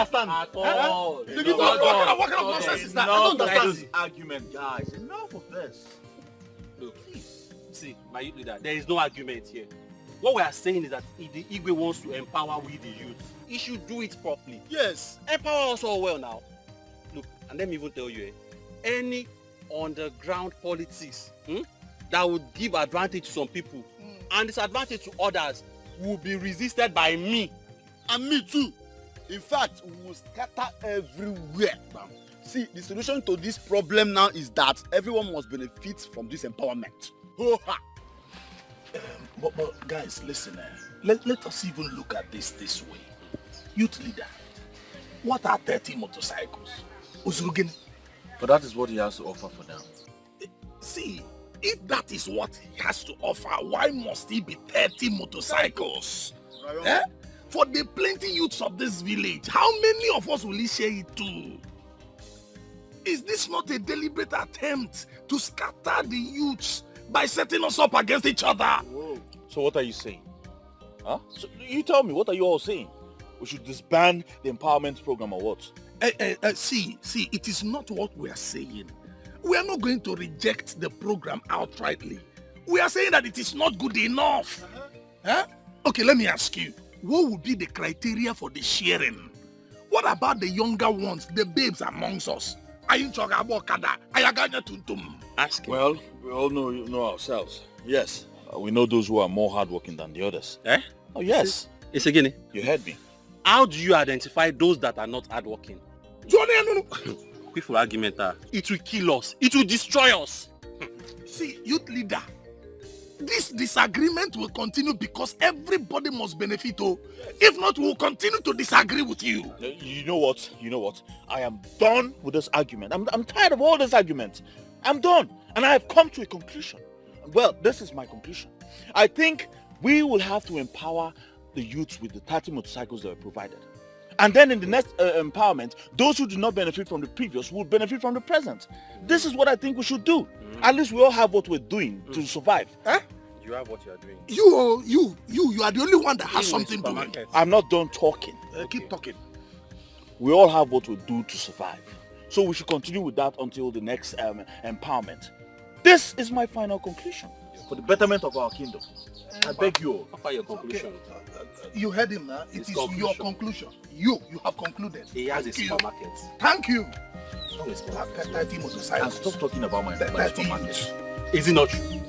understand. At all. What kind of nonsense is that? I don't understand this argument, guys. Enough of this. Look, see, my youth leader, there is no argument here. What we are saying is that if the Igwe wants to empower we the youth, he should do it properly. Yes. Empower us all well now. Look, and let me even tell you, any underground politics that would give advantage to some people and disadvantage to others will be resisted by me. And me too. In fact, we will scatter everywhere. See, the solution to this problem now is that everyone must benefit from this empowerment. But guys, listen, let us even look at this way. Youth leader, what are 30 motorcycles? But that is what he has to offer for now. See, if that is what he has to offer, why must he be 30 motorcycles? For the plenty youths of this village, how many of us will he share it to? Is this not a deliberate attempt to scatter the youths by setting us up against each other? Whoa. So what are you saying? Huh? So you tell me, what are you all saying? We should disband the empowerment program or what? See, it is not what we are saying. We are not going to reject the program outrightly. We are saying that it is not good enough. Okay, let me ask you. What would be the criteria for the sharing? What about the younger ones, the babes amongst us? Ask him. Well, we all know ourselves. Yes, we know those who are more hardworking than the others. Oh, yes. It's again. You heard me. How do you identify those that are not hardworking? Quick for argument, it will kill us. It will destroy us. See, youth leader, this disagreement will continue because everybody must benefit. If not, we will continue to disagree with you. You know what? I am done with this argument. I'm tired of all this argument. I'm done. And I have come to a conclusion. Well, this is my conclusion. I think we will have to empower the youths with the 30 motorcycles that were provided. And then in the next empowerment, those who do not benefit from the previous will benefit from the present. This is what I think we should do. At least we all have what we're doing to survive. You have what you are doing. You are the only one that has something doing. I'm not done talking. Keep talking. We all have what we do to survive. So we should continue with that until the next empowerment. This is my final conclusion. For the betterment of our kingdom. I beg you all. After your conclusion. You heard him now. It is your conclusion. You have concluded. He has a supermarket. Thank you. 30 motorcycles. And stop talking about my supermarket. Is it not true?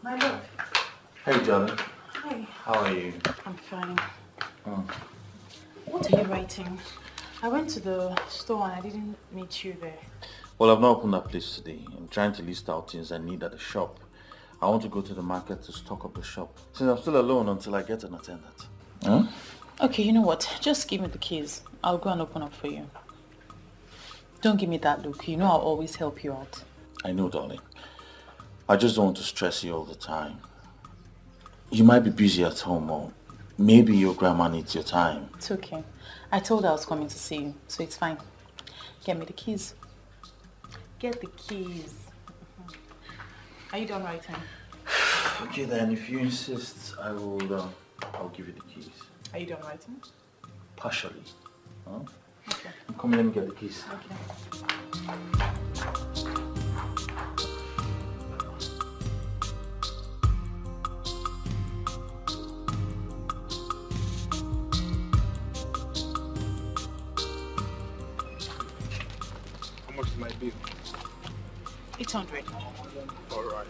My love. Hey, darling. Hi. How are you? I'm fine. What are you writing? I went to the store and I didn't meet you there. Well, I've not opened that place today. I'm trying to list out things I need at the shop. I want to go to the market to stock up the shop. Since I'm still alone until I get an attendant. Huh? Okay, you know what? Just give me the keys. I'll go and open up for you. Don't give me that look. You know I'll always help you out. I know, darling. I just don't want to stress you all the time. You might be busy at home, or maybe your grandma needs your time. It's okay. I told her I was coming to see you, so it's fine. Get me the keys. Get the keys. Are you done writing? Okay then, if you insist, I'll give you the keys. Are you done writing? Partially. Huh? Okay. Come, let me get the keys. Okay. How much is my bill? 800. All right.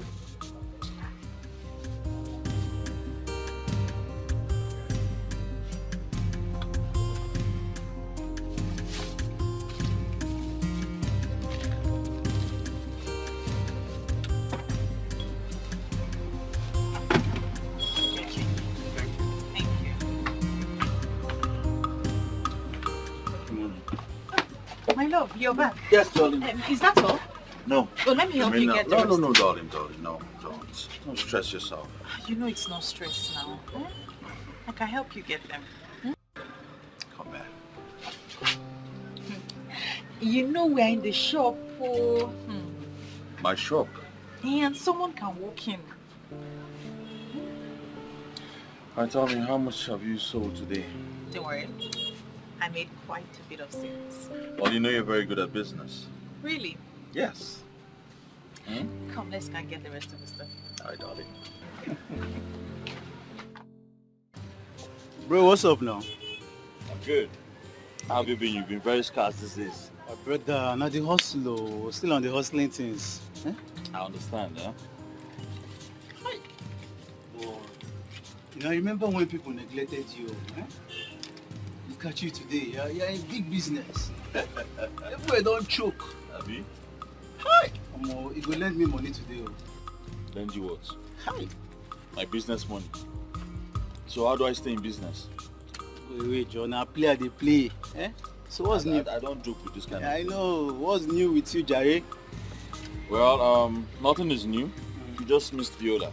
My love, you're back. Yes, darling. Is that all? No. Well, let me help you get the rest. No, darling, no, don't. Don't stress yourself. You know it's no stress now. I can help you get them. Come back. You know we're in the shop. Oh. My shop? And someone can walk in. And tell me, how much have you sold today? Don't worry. I made quite a bit of sales. Well, you know you're very good at business. Really? Yes. Come, let's go and get the rest of the stuff. Alright, darling. Bro, what's up now? I'm good. How have you been? You've been very scarce these days. Brother, now the hustle, still on the hustling things. I understand, yeah? You know, I remember when people neglected you. Look at you today, you're in big business. Everywhere don't choke. Abi? Hi! You go lend me money today. Lend you what? Hi! My business money. So how do I stay in business? Wait, John, I play. So what's new? I don't joke with this kind of I thing. know. What's new with you, Jare? Well, nothing is new. You just missed Viola.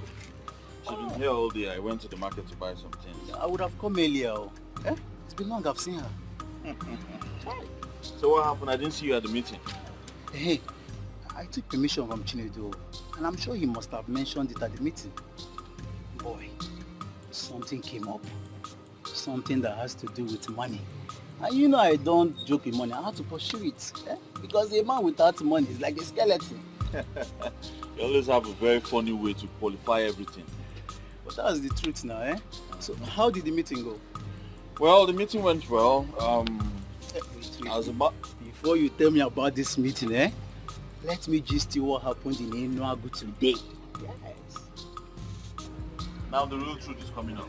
She's been here all day. I went to the market to buy some things. I would have come earlier. It's been long I've seen her. So what happened? I didn't see you at the meeting. Hey, I took permission from Chinedu, and I'm sure he must have mentioned it at the meeting. Boy, something came up. Something that has to do with money. And you know I don't joke with money. I have to pursue it. Because a man without money is like a skeleton. You always have a very funny way to qualify everything. But that's the truth now, So how did the meeting go? Well, the meeting went well. Wait. I was about... Before you tell me about this meeting, let me gist you what happened in Enuagu today. Yes. Now the real truth is coming out.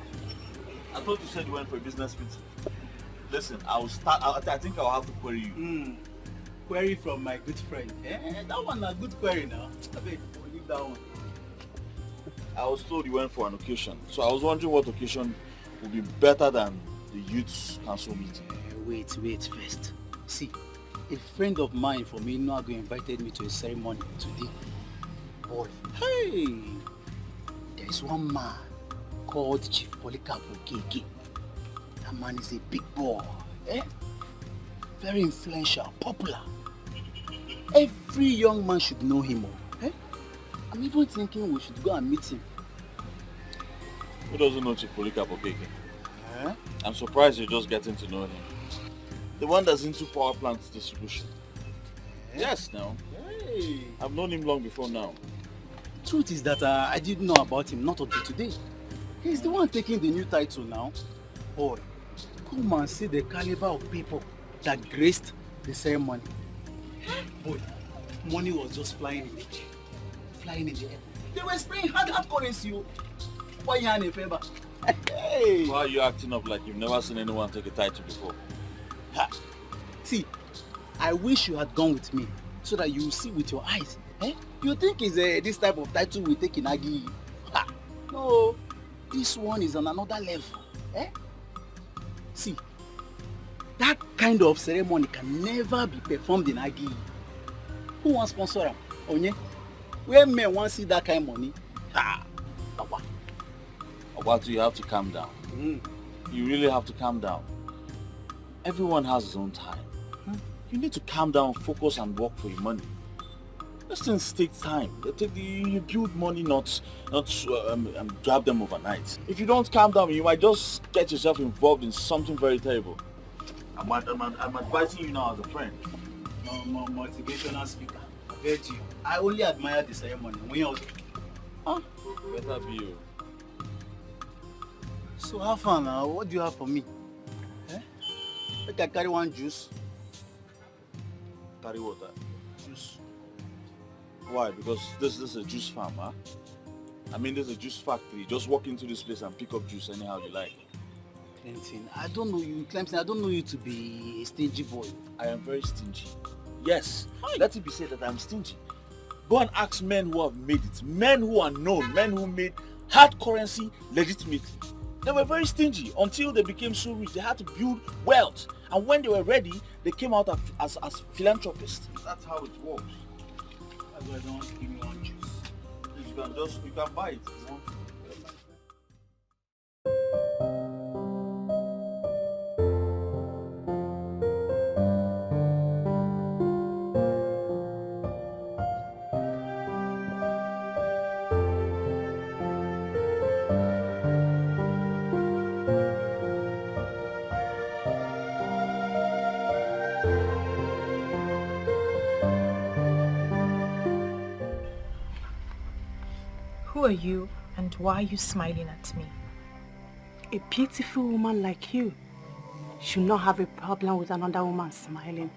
I thought you said you went for a business meeting. Listen, I think I'll have to query you. Query from my good friend. That one a good query now. I beg, leave that one. I was told you went for an occasion. So I was wondering what occasion would be better than the youth council meeting. Wait first. See, a friend of mine from Enuagu invited me to a ceremony today. Boy, hey! There is one man called Chief Polycarp Okeke. That man is a big boy. Very influential, popular. Every young man should know him. I'm even thinking we should go and meet him. Who doesn't know Chief Polycarp Okeke? I'm surprised you're just getting to know him. The one that's into power plant distribution. Yes, now. Hey. I've known him long before now. Truth is that I didn't know about him, not until today. He's the one taking the new title now. Boy, come and see the caliber of people that graced the ceremony. Boy, money was just flying in the air. Flying in the air. They were spraying hard currency. Why you in a favor? Hey! Why are you acting up like you've never seen anyone take a title before? See, I wish you had gone with me so that you will see with your eyes. You think it's this type of title we take in Agi? No, this one is on another level. See, that kind of ceremony can never be performed in Agi. Who wants sponsor him? Onye? Where men want to see that kind of money? Obatu, you have to calm down. You really have to calm down. Everyone has his own time. You need to calm down, focus and work for your money. These things take time. You build money, not grab them overnight. If you don't calm down, you might just get yourself involved in something very terrible. I'm advising you now as a friend. Motivational speaker. I bet you. I only admire the ceremony. Better be you. So how far now? What do you have for me? Make I carry one juice. Carry water. Juice. Why? Because this is a juice farm, huh? I mean, there's a juice factory. Just walk into this place and pick up juice anyhow you like. Clemson, I don't know you, Clemson. I don't know you to be a stingy boy. I am very stingy. Yes, let it be said that I'm stingy. Go and ask men who have made it. Men who are known. Men who made hard currency legitimately. They were very stingy until they became so rich. They had to build wealth. And when they were ready, they came out as philanthropists. That's how it works. That's why I don't want to give me one juice. You can buy it. Who are you and why are you smiling at me? A beautiful woman like you should not have a problem with another woman smiling.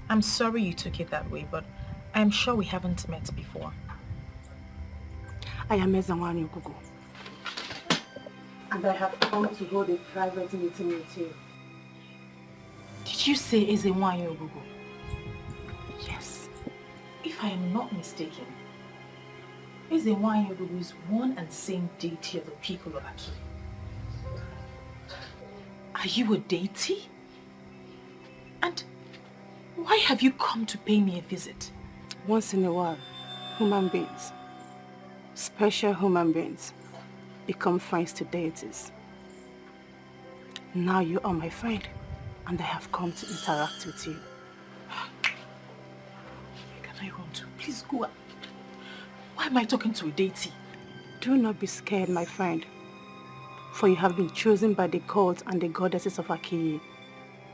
I'm sorry you took it that way, but I'm sure we haven't met before. I am Ezanwani Gugu. And I have come to hold a private meeting with you. Did you say Ezenwanyi Ogugu? Yes. If I am not mistaken, Ezenwanyi Ogugu is one and same deity of the people of Aki. Are you a deity? And why have you come to pay me a visit? Once in a while, human beings, special human beings, become friends to deities. Now you are my friend, and I have come to interact with you. Where can I run to? Please go. Why am I talking to a deity? Do not be scared, my friend, for you have been chosen by the gods and the goddesses of Aki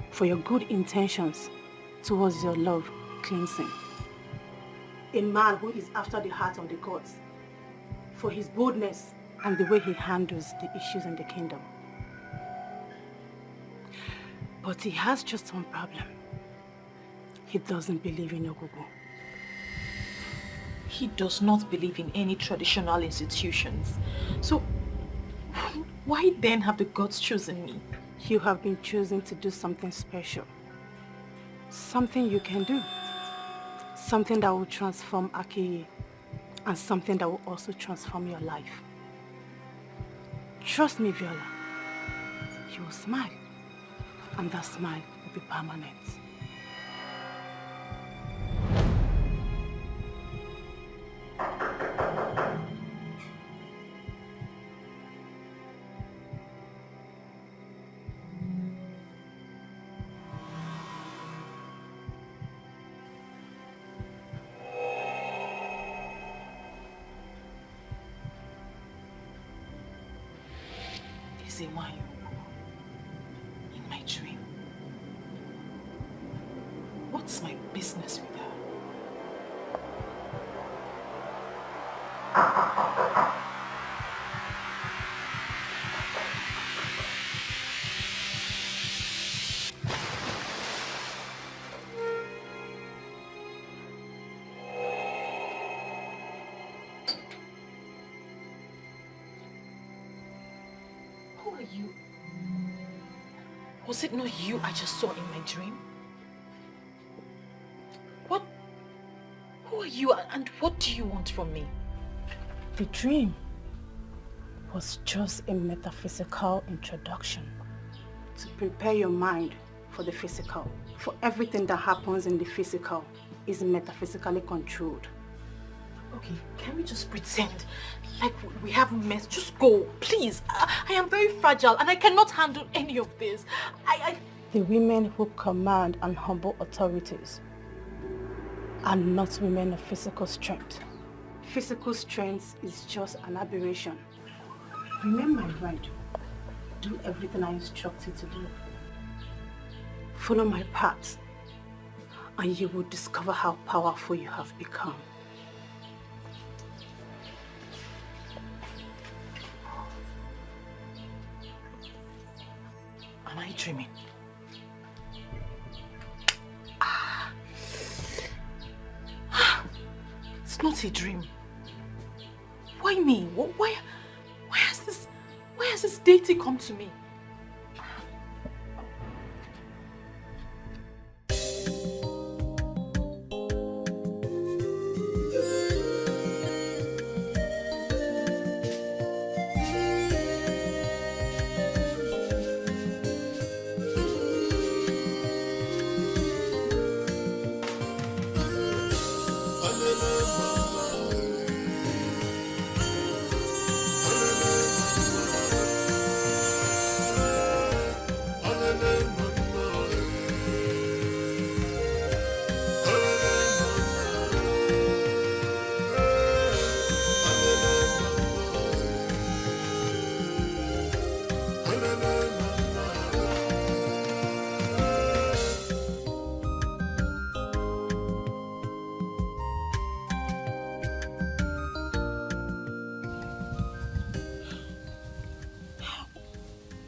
for your good intentions towards your love, Clemson. A man who is after the heart of the gods, for his boldness and the way he handles the issues in the kingdom. But he has just one problem. He doesn't believe in Ogugu. He does not believe in any traditional institutions. So, why then have the gods chosen me? You have been chosen to do something special. Something you can do. Something that will transform Aki, and something that will also transform your life. Trust me, Viola. You will smile, and that smile will be permanent. Ezenwanyi Ogugu, in my dream. What's my business with her? Who are you? Was it not you I just saw in my dream? Who are you and what do you want from me? The dream was just a metaphysical introduction to prepare your mind for the physical. For everything that happens in the physical is metaphysically controlled. Okay, can we just pretend like we haven't met? Just go, please. I am very fragile and I cannot handle any of this. The women who command and humble authorities are not women of physical strength. Physical strength is just an aberration. Remember my word. Do everything I instruct you to do. Follow my path, and you will discover how powerful you have become. Am I dreaming? It's not a dream. Why me? Why has this deity come to me?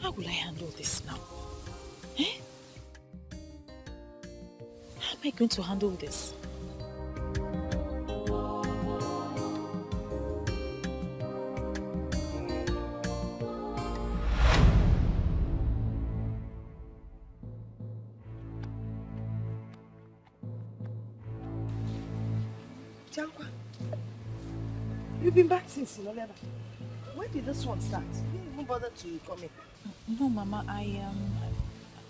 How will I handle this now? Eh? How am I going to handle this? Chalwa, you've been back since 11. When did this one start? You didn't even bother to come in. No, Mama,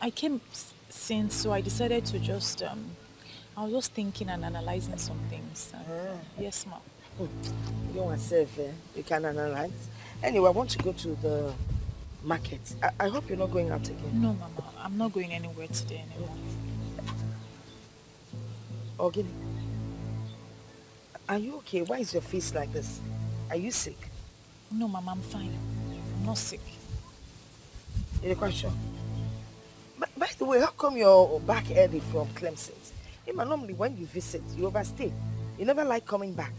I came since, so I decided to just, I was just thinking and analyzing some things. Yes, Mom. You want to save, you can analyze. Anyway, I want to go to the market. I hope you're not going out again. No, Mama, I'm not going anywhere today anymore. Ogini, are you okay? Why is your face like this? Are you sick? No, Mama, I'm fine. I'm not sick. You're quite sure? By the way, how come you're back early from Clemson? Normally when you visit, you overstay. You never like coming back.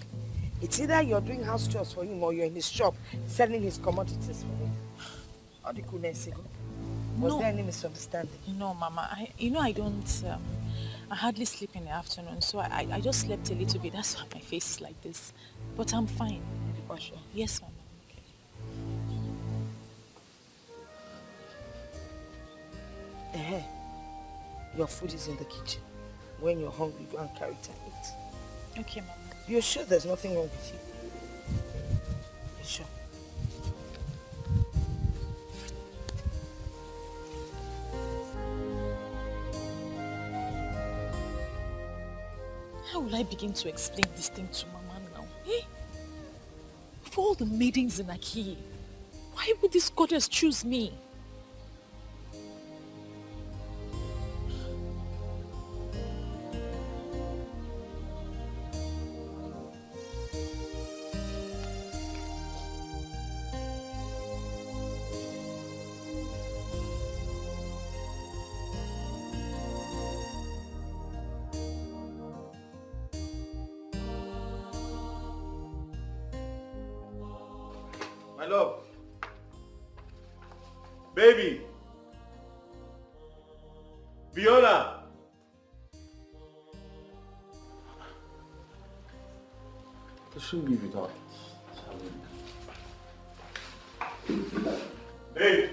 It's either you're doing house chores for him or you're in his shop selling his commodities for him. How do you cool Was there any misunderstanding? No, Mama. I don't, I hardly sleep in the afternoon, so I just slept a little bit. That's why my face is like this. But I'm fine. You're sure? Yes, Mama. Your food is in the kitchen. When you're hungry, go and carry it and eat. Okay, Mama. You're sure there's nothing wrong with you? You're sure? How will I begin to explain this thing to Mama now? Eh? For all the maidens in Aki, why would this goddess choose me? My love. Baby. Viola. I shouldn't leave it out. Babe.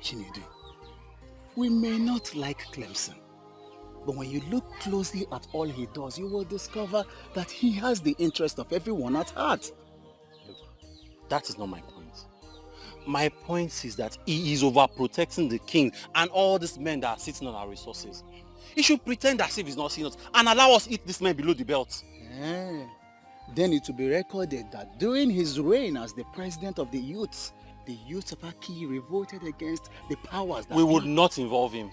Chinedu, we may not like Clemson, but when you look closely at all he does, you will discover that he has the interest of everyone at heart. Look, that is not my point. My point is that he is overprotecting the king and all these men that are sitting on our resources. He should pretend as if he's not seeing us and allow us eat this man below the belt. Then it will be recorded that during his reign as the president of the youths of Aki revolted against the powers that we would not involve him.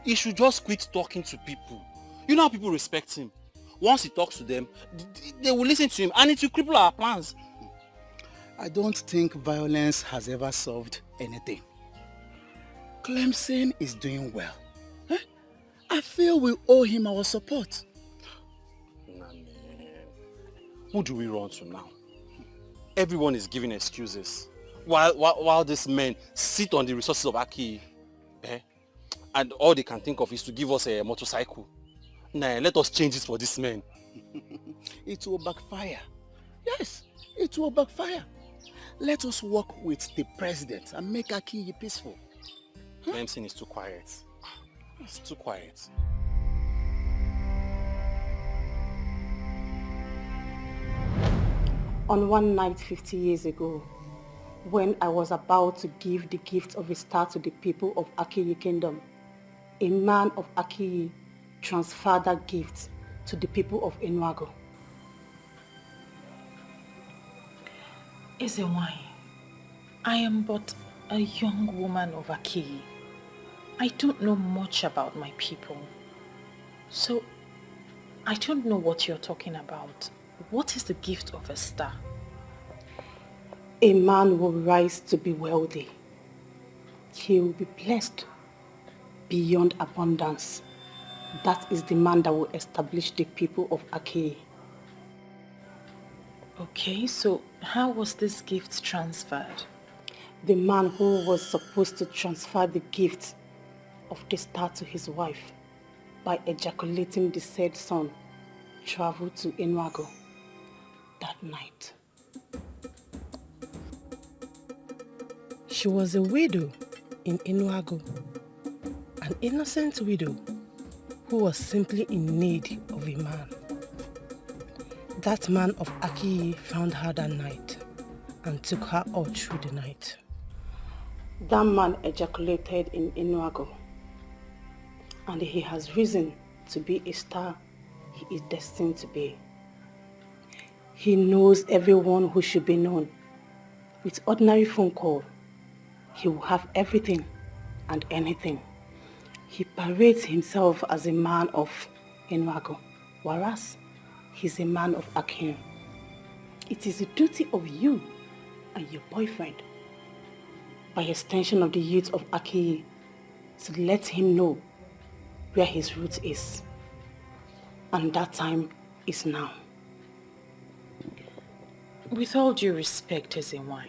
He should just quit talking to people. You know how people respect him. Once he talks to them, they will listen to him and it will cripple our plans. I don't think violence has ever solved anything. Clemson is doing well. I feel we owe him our support. Who do we run to now? Everyone is giving excuses. While these men sit on the resources of Aki, and all they can think of is to give us a motorcycle. Nah, let us change it for this man. It will backfire. Yes, it will backfire. Let us work with the president and make Aki peaceful. Clemson is too quiet. It's too quiet. On one night 50 years ago, when I was about to give the gift of a star to the people of Akiyi Kingdom, a man of Akiyi transferred that gift to the people of Enuago. Ezewai, I am but a young woman of Akiyi. I don't know much about my people. So, I don't know what you're talking about. What is the gift of a star? A man will rise to be wealthy. He will be blessed beyond abundance. That is the man that will establish the people of Akiyi. Okay, so how was this gift transferred? The man who was supposed to transfer the gift of the star to his wife by ejaculating the said son traveled to Enuago that night. She was a widow in Enuago, an innocent widow who was simply in need of a man. That man of Akiyi found her that night and took her all through the night. That man ejaculated in Enuago, and he has risen to be a star he is destined to be. He knows everyone who should be known. With ordinary phone call, he will have everything and anything. He parades himself as a man of Enuago, whereas he's a man of Akin. It is the duty of you and your boyfriend, by extension of the youth of Akiyi, to let him know where his root is. And that time is now. With all due respect, Ezenwai,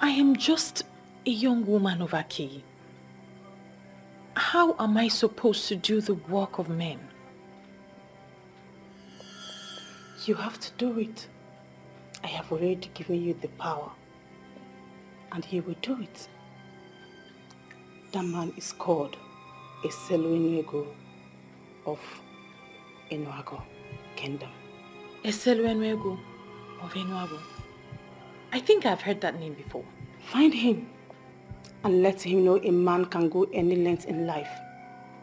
I am just a young woman of Akiyi. How am I supposed to do the work of men? You have to do it. I have already given you the power, and you will do it. That man is called a Seluinego of Enuago Kingdom. Eseluenwego of Enuago. I think I've heard that name before. Find him and let him know a man can go any length in life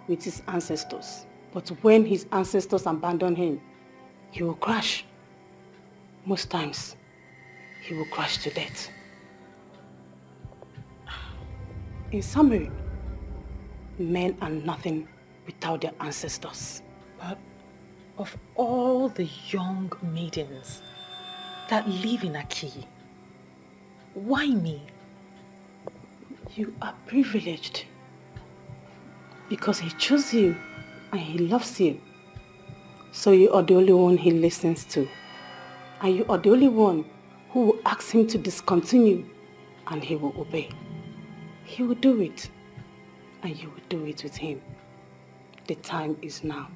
with his ancestors. But when his ancestors abandon him, he will crash. Most times, he will crash to death. In summary, men are nothing without their ancestors. But of all the young maidens that live in Akiyi, why me? You are privileged because he chose you and he loves you. So you are the only one he listens to. And you are the only one who will ask him to discontinue and he will obey. He will do it and you will do it with him. The time is now.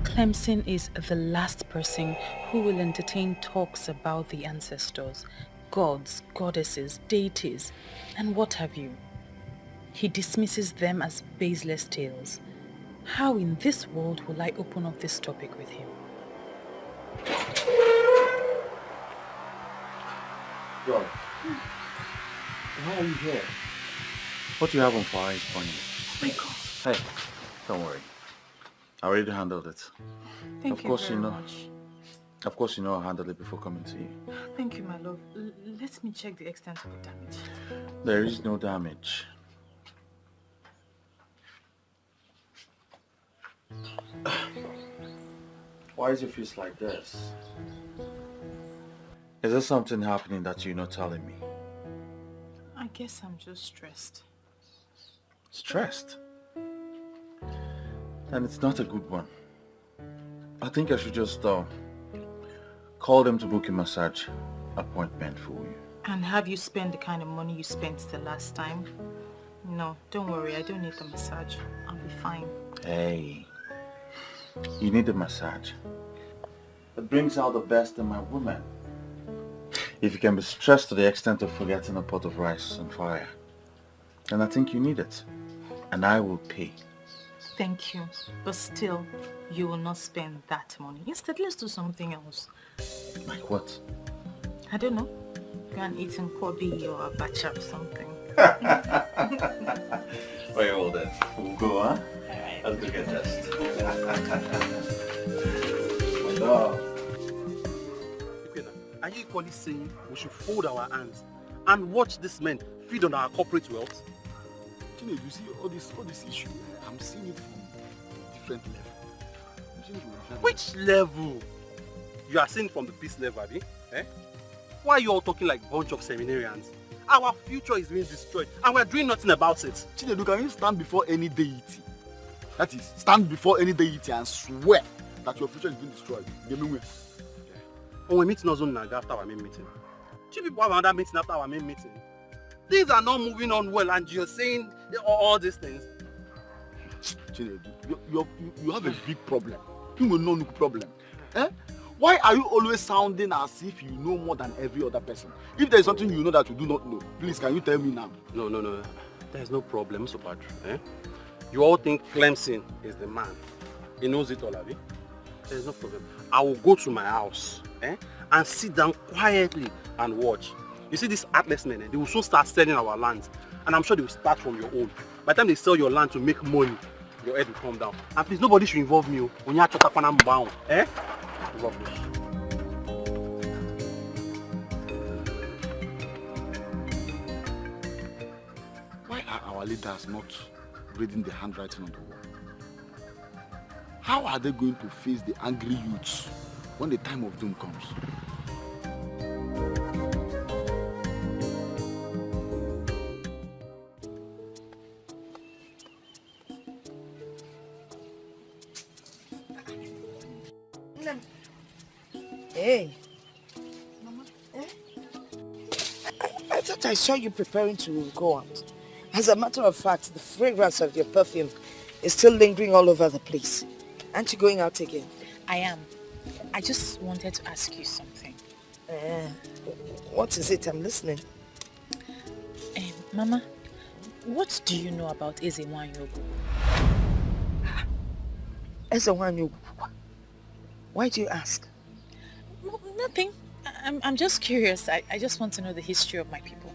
Clemson is the last person who will entertain talks about the ancestors, gods, goddesses, deities, and what have you. He dismisses them as baseless tales. How in this world will I open up this topic with him? Yo, why are you here? What do you have on fire is funny. Oh my God. Hey, don't worry. I already handled it. Thank you very much. Of course you know I'll handle it before coming to you. Thank you, my love. Let me check the extent of the damage. There is no damage. Why is your face like this? Is there something happening that you're not telling me? I guess I'm just stressed. Stressed? And it's not a good one. I think I should just call them to book a massage appointment for you. And have you spent the kind of money you spent the last time? No, don't worry, I don't need the massage. I'll be fine. Hey, you need a massage. It brings out the best in my woman. If you can be stressed to the extent of forgetting a pot of rice on fire, then I think you need it. And I will pay. Thank you. But still, you will not spend that money. Instead, let's do something else. Like what? I don't know. Go and eat in Kobe or Abacha or something. Very well then. We'll go, huh? Alright. Let's go get dressed. My dog. Are you equally saying we should fold our hands and watch these men feed on our corporate wealth? You see all this issue, I'm seeing it from a different level. I'm seeing it from a different Which level? You are saying from the peace level, Abi? Eh? Why are you all talking like a bunch of seminarians? Our future is being destroyed and we're doing nothing about it. Chinedu, can you stand before any deity That is, stand before any deity and swear that your future is being destroyed. When we meet in Ozone after our main meeting. Two people have another meeting after our main meeting. Things are not moving on well and you're saying all these things. Chinedu, you have a big problem. You will know no problem. Eh? Why are you always sounding as if you know more than every other person? If there is something you know that you do not know, please can you tell me now? No. There's no problem, so bad. Eh? You all think Clemson is the man. He knows it all, have you? There's no problem. I will go to my house and sit down quietly and watch. You see these heartless men, they will soon start selling our lands. And I'm sure they will start from your own. By the time they sell your land to make money, your head will come down. And please, nobody should involve me. When you are bound, rubbish. Why are our leaders not reading the handwriting on the wall? How are they going to face the angry youths when the time of doom comes? Hey. Mama. I thought I saw you preparing to go out. As a matter of fact, the fragrance of your perfume is still lingering all over the place. Aren't you going out again? I am. I just wanted to ask you something. What is it? I'm listening. Mama, what do you know about Ezewanyogu? Ezewanyogu? Why do you ask? No, nothing. I'm just curious. I just want to know the history of my people.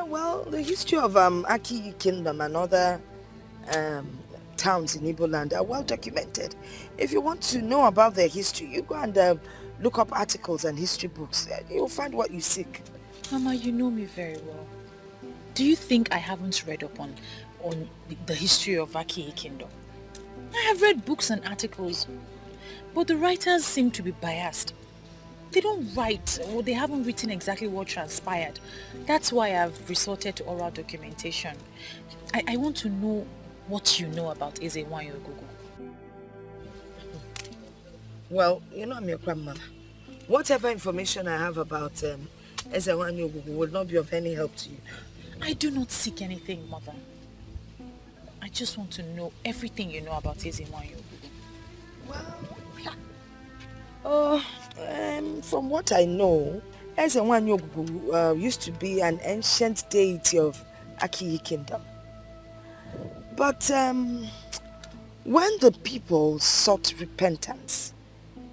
Well, the history of Aki Kingdom and other towns in Igbo land are well documented. If you want to know about their history, you go and look up articles and history books. You'll find what you seek. Mama, you know me very well. Do you think I haven't read up on the history of Aki Kingdom? I have read books and articles, but the writers seem to be biased. They don't write, or they haven't written exactly what transpired. That's why I've resorted to oral documentation. I want to know what you know about Ezewanyogu. Well, you know I'm your grandmother. Whatever information I have about Ezewanyogu will not be of any help to you. I do not seek anything, Mother. I just want to know everything you know about Ezewanyogu. Well, from what I know, Ezewanyogu used to be an ancient deity of Aki Kingdom. But when the people sought repentance,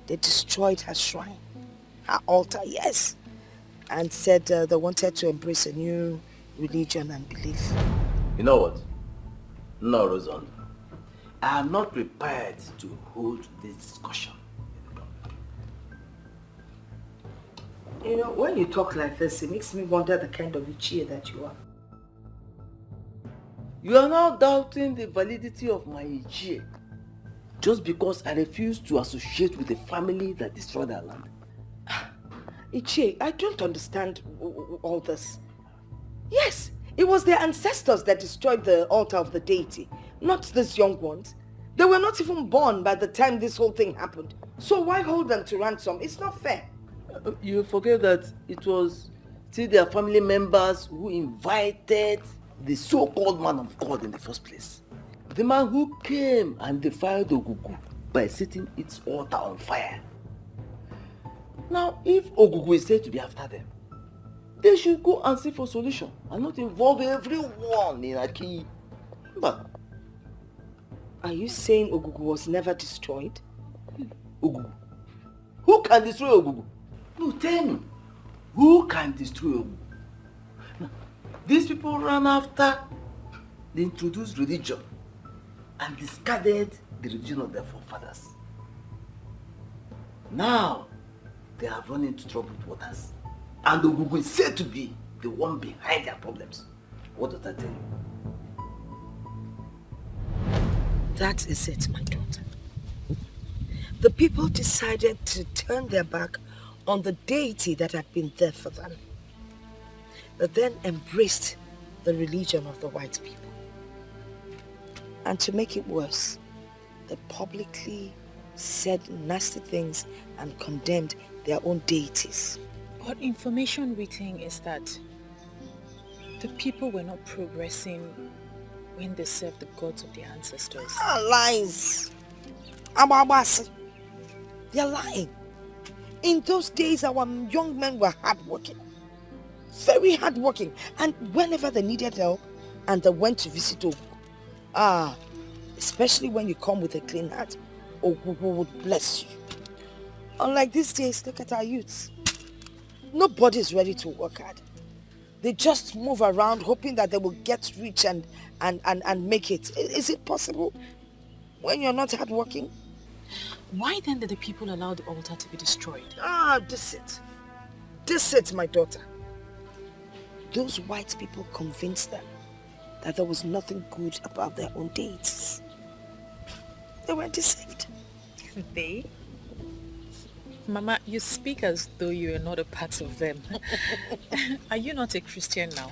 they destroyed her shrine, her altar, yes, and said they wanted to embrace a new religion and belief. You know what? No, Rosan. I am not prepared to hold this discussion. You know, when you talk like this, it makes me wonder the kind of Ichie that you are. You are now doubting the validity of my Ichie just because I refuse to associate with a family that destroyed our land. Ichie, I don't understand all this. Yes, it was their ancestors that destroyed the altar of the deity, not these young ones. They were not even born by the time this whole thing happened. So why hold them to ransom? It's not fair. You forget that it was still their family members who invited the so-called man of God in the first place. The man who came and defiled Ogugu by setting its altar on fire. Now, if Ogugu is said to be after them, they should go and seek for solution and not involve everyone in Aki. But are you saying Ogugu was never destroyed? Ogugu? Who can destroy Ogugu? No, tell me. Who can destroy Ogugu? Now, these people ran after the introduced religion and discarded the religion of their forefathers. Now, they have run into troubled waters. And Ogugu is said to be the one behind their problems. What does that tell you? That is it, my daughter. The people decided to turn their back on the deity that had been there for them. They then embraced the religion of the white people. And to make it worse, they publicly said nasty things and condemned their own deities. But information we think is that the people were not progressing when they served the gods of their ancestors. Lies! Ababasi. They're lying. In those days, our young men were hardworking. Very hardworking. And whenever they needed help, and they went to visit Ogu, especially when you come with a clean heart, Ogu would bless you. Unlike these days, look at our youths. Nobody's ready to work hard. They just move around hoping that they will get rich and make it. Is it possible when you're not hardworking? Why then did the people allow the altar to be destroyed? Dissent. Dissent, my daughter. Those white people convinced them that there was nothing good about their own deities. They were deceived. They? Mama, you speak as though you are not a part of them. Are you not a Christian now?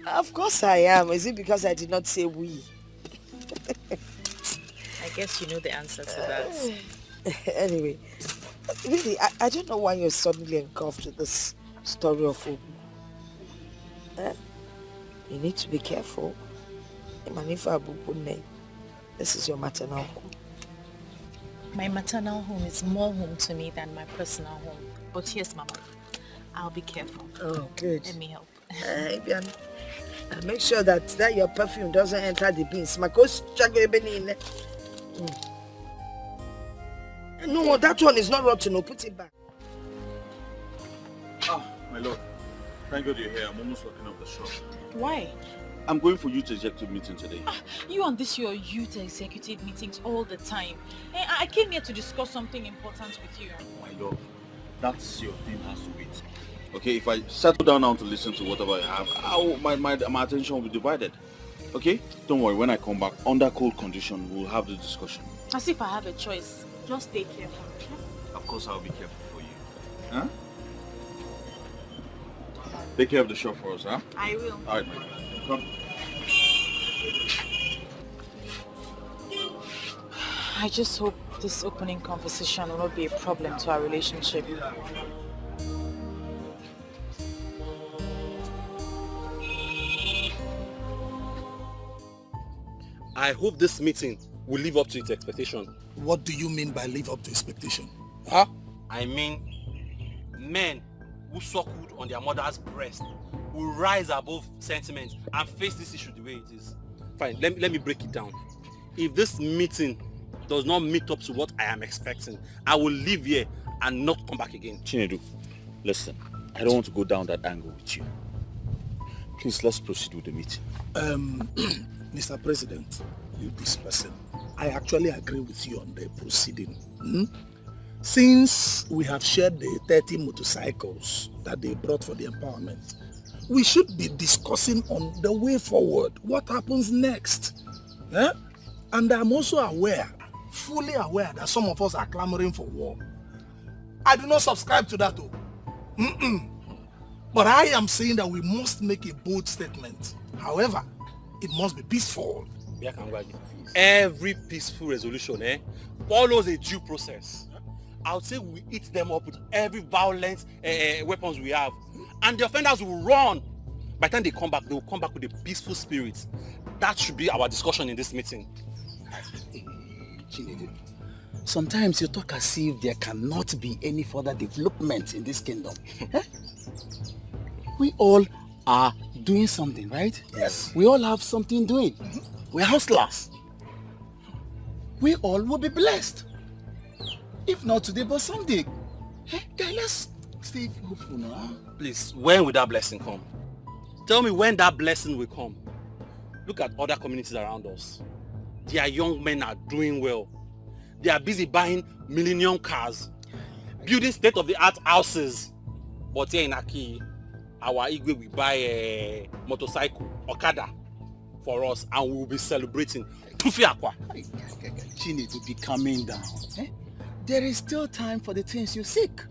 Of course I am. Is it because I did not say we? I guess you know the answer to that. Anyway, really, I don't know why you're suddenly engulfed with this story of Ogu. You need to be careful. This is your maternal home. My maternal home is more home to me than my personal home. But yes, Mama, I'll be careful. Oh, good. Let me help. Make sure that your perfume doesn't enter the beans. No, that one is not rotten. No, put it back. My lord. Thank God you're here. I'm almost locking up the shop. Why? I'm going for youth executive meeting today. You and this your youth executive meetings all the time. I came here to discuss something important with you. My lord, that's your thing has to wait. Okay, if I settle down now to listen to whatever I have, my attention will be divided. Okay? Don't worry, when I come back, under cold condition, we'll have the discussion. As if I have a choice. Just stay careful. Of course, I'll be careful for you. Huh? Take care of the shop for us, huh? I will. All right, my God. Come. I just hope this opening conversation will not be a problem to our relationship. I hope this meeting will live up to its expectation. What do you mean by live up to expectation? Huh? I mean, men who suckled on their mother's breast will rise above sentiment and face this issue the way it is. Fine, let me break it down. If this meeting does not meet up to what I am expecting, I will leave here and not come back again. Chinedu, listen, I don't want to go down that angle with you. Please, let's proceed with the meeting. Mr. President, you this person, I actually agree with you on the proceeding. Since we have shared the 30 motorcycles that they brought for the empowerment, we should be discussing on the way forward, what happens next. And I'm also aware, fully aware, that some of us are clamoring for war. I do not subscribe to that though. But I am saying that we must make a bold statement. However, it must be peaceful. Every peaceful resolution follows a due process. I would say we eat them up with every violent weapons we have. And the offenders will run. By the time they come back, they will come back with a peaceful spirit. That should be our discussion in this meeting. Sometimes you talk as if there cannot be any further development in this kingdom. We all are doing something, right? Yes. We all have something doing. We're hustlers. We all will be blessed. If not today, but someday. Guys, let's stay hopeful now. Please, when will that blessing come? Tell me when that blessing will come. Look at other communities around us. Their young men are doing well. They are busy buying millennium cars, building state-of-the-art houses. But here in Aki, our Igwe will buy a motorcycle, Okada, for us, and we will be celebrating. Chinedu, be calming down. There is still time for the things you seek.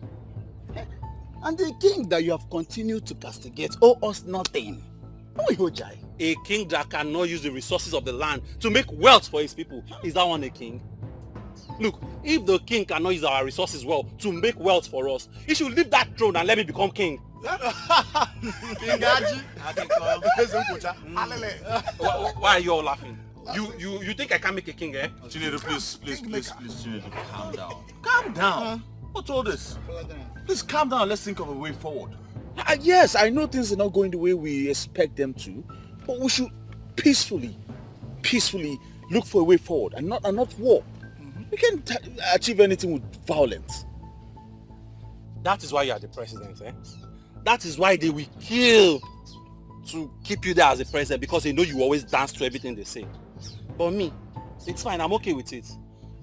And the king that you have continued to castigate owe us nothing. A king that cannot use the resources of the land to make wealth for his people. Is that one a king? Look, if the king cannot use our resources well to make wealth for us, he should leave that throne and let me become king. Why are you all laughing? You think I can make a king, eh? Chinedu, please, Chinedu, calm down. Calm down. What's all this? Please calm down. Let's think of a way forward. Yes, I know things are not going the way we expect them to, but we should peacefully look for a way forward and not war. We can't achieve anything with violence. That is why you are the president, eh? That is why they will kill to keep you there as the president, because they know you always dance to everything they say. But me, it's fine, I'm okay with it.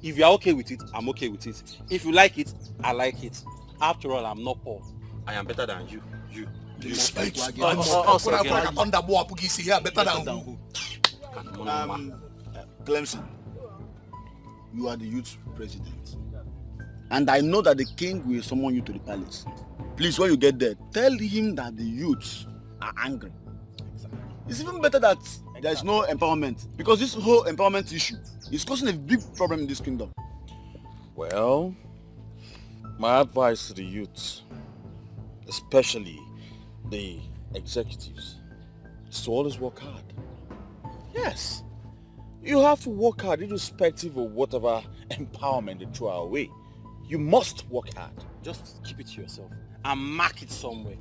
If you are okay with it, I'm okay with it. If you like it, I like it. After all, I'm not poor. I am better than you. Clemson, you are the youth president. And I know that the king will summon you to the palace. Please, when you get there, tell him that the youths are angry. It's even better that there is no empowerment, because this whole empowerment issue is causing a big problem in this kingdom. Well, my advice to the youths, especially the executives, is to always work hard. Yes, you have to work hard irrespective of whatever empowerment they throw our way. You must work hard. Just keep it to yourself and mark it somewhere.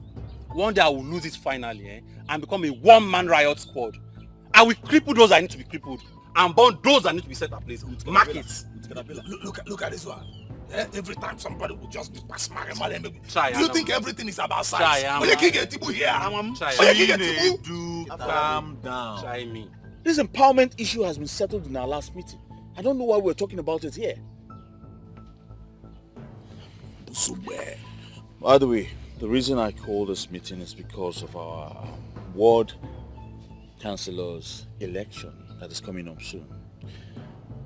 One day I will lose it finally, eh? And become a one-man riot squad. I will cripple those that need to be crippled and burn those that need to be set ablaze. Mark it. Look at this one. Every time somebody will just be pass my Try. You think everything is about size? When you get Tibu here, calm down. Try me. This empowerment issue has been settled in our last meeting. I don't know why we're talking about it here. By the way, the reason I called this meeting is because of our ward councillor's election that is coming up soon.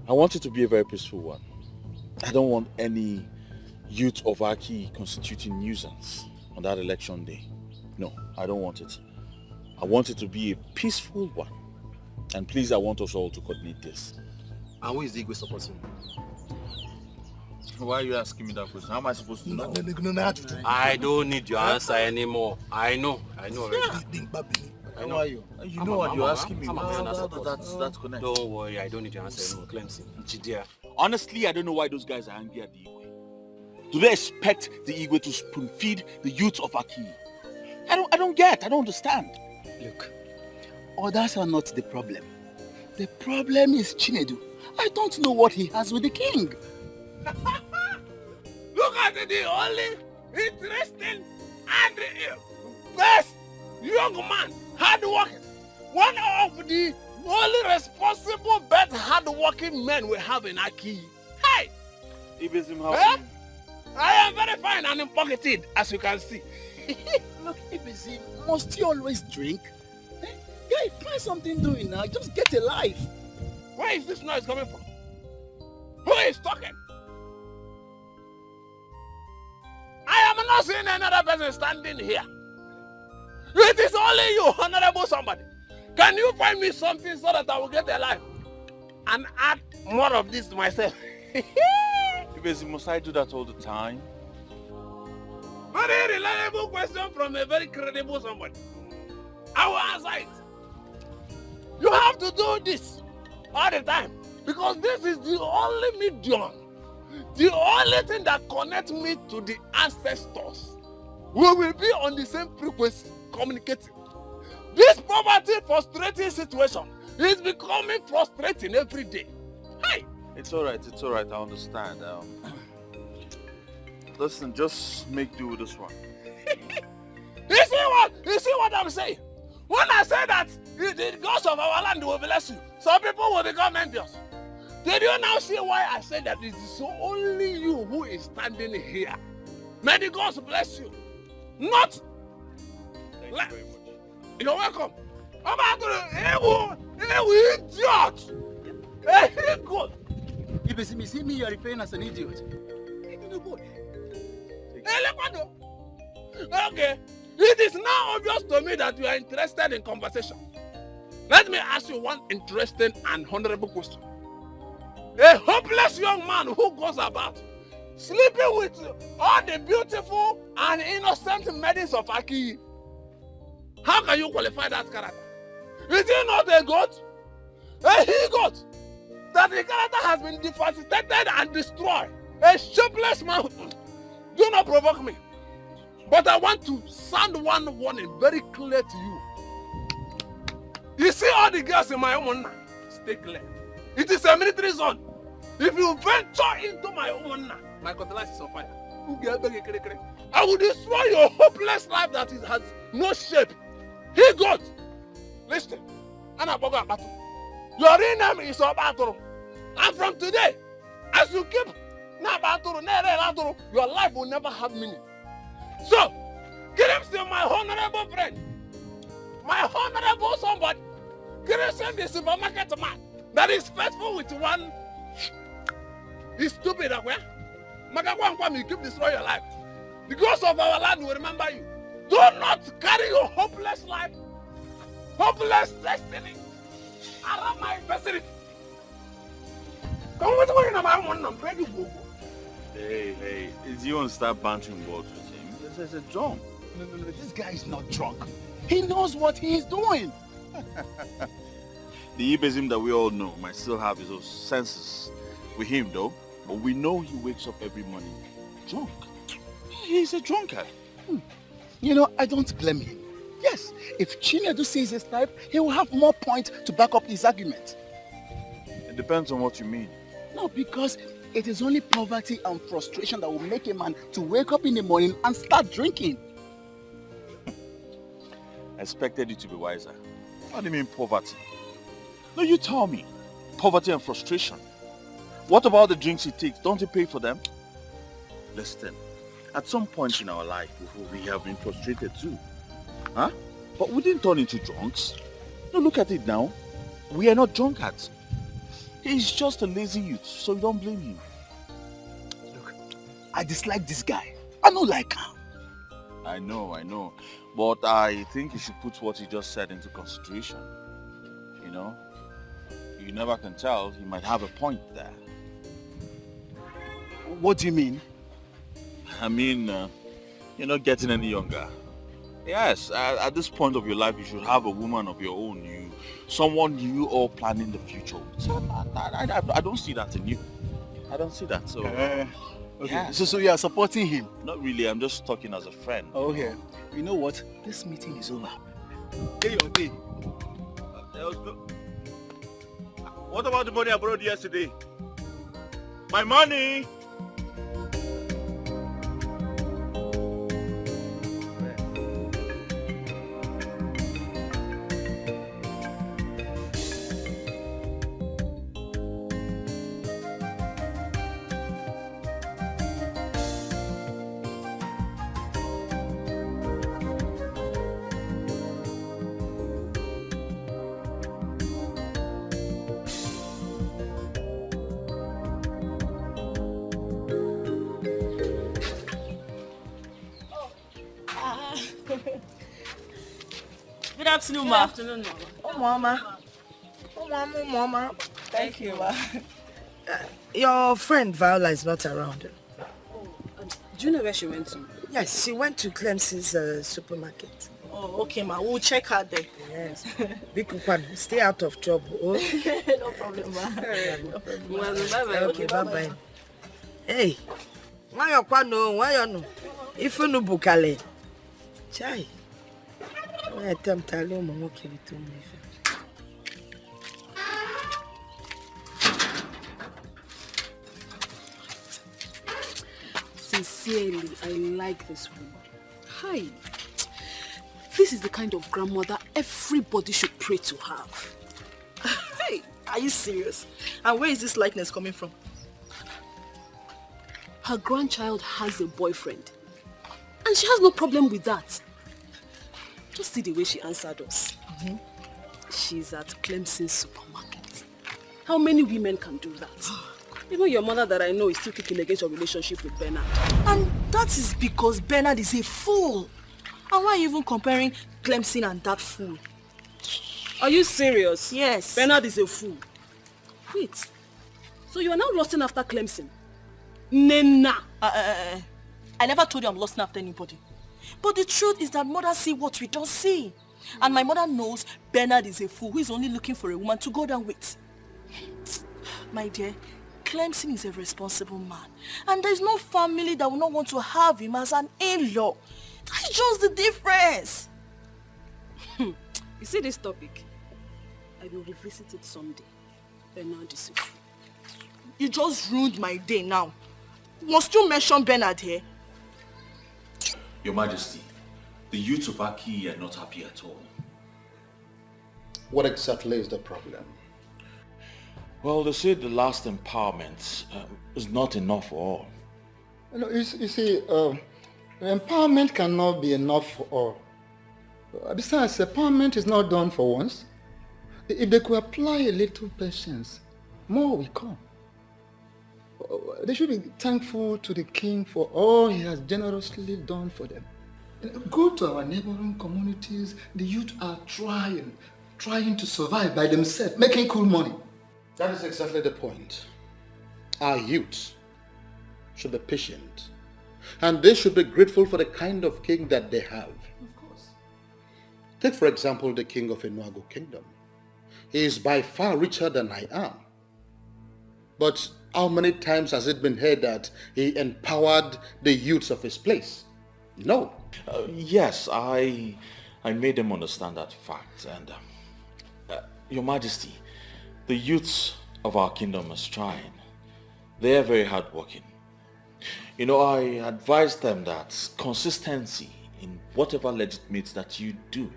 I want it to be a very peaceful one. I don't want any youth of Aki constituting nuisance on that election day. No, I don't want it. I want it to be a peaceful one. And please, I want us all to coordinate this. And who is the Igwe supporting? Why are you asking me that question? How am I supposed to know? I don't need your answer anymore. I know already. I know you. You know what you're asking me. That's connected. Don't worry, I don't need your answer anymore, Clemson. Chidia. Honestly, I don't know why those guys are angry at the Igwe. Do they expect the Igwe to spoon feed the youth of Aki? I don't understand. Look, others are not the problem. The problem is Chinedu. I don't know what he has with the king. Look at the only interesting and best young man, hard-working. One of the only responsible, best hard-working men we have in Aki. Hey! I am very fine and pocketed, as you can see. Look, Ibizim, must you always drink? Guy, find something doing now. Just get a life. Where is this noise coming from? Who is talking? I am not seeing another person standing here. It is only you, honorable somebody. Can you find me something so that I will get a life and add more of this to myself? Must I do that all the time? Very reliable question from a very credible somebody. I will answer it. You have to do this all the time because this is the only medium, the only thing that connects me to the ancestors. We will be on the same frequency, communicating. This poverty frustrating situation is becoming frustrating every day. Hey! It's alright, I understand. Listen, just make do with this one. You see what I'm saying? When I say that the gods of our land will bless you, some people will become envious. Did you now see why I said that it is only you who is standing here? May the gods bless you. Not. Thank you very much. You're welcome. Idiot! Hey, good. Ibizim, you see me, you are referring as an idiot. Okay. It is now obvious to me that you are interested in conversation. Let me ask you one interesting and honorable question. A hopeless young man who goes about sleeping with all the beautiful and innocent maidens of Aki. How can you qualify that character? Is he not a god? A he-goat? That the character has been devastated and destroyed. A shapeless man. Do not provoke me. But I want to sound one warning very clear to you. You see all the girls in my home now? Stay clear. It is a military zone. If you venture into my home now, my cutlass is on fire. I will destroy your hopeless life that it has no shape. He got. Listen. Your real name is Obatoro. And from today, as you keep your life will never have meaning. So, Clemson, my honorable friend, my honorable somebody, Clemson, the supermarket man that is faithful with one, is stupid. You keep destroying your life. The ghost of our land will remember you. Do not carry your hopeless life, hopeless destiny around my facility. Come with me, I'm ready to go. Hey, is you want to start bantering words with him? This is a drunk. No, this guy is not drunk. He knows what he is doing. The Ibism that we all know might still have his own senses with him though, but we know he wakes up every morning drunk. He's a drunkard. You know, I don't blame him. Yes, if Chinedu sees his type, he will have more points to back up his argument. It depends on what you mean. No, because it is only poverty and frustration that will make a man to wake up in the morning and start drinking. I expected you to be wiser. What do you mean poverty? No, you tell me. Poverty and frustration. What about the drinks he takes? Don't he pay for them? Listen, at some point in our life, we have been frustrated too. Huh? But we didn't turn into drunks. No, look at it now. We are not drunkards. He's just a lazy youth, so you don't blame him. Look, I dislike this guy. I don't like him. I know. But I think you should put what he just said into consideration. You know? You never can tell. He might have a point there. What do you mean? I mean, you're not getting any younger. Yes, at this point of your life, you should have a woman of your own. Someone you all planning the future with. So I don't see that in you. I don't see that. So, okay. Yeah. So you are supporting him? Not really. I'm just talking as a friend. Okay. You know what? This meeting is over. Get your thing. What about the money I borrowed yesterday? My money! Good afternoon, ma. Good afternoon, Mama. Oh, Mama. Thank you, ma. Your friend Viola is not around. Do you know where she went to? Yes, she went to Clemson's supermarket. Oh, okay, ma. We'll check her there. Yes. Bikukwan, stay out of trouble. Oh? No problem, ma. No problem. Bye-bye. Okay, bye-bye. Hey, why you no? If you no bukale. Chai. I attempt to allow my okay to me. Sincerely, I like this woman. Hi. This is the kind of grandmother everybody should pray to have. Hey, are you serious? And where is this likeness coming from? Her grandchild has a boyfriend. And she has no problem with that. Just see the way she answered us. She's at Clemson supermarket. How many women can do that? Even your mother that I know is still kicking against your relationship with Bernard. And that is because Bernard is a fool. And why are you even comparing Clemson and that fool? Are you serious? Yes. Bernard is a fool. Wait. So you are now lusting after Clemson? Nena. I never told you I'm lusting after anybody. But the truth is that mother see what we don't see. And my mother knows Bernard is a fool who is only looking for a woman to go down with. My dear, Clemson is a responsible man. And there's no family that will not want to have him as an in-law. That's just the difference. You see this topic? I will revisit it someday. Bernard is a fool. You just ruined my day now. Must you mention Bernard here? Your Majesty, the youths of Aki are not happy at all. What exactly is the problem? Well, they say the last empowerment is not enough for all. You see, empowerment cannot be enough for all. Besides, empowerment is not done for once. If they could apply a little patience, more will come. They should be thankful to the king for all he has generously done for them. Go to our neighboring communities. The youth are trying to survive by themselves, making cool money. That is exactly the point. Our youth should be patient. And they should be grateful for the kind of king that they have. Of course. Take for example the king of Enuago Kingdom. He is by far richer than I am. But how many times has it been heard that he empowered the youths of his place? No. Yes, I made them understand that fact. And Your Majesty, the youths of our kingdom are trying. They are very hardworking. You know, I advise them that consistency in whatever legitimate that you do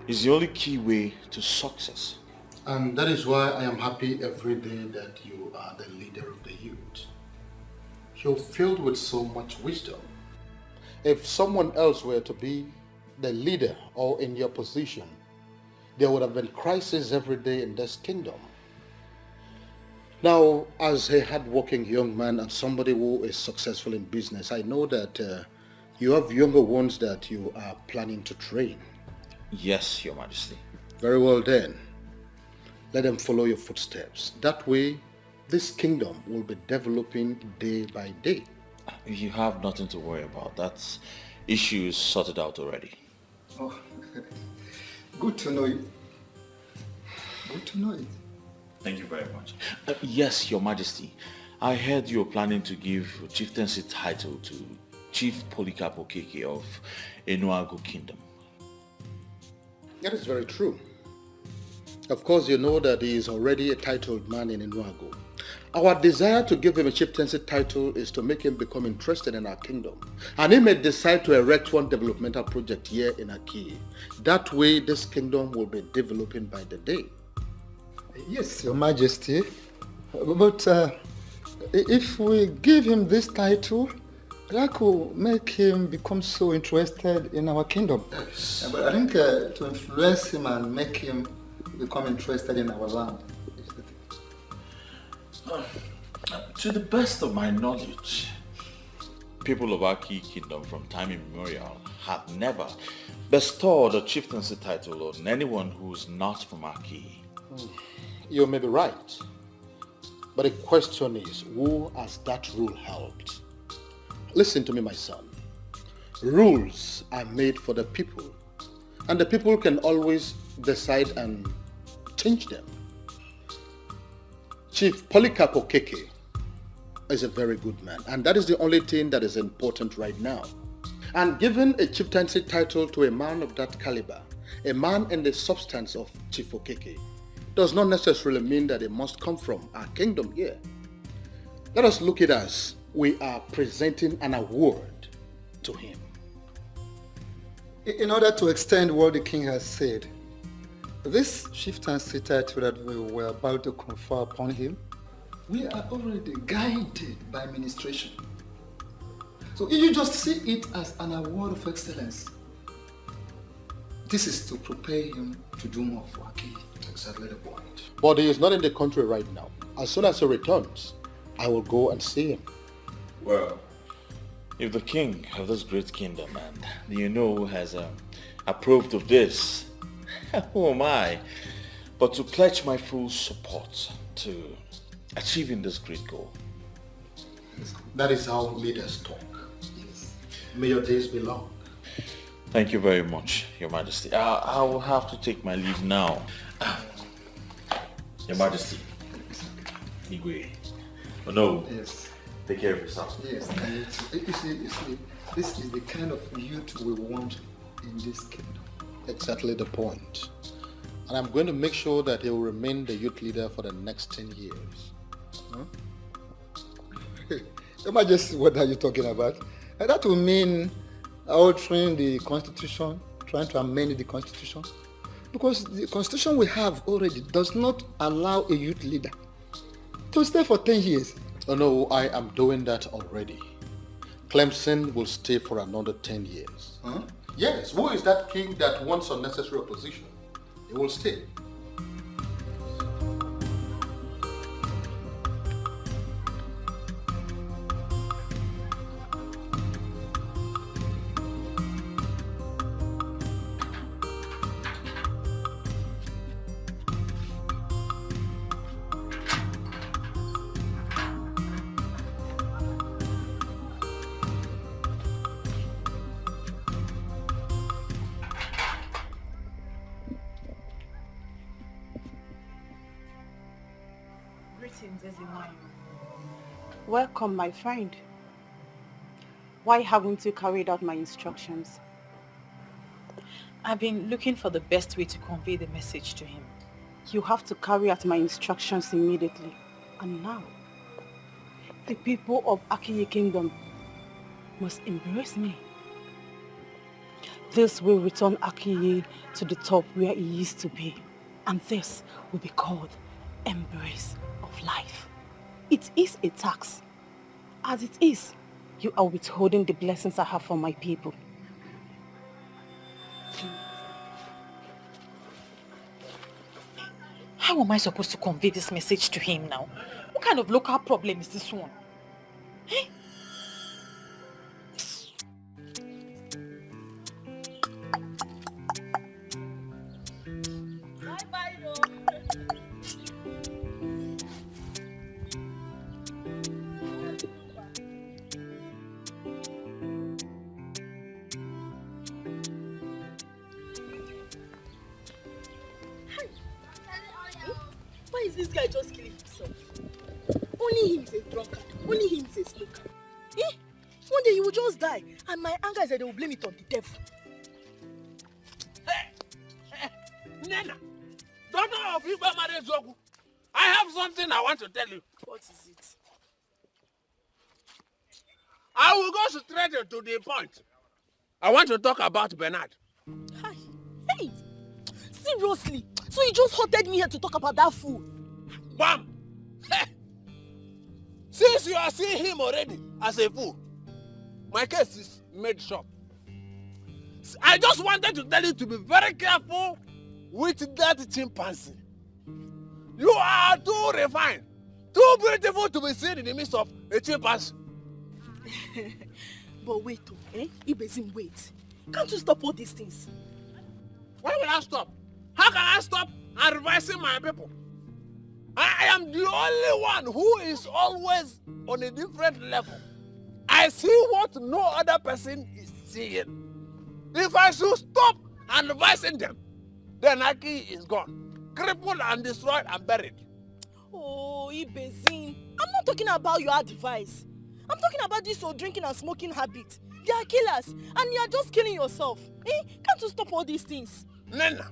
is the only key way to success. And that is why I am happy every day that you are the leader of the youth. You're filled with so much wisdom. If someone else were to be the leader or in your position, there would have been crisis every day in this kingdom. Now, as a hardworking young man and somebody who is successful in business, I know that you have younger ones that you are planning to train. Yes, Your Majesty. Very well then. Let them follow your footsteps. That way, this kingdom will be developing day by day. You have nothing to worry about. That issue is sorted out already. Oh, good to know you. Good to know it. Thank you very much. Yes, Your Majesty. I heard you were planning to give chieftaincy title to Chief Polycarp Okeke of Enuago Kingdom. That is very true. Of course, you know that he is already a titled man in Enuago. Our desire to give him a chieftaincy title is to make him become interested in our kingdom. And he may decide to erect one developmental project here in Aki. That way, this kingdom will be developing by the day. Yes, Your Majesty. But if we give him this title, that could make him become so interested in our kingdom. Yes. But I think to influence him and make him become interested in our land. To the best of my knowledge, people of Aki Kingdom from time immemorial have never bestowed a chieftaincy title on anyone who is not from Aki. You may be right. But the question is, who has that rule helped? Listen to me, my son. Rules are made for the people. And the people can always decide and change them. Chief Polycarp Okeke is a very good man, and that is the only thing that is important right now. And giving a chieftaincy title to a man of that caliber, a man in the substance of Chief Okeke, does not necessarily mean that it must come from our kingdom here. Let us look at it as we are presenting an award to him. In order to extend what the king has said, this chieftaincy title that we were about to confer upon him, we are already guided by administration. So if you just see it as an award of excellence, this is to prepare him to do more for Aki. Exactly the point. But he is not in the country right now. As soon as he returns, I will go and see him. Well, If the king of this great kingdom and has approved of this, who am I but to pledge my full support to achieving this great goal? That is how leaders talk. Yes. May your days be long. Thank you very much, Your Majesty. I will have to take my leave now. Your Majesty. Igwe. Oh no. Yes. Take care of yourself. Yes. You see, this is the kind of youth we want in this kingdom. Exactly the point. And I'm going to make sure that he will remain the youth leader for the next 10 years. Huh? Your Majesty, what are you talking about? And that will mean altering the constitution, trying to amend the constitution. Because the constitution we have already does not allow a youth leader to stay for 10 years. Oh no, I am doing that already. Clemson will stay for another 10 years. Huh? Yes, who is that king that wants unnecessary opposition? He will stay. Welcome, my friend. Why haven't you carried out my instructions? I've been looking for the best way to convey the message to him. You have to carry out my instructions immediately. And now, the people of Akiye Kingdom must embrace me. This will return Akiye to the top where he used to be. And this will be called embrace of life. It is a tax. As it is, you are withholding the blessings I have for my people. How am I supposed to convey this message to him now? What kind of local problem is this one? Eh? Why is this guy just killing himself? Only him is a drunkard. Only him is a smoker. Eh? One day he will just die, and my anger is that they will blame it on the devil. Hey, Nena, daughter of Igba Marezogu, I have something I want to tell you. What is it? I will go straight to the point. I want to talk about Bernard. Hi. Hey, seriously? So you just hotted me here to talk about that fool? Bam! Hey. Since you are seeing him already as a fool, my case is made short. I just wanted to tell you to be very careful with that chimpanzee. You are too refined, too beautiful to be seen in the midst of a chimpanzee. But wait, Ibezim, wait. Can't you stop all these things? Why will I stop? How can I stop advising my people? I am the only one who is always on a different level. I see what no other person is seeing. If I should stop advising them, then Aki is gone, crippled and destroyed and buried. Oh, Ibezim, I'm not talking about your advice. I'm talking about this your drinking and smoking habit. They are killers, and you are just killing yourself. Can't you stop all these things? Nena,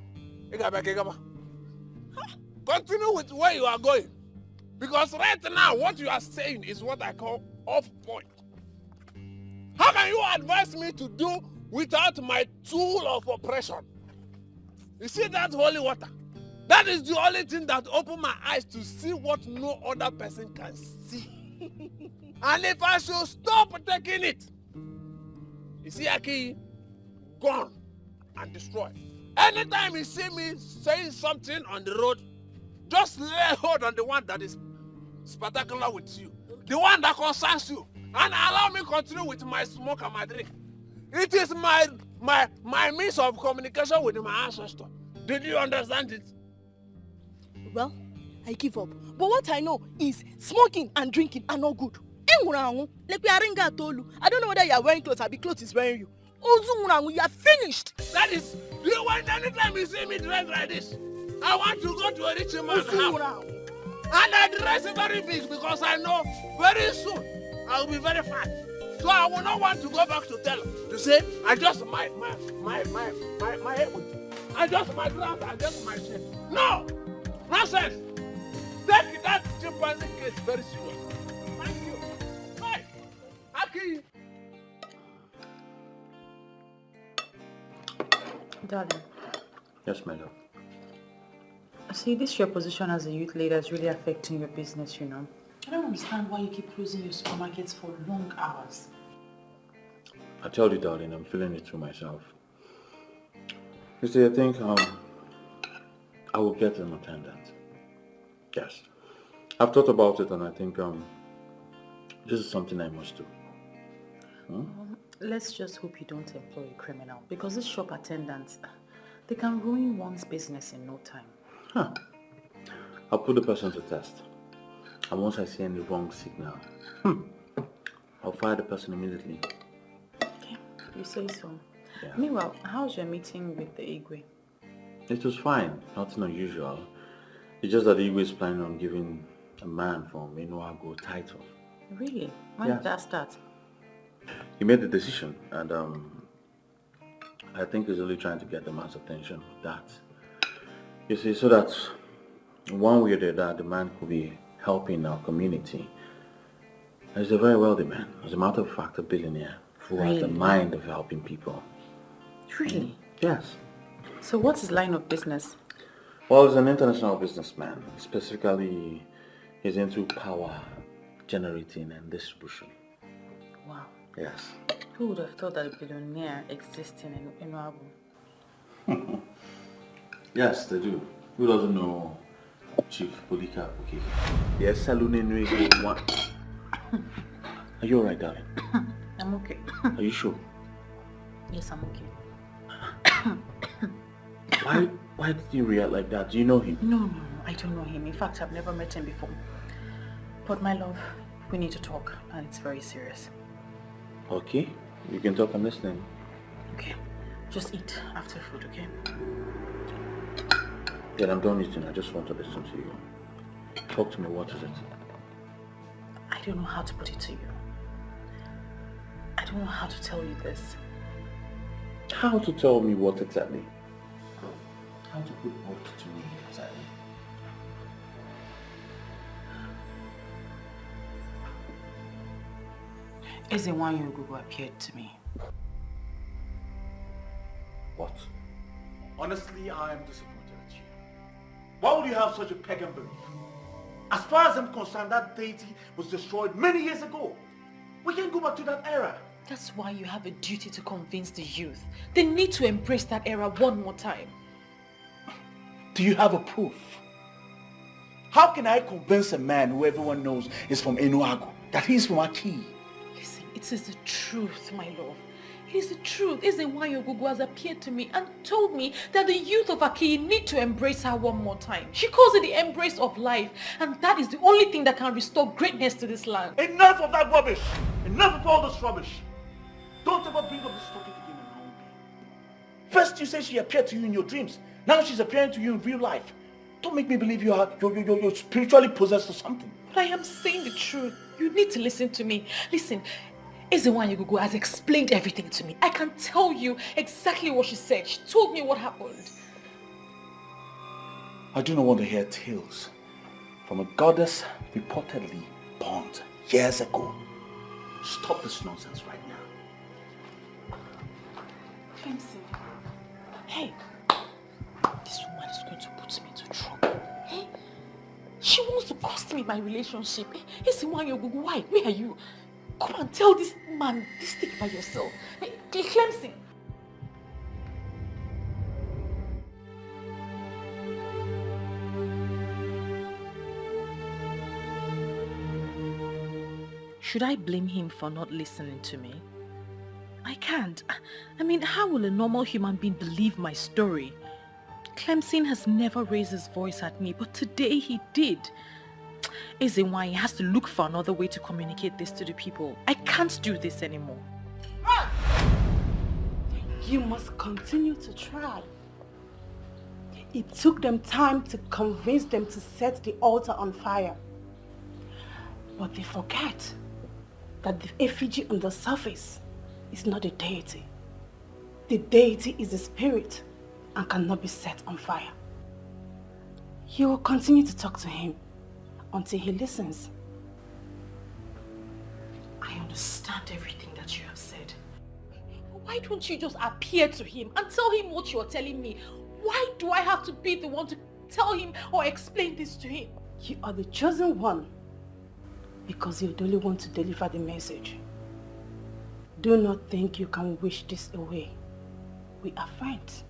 continue with where you are going. Because right now, what you are saying is what I call off point. How can you advise me to do without my tool of oppression? You see that holy water? That is the only thing that opened my eyes to see what no other person can see. And if I should stop taking it, you see Aki, gone and destroyed. Anytime you see me saying something on the road, just lay hold on the one that is spectacular with you. The one that concerns you. and allow me continue with my smoke and my drink. It is my means of communication with my ancestor. Did you understand it? Well, I give up. But what I know is smoking and drinking are not good. I don't know whether you are wearing clothes or the clothes is wearing you. You are finished. That is, do you want anytime you see me dressed like this? I want to go to a rich man's house. And I dress very big because I know very soon I will be very fat. So I will not want to go back to tell to say I just my head with I just my dress, I just my shirt. No! Nonsense! Take that chimpanzee case very serious. Thank you. Hey! Aki! Darling. Yes, my love. See, this your position as a youth leader is really affecting your business, you know. I don't understand why you keep closing your supermarkets for long hours. I tell you, darling, I'm feeling it through myself. You see, I think I will get an attendant. Yes. I've thought about it and I think this is something I must do. Let's just hope you don't employ a criminal, because these shop attendants, they can ruin one's business in no time. Huh. I'll put the person to test. And once I see any wrong signal, I'll fire the person immediately. Okay, you say so. Yeah. Meanwhile, how's your meeting with the Igwe? It was fine, nothing unusual. It's just that the Igwe is planning on giving a man from Inuago title. Really? When did that start? He made the decision and I think he's only trying to get the man's attention with that. You see, so that one way or the other, the man could be helping our community. He's a very wealthy man. As a matter of fact, a billionaire who has the mind of helping people. Really? Yes. So what's his line of business? Well, he's an international businessman. Specifically, he's into power generating and distribution. Wow. Yes. Who would have thought that a billionaire exists in Inuago? Yes, they do. Who doesn't know Chief Polika Okeke? Yes, Saloon one. Are you alright, darling? I'm okay. Are you sure? Yes, I'm okay. Why did you react like that? Do you know him? No, I don't know him. In fact, I've never met him before. But my love, we need to talk, and it's very serious. Okay, you can talk. I'm listening. Okay, just eat after food, okay? Yeah, I'm done eating. I just want to listen to you. Talk to me. What is it? I don't know how to put it to you. I don't know how to tell you this. How to tell me what exactly? How to put what to me exactly? Ezewanyogugu appeared to me. What? Honestly, I am disappointed at you. Why would you have such a pagan belief? As far as I'm concerned, that deity was destroyed many years ago. We can go back to that era. That's why you have a duty to convince the youth. They need to embrace that era one more time. Do you have a proof? How can I convince a man who everyone knows is from Enuago that he's from Aki? Listen, it is the truth, my love. It is the truth. Ezewanyogugu has appeared to me and told me that the youth of Aki need to embrace her one more time. She calls it the embrace of life, and that is the only thing that can restore greatness to this land. Enough of that rubbish! Enough of all this rubbish! Don't ever bring up this topic again around me. First you say she appeared to you in your dreams. Now she's appearing to you in real life. Don't make me believe you're spiritually possessed or something. But I am saying the truth. You need to listen to me. Listen, Ezewanyogugu has explained everything to me. I can tell you exactly what she said. She told me what happened. I do not want to hear tales from a goddess reportedly born years ago. Stop this nonsense right now. Clemson. Hey, this woman is going to put me into trouble. Hey, she wants to cost me my relationship. Hey, Ezewanyogugu, why? Where are you? Come and tell this man this thing by yourself. Hey, Clemson. Should I blame him for not listening to me? I can't. I mean, how will a normal human being believe my story? Clemson has never raised his voice at me, but today he did. Isn't why he has to look for another way to communicate this to the people. I can't do this anymore. You must continue to try. It took them time to convince them to set the altar on fire. But they forget that the effigy on the surface is not a deity. The deity is a spirit and cannot be set on fire. You will continue to talk to him until he listens. I understand everything that you have said. Why don't you just appear to him and tell him what you're telling me? Why do I have to be the one to tell him or explain this to him? You are the chosen one because you're the only one to deliver the message. Do not think you can wish this away. We are friends,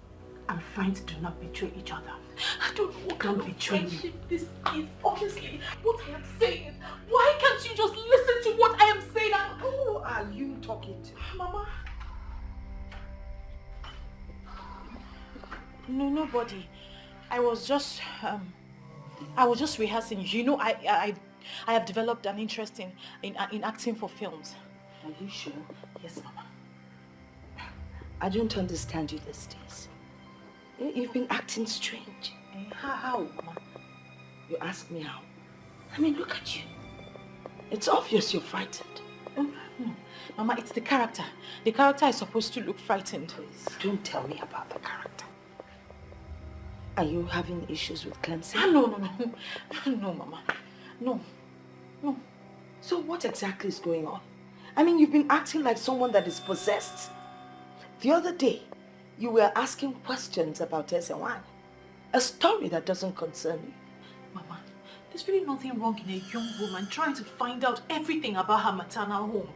and friends do not betray each other. I don't know what kind of friendship this is. Honestly, what I am saying is, why can't you just listen to what I am saying? Who are you talking to? Mama. No, nobody. I was just rehearsing. You know, I have developed an interest in acting for films. Are you sure? Yes, Mama. I don't understand you these days. You've been acting strange. How, Mama? You ask me how. I mean, look at you. It's obvious you're frightened. No. Mama, it's the character. The character is supposed to look frightened. Please, don't tell me about the character. Are you having issues with Clemson? No, Mama. No. So what exactly is going on? I mean, you've been acting like someone that is possessed. The other day, you were asking questions about Ezewan, a story that doesn't concern you. Mama, there's really nothing wrong in a young woman trying to find out everything about her maternal home.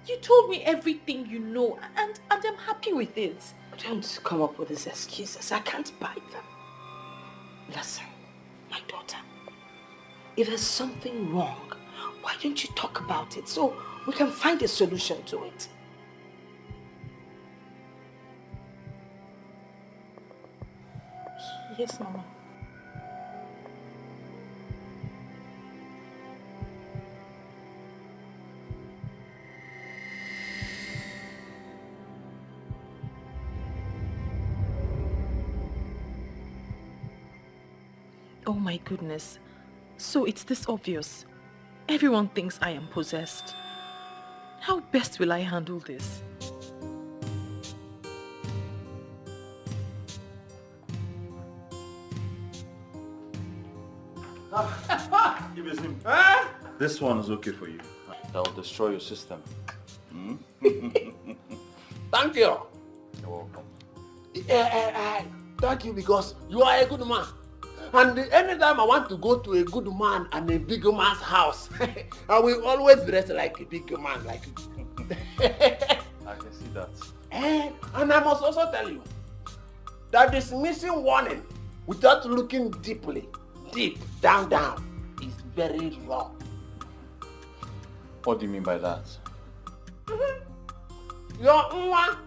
You told me everything you know, and I'm happy with it. Don't come up with these excuses. I can't buy them. Listen, my daughter, if there's something wrong, why don't you talk about it so we can find a solution to it? Yes, Mama. Oh my goodness. So it's this obvious. Everyone thinks I am possessed. How best will I handle this? Give us him. This one is okay for you. That will destroy your system. Thank you. You're welcome. Thank you because you are a good man. And anytime I want to go to a good man and a big man's house, I will always dress like a big man, like you. I can see that. And I must also tell you that dismissing warning without looking deep down is very wrong. What do you mean by that? Your Nwa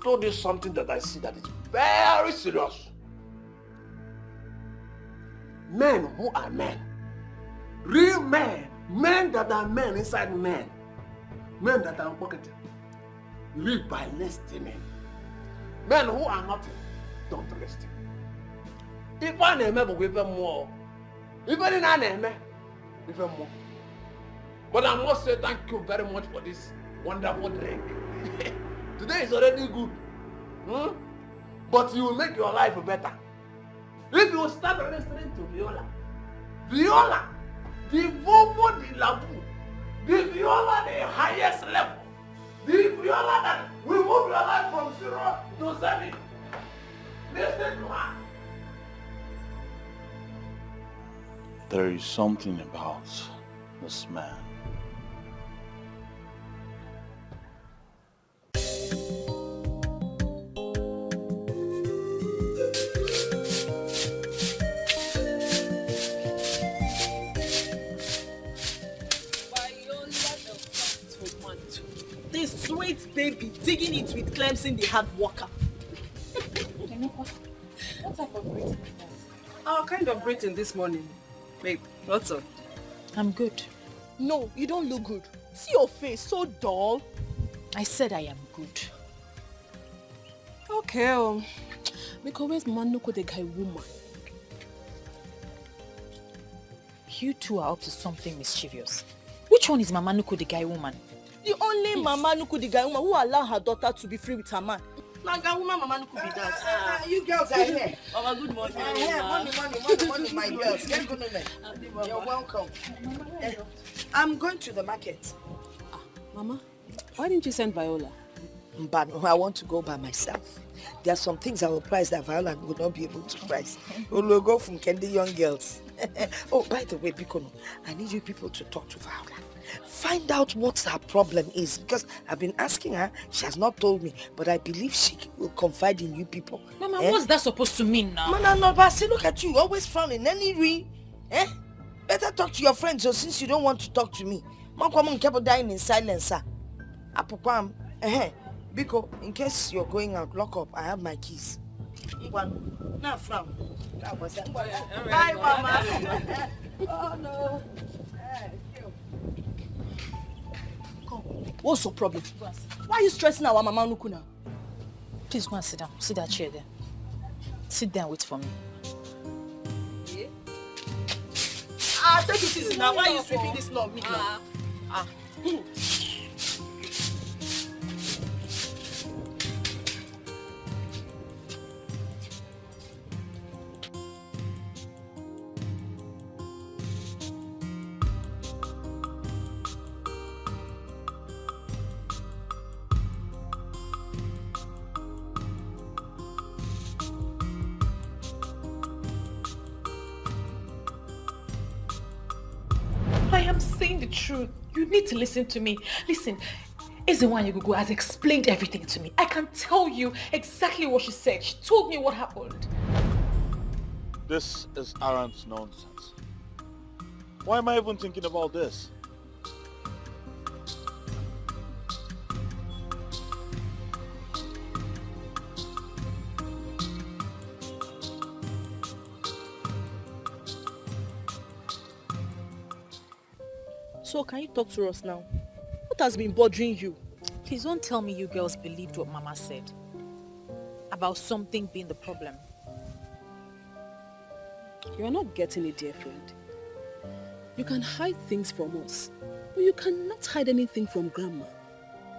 told you something that I see that is very serious. Men who are men, real men, men that are men inside men that are pocketed, live by listening. Men who are nothing, don't listen. If I name even more, even in I name even more. But I must say thank you very much for this wonderful drink. Today is already good. But you will make your life better. If you start listening to Viola, the Bobo de Labu, the Viola the highest level, the Viola that will move your life from 0 to 7. Listen to her. There is something about this man. This sweet baby digging it with Clemson, the hard worker. What type of greeting is that? Our kind of greeting this morning. Babe, what's up? I'm good. No, you don't look good. See your face, so dull. I said I am good. Okay, because where's Manuko the guy woman? You two are up to something mischievous. Which one is Mama Nuku the guy woman? The only Mama Nuku the guy woman who allowed her daughter to be free with her man. Now, guy woman, Mama Nuku be that. You girls are here. Mama, good morning. Money, my girls. You're welcome. I'm going to the market. Mama, why didn't you send Viola? But I want to go by myself. There are some things I will price that Viola would not be able to price. We'll go from Candy Young Girls. Oh, by the way, Bikono, I need you people to talk to Viola. Find out what her problem is, because I've been asking her. She has not told me, but I believe she will confide in you people. Mama, what's that supposed to mean now? Mama, no, but see, look at you, always frowning. Any better talk to your friends, so since you don't want to talk to me. Mom kept dying in silence, sir. Apokwam, Biko, in case you're going out, lock up. I have my keys. Now frown. Bye, Mama. Oh no. What's your problem? Why are you stressing our Mama Nuku now? Please go and sit down. See that chair there. Sit there and wait for me. Yeah. Take it easy now. Why are you sweeping this law? I am saying the truth. You need to listen to me. Listen, Ezewanyagugu has explained everything to me. I can tell you exactly what she said. She told me what happened. This is arrant nonsense. Why am I even thinking about this? So can you talk to us now? What has been bothering you? Please don't tell me you girls believed what Mama said about something being the problem. You are not getting it, dear friend. You can hide things from us, but you cannot hide anything from Grandma.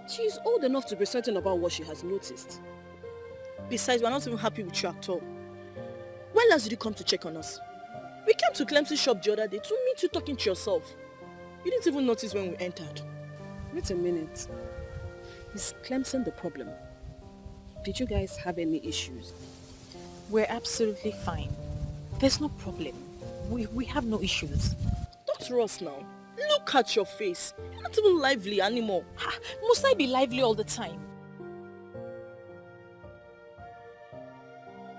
She is old enough to be certain about what she has noticed. Besides, we're not even happy with you at all. When last did you come to check on us? We came to Clemson's shop the other day to meet you talking to yourself. You didn't even notice when we entered. Wait a minute. Is Clemson the problem? Did you guys have any issues? We're absolutely fine. There's no problem. We have no issues. Talk to us now. Look at your face. You're not even lively anymore. Must I be lively all the time?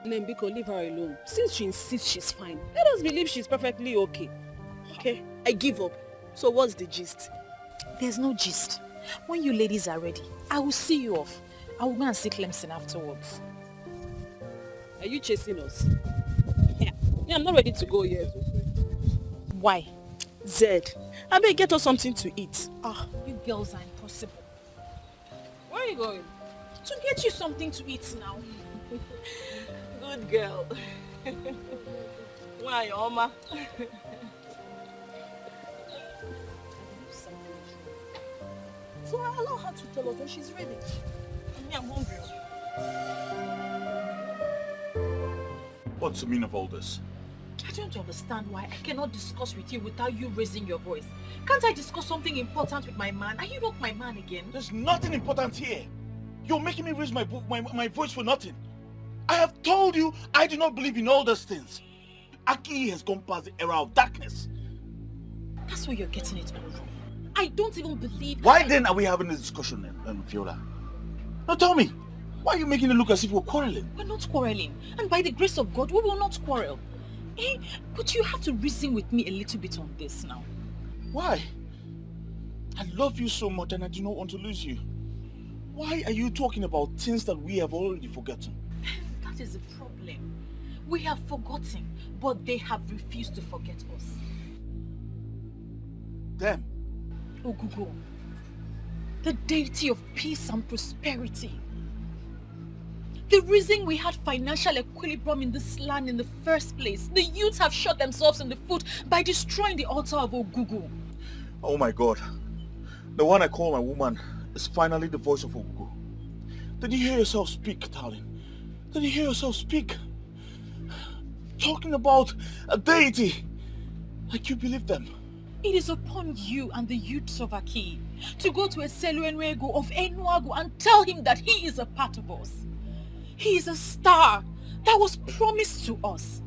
Nembiko, leave her alone. Since she insists she's fine, let us believe she's perfectly okay. Okay, I give up. So what's the gist? There's no gist. When you ladies are ready, I will see you off. I will go and see Clemson afterwards. Are you chasing us? Yeah, I'm not ready to go yet. Why? Zed, I better get us something to eat. You girls are impossible. Where are you going? To get you something to eat now. Good girl. Why, Oma? So I allow her to tell us when she's ready. And me, I'm hungry. What's the meaning of all this? I don't understand why I cannot discuss with you without you raising your voice. Can't I discuss something important with my man? Are you not my man again? There's nothing important here. You're making me raise my voice for nothing. I have told you I do not believe in all those things. Aki has gone past the era of darkness. That's where you're getting it all wrong. I don't even believe... Why then are we having this discussion, Viola? Now tell me, why are you making it look as if we're quarreling? We're not quarreling. And by the grace of God, we will not quarrel. But you have to reason with me a little bit on this now. Why? I love you so much and I do not want to lose you. Why are you talking about things that we have already forgotten? That is the problem. We have forgotten, but they have refused to forget us. Them? Ogugo, the deity of peace and prosperity. The reason we had financial equilibrium in this land in the first place, the youths have shot themselves in the foot by destroying the altar of Ogugo. Oh my God. The one I call my woman is finally the voice of Ogugo. Did you hear yourself speak, darling? Did you hear yourself speak? Talking about a deity. Like you believe them. It is upon you and the youths of Aki to go to a Seluenwego of Enuagu and tell him that he is a part of us. He is a star that was promised to us.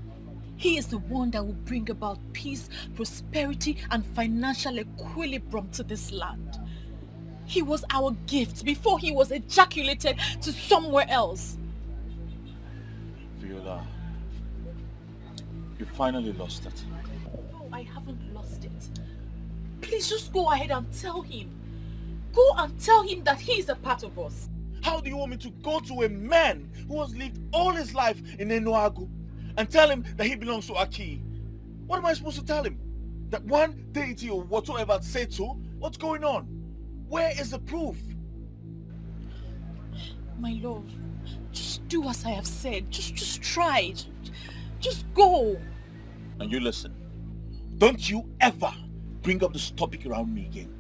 He is the one that will bring about peace, prosperity, and financial equilibrium to this land. He was our gift before he was ejaculated to somewhere else. Viola, you finally lost it. No, I haven't lost it. Please just go ahead and tell him. Go and tell him that he is a part of us. How do you want me to go to a man who has lived all his life in Enuagu and tell him that he belongs to Aki? What am I supposed to tell him? That one deity or whatsoever said so? What's going on? Where is the proof? My love, just do as I have said. Just try it. Just go. And you listen. Don't you ever bring up this topic around me again.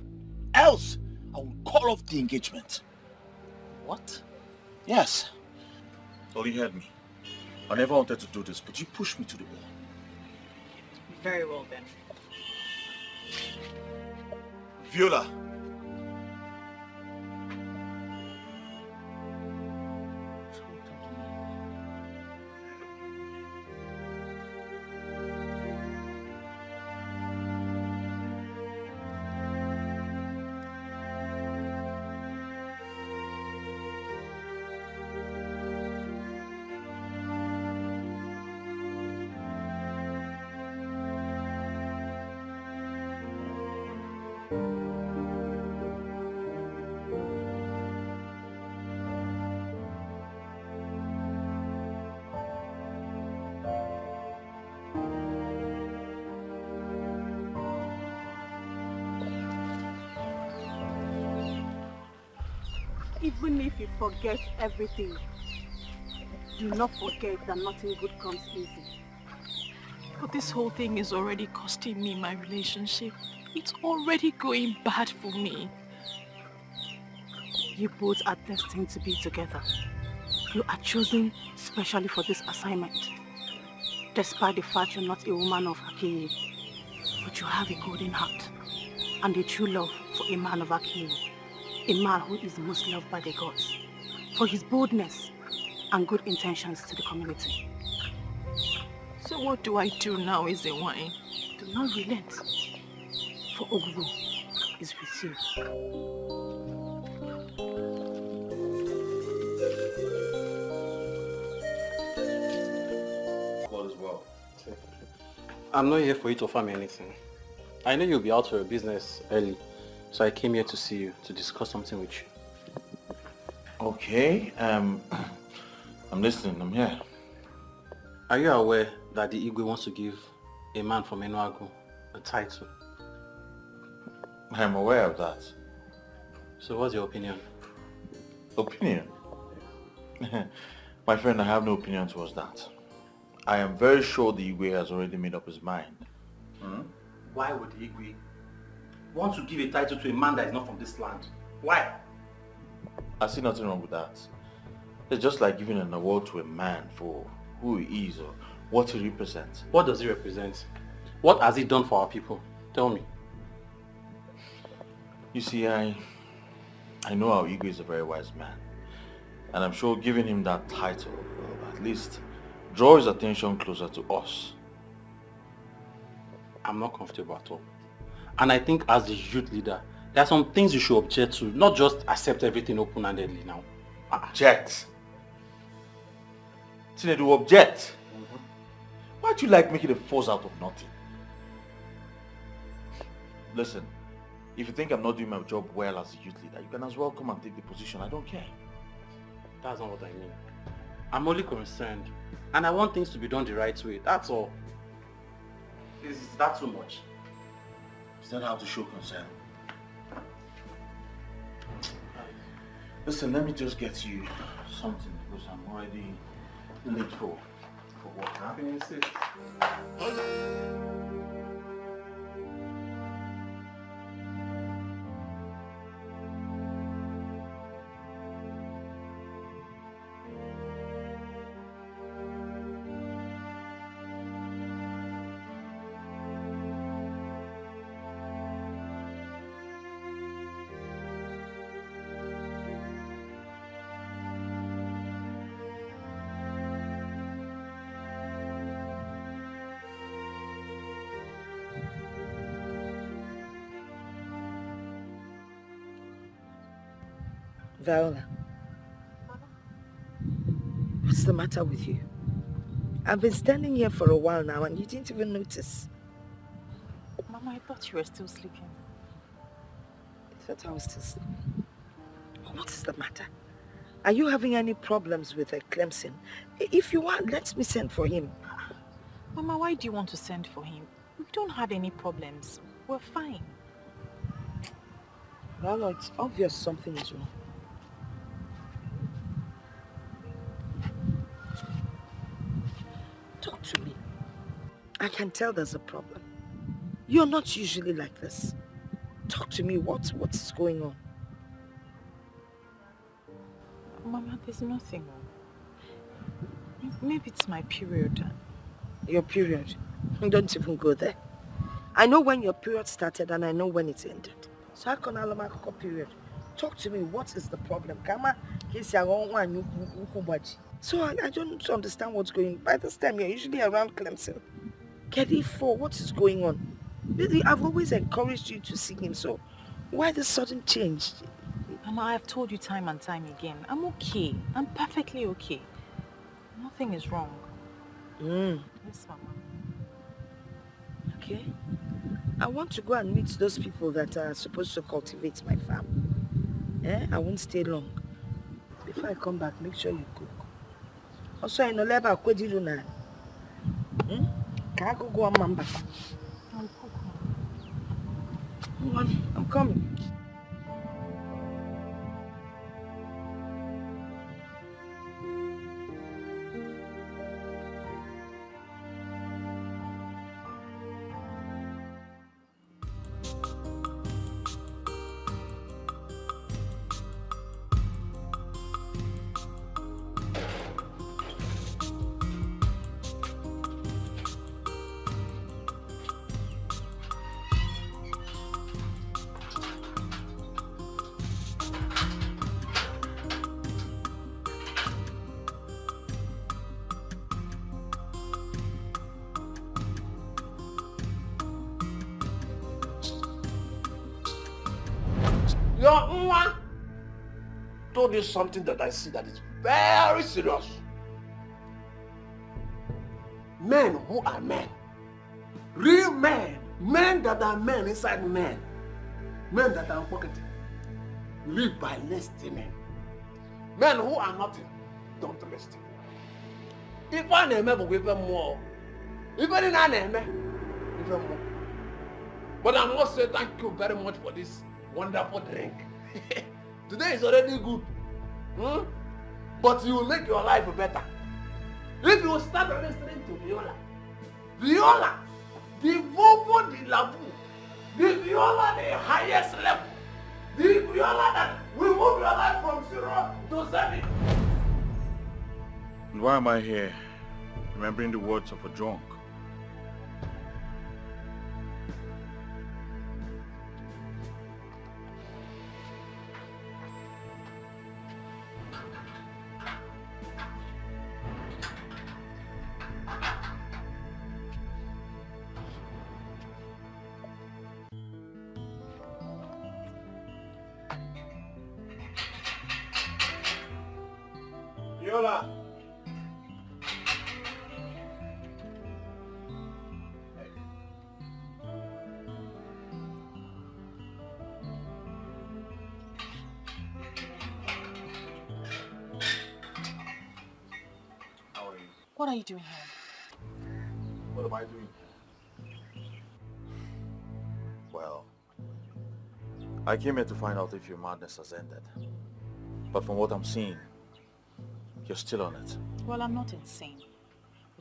Else, I will call off the engagement. What? Yes. Well, you heard me. I never wanted to do this, but you pushed me to the wall. Very well then. Viola. Even if you forget everything, do not forget that nothing good comes easy. But this whole thing is already costing me my relationship. It's already going bad for me. You both are destined to be together. You are chosen specially for this assignment. Despite the fact you're not a woman of Akiye, but you have a golden heart and a true love for a man of Akiye. A man who is most loved by the gods for his boldness and good intentions to the community. So what do I do now, Izewine? Do not relent, for Ogugo is with you. All is well. I'm not here for you to offer me anything. I know you'll be out for your business early, so I came here to see you, to discuss something with you. Okay, I'm listening, I'm here. Are you aware that the Igwe wants to give a man from Enuagu a title? I'm aware of that. So what's your opinion? Opinion? My friend, I have no opinion towards that. I am very sure the Igwe has already made up his mind. Why would the Igwe want to give a title to a man that is not from this land? Why? I see nothing wrong with that. It's just like giving an award to a man for who he is or what he represents. What does he represent? What has he done for our people? Tell me. You see, I know our Igwe is a very wise man. And I'm sure giving him that title will at least draw his attention closer to us. I'm not comfortable at all. And I think as the youth leader, there are some things you should object to, not just accept everything open-handedly now. Object? Tinedu, object? Why do you like making a force out of nothing? Listen, If you think I'm not doing my job well as a youth leader, you can as well come and take the position. I don't care. That's not what I mean. I'm only concerned. And I want things to be done the right way. That's all. Is that too much? Is that how to show concern? Listen, let me just get you something because I'm already late for work. Have you sit? Viola, what's the matter with you? I've been standing here for a while now and you didn't even notice. Mama, I thought you were still sleeping. I thought I was still sleeping. What is the matter? Are you having any problems with Clemson? If you are, let me send for him. Mama, why do you want to send for him? We don't have any problems. We're fine. Well, it's obvious something is wrong. Talk to me. I can tell there's a problem. You're not usually like this. Talk to me. What's going on? Mama, there's nothing wrong. Maybe it's my period. Your period? Don't even go there. I know when your period started and I know when it ended. So how can I have a period? Talk to me. What is the problem? So I don't understand what's going on. By this time, you're usually around Clemson. Get it for what is going on? Really, I've always encouraged you to see him, so why the sudden change? Mama, I've told you time and time again. I'm okay. I'm perfectly okay. Nothing is wrong. Yes, Mama. Okay. I want to go and meet those people that are supposed to cultivate my farm. I won't stay long. Before I come back, make sure you cook. Also, I know leba kwedilu na. Can I go on mamba? I'll cook. Hold on, I'm coming. Your Nwa told you something that I see that is very serious. Men who are men, real men, men that are men inside men, men that are pocketed, live by listening. Men who are nothing, don't listen. If I name will give them more, even in an name, even more. But I must say thank you very much for this wonderful drink. Today is already good. But you will make your life better. If you start listening to Viola, the Vovo de la Vu, the Viola the highest level, the Viola that will move your life from 0 to 7. And why am I here? Remembering the words of a drunk. Viola. What are you doing here? What am I doing? Well, I came here to find out if your madness has ended. But from what I'm seeing, you're still on it. Well, I'm not insane.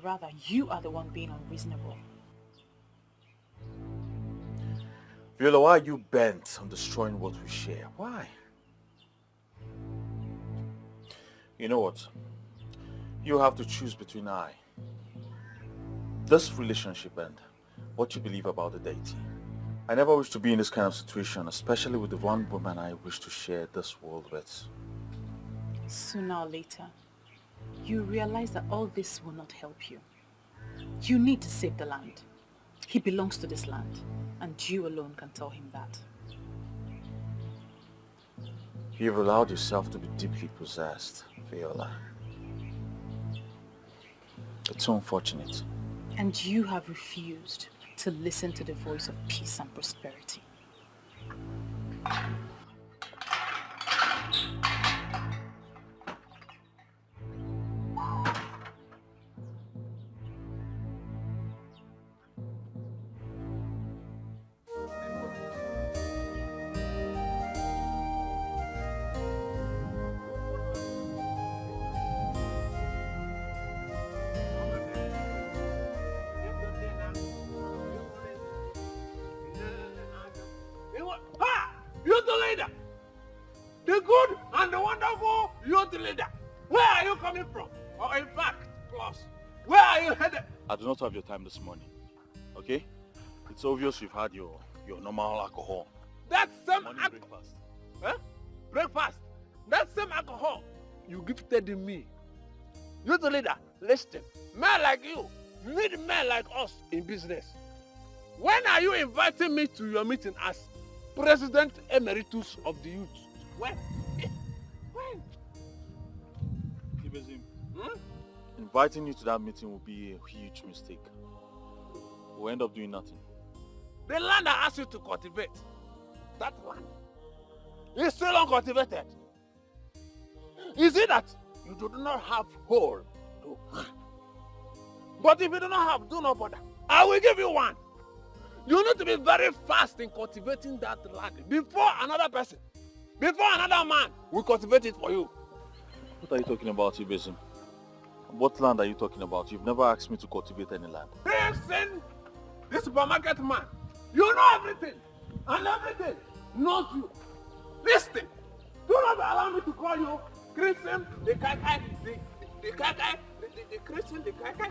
Rather, you are the one being unreasonable. Viola, why are you bent on destroying what we share? Why? You know what? You have to choose between this relationship and what you believe about the deity. I never wish to be in this kind of situation, especially with the one woman I wish to share this world with. Sooner or later, you realize that all this will not help you. You need to save the land. He belongs to this land, and you alone can tell him that. You've allowed yourself to be deeply possessed, Viola. It's so unfortunate. And you have refused to listen to the voice of peace and prosperity. Youth leader! The good and the wonderful youth leader! Where are you coming from? Or in fact, plus, where are you headed? I do not have your time this morning, okay? It's obvious you've had your normal alcohol. That same breakfast. Huh? Breakfast. That same alcohol you gifted me. Youth leader, listen. Men like you need men like us in business. When are you inviting me to your meeting as President Emeritus of the Youth? When? When? Inviting you to that meeting will be a huge mistake. We'll end up doing nothing. The land I asked you to cultivate, that land, is still uncultivated. Is it that you do not have hole to? But if you do not have, do not bother. I will give you one. You need to be very fast in cultivating that land before another person, before another man will cultivate it for you. What are you talking about, Ibezim? What land are you talking about? You've never asked me to cultivate any land. Listen, this supermarket man, you know everything, and everything knows you. Listen, do not allow me to call you Christian, the Kai, the Christian, the Kai.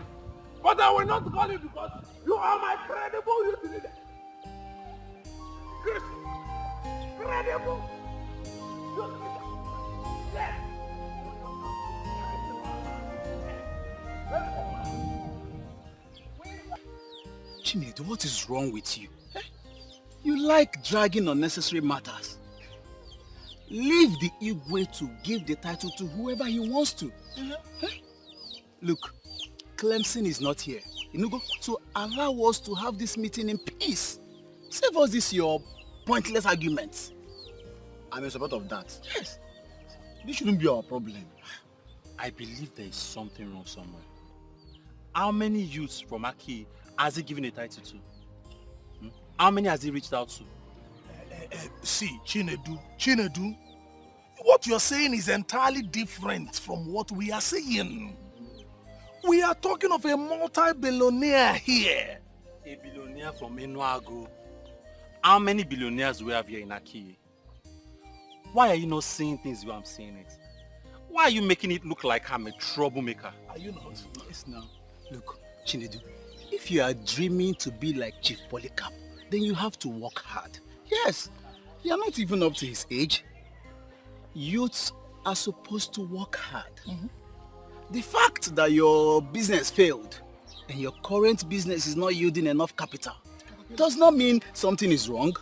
But I will not call you because you are my credible youth leader. Christian, credible youth leader. Yes. Chinedu, what is wrong with you? You like dragging unnecessary matters. Leave the Igwe to give the title to whoever he wants to. Look, Clemson is not here. So allow us to have this meeting in peace. Save us this your pointless arguments. I'm in support of that. Yes. This shouldn't be our problem. I believe there is something wrong somewhere. How many youths from Aki has he given a title to? How many has he reached out to? See, Chinedu, what you're saying is entirely different from what we are saying. We are talking of a multi-billionaire here. A billionaire from Enuago. How many billionaires do we have here in Aki? Why are you not saying things the way I'm saying it? Why are you making it look like I'm a troublemaker? Are you not? Yes, now. Look, Chinedu, if you are dreaming to be like Chief Polycarp, then you have to work hard. Yes, you are not even up to his age. Youths are supposed to work hard. The fact that your business failed and your current business is not yielding enough capital does not mean something is wrong.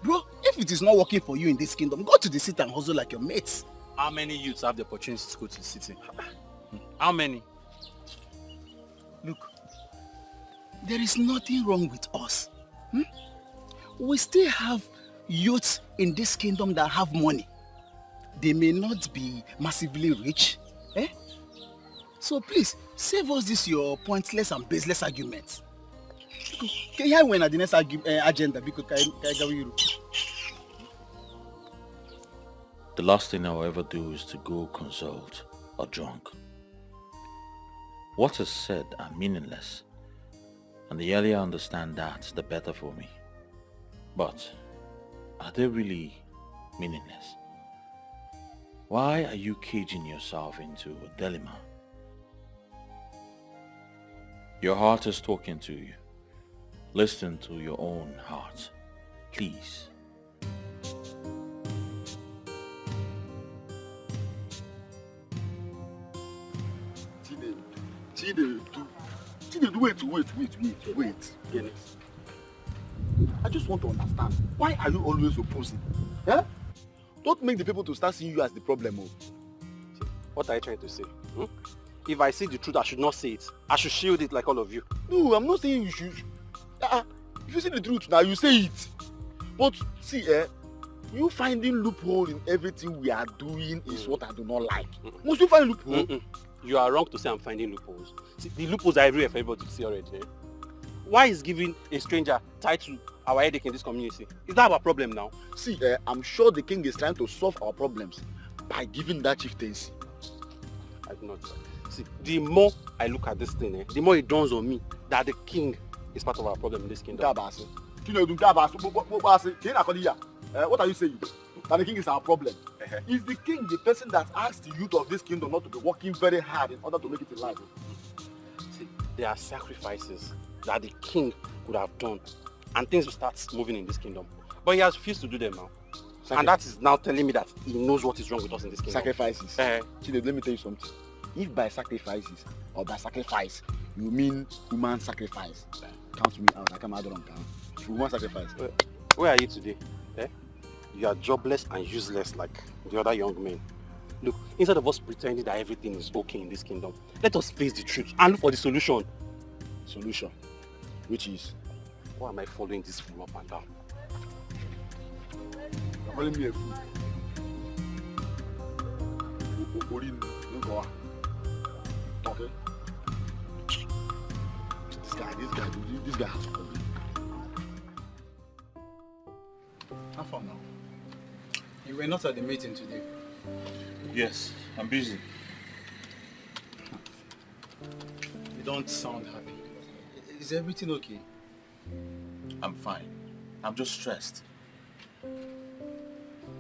Bro, if it is not working for you in this kingdom, go to the city and hustle like your mates. How many youths have the opportunity to go to the city? How many? Look, there is nothing wrong with us. We still have youths in this kingdom that have money. They may not be massively rich. So please, Save us this your pointless and baseless arguments. Can you win at the next agenda? Because The last thing I'll ever do is to go consult or drunk. What is said are meaningless, and the earlier I understand that, the better for me. But are they really meaningless? Why are you caging yourself into a dilemma? Your heart is talking to you. Listen to your own heart, please. Wait. I just want to understand. Why are you always opposing? Yeah? Don't make the people to start seeing you as the problem. What are you trying to say? If I see the truth, I should not say it. I should shield it like all of you. No, I'm not saying you should. If you see the truth now, you say it. But see, you finding loophole in everything we are doing is what I do not like. Must you find loophole? You are wrong to say I'm finding loopholes. See, the loopholes are everywhere for everybody to see already. Eh? Why is giving a stranger title our headache in this community? Is that our problem now? See, I'm sure the king is trying to solve our problems by giving that chieftaincy. I do not. See, the more I look at this thing, the more it dawns on me that the king is part of our problem in this kingdom. What are you saying? That the king is our problem. Is the king the person that asks the youth of this kingdom not to be working very hard in order to make it in life? See, there are sacrifices that the king could have done and things will start moving in this kingdom. But he has refused to do them now. And that is now telling me that he knows what is wrong with us in this kingdom. Sacrifices. Chide, let me tell you something. If by sacrifices or by sacrifice you mean human sacrifice, count me out. I come out on count. Human sacrifice. Where are you today? You are jobless and useless like the other young men. Look, instead of us pretending that everything is okay in this kingdom, let us face the truth and look for the solution. Solution? Which is? Why am I following this fool up and down? You're calling me a fool. Okay. This guy has a problem. How far now? You were not at the meeting today. Yes, I'm busy. You don't sound happy. Is everything okay? I'm fine. I'm just stressed.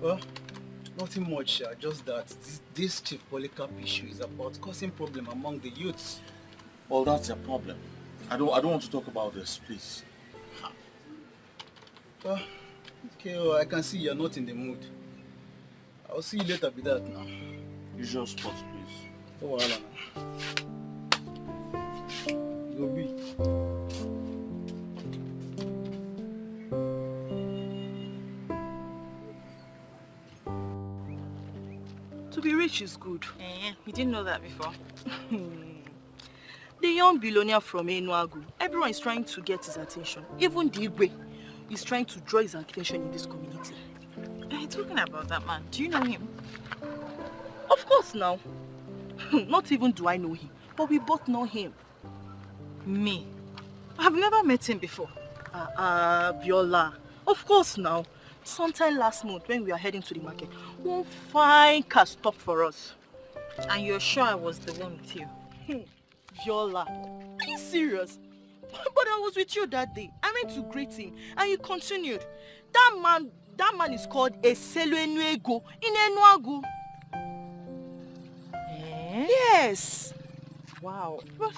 Well, nothing much, just that this Chief Polycarp issue is about causing problem among the youths. Well, that's a problem. I don't want to talk about this, please. Well, okay, well, I can see you're not in the mood. I'll see you later with that now. Usual spots, please. Oh, well, you'll be. To be rich is good. You didn't know that before. The young billionaire from Enuagu, everyone is trying to get his attention. Even the Igwe is trying to draw his attention in this community. Talking about that man, do you know him? Of course now. Not even do I know him, but we both know him. Me? I've never met him before. Viola. Of course now. Sometime last month when we were heading to the market, one fine car stopped for us. And you're sure I was the one with you? Viola, are you serious? But I was with you that day. I went to greet him and he continued. That man is called a Seluenuego in Enuagu. Yes. Wow. But,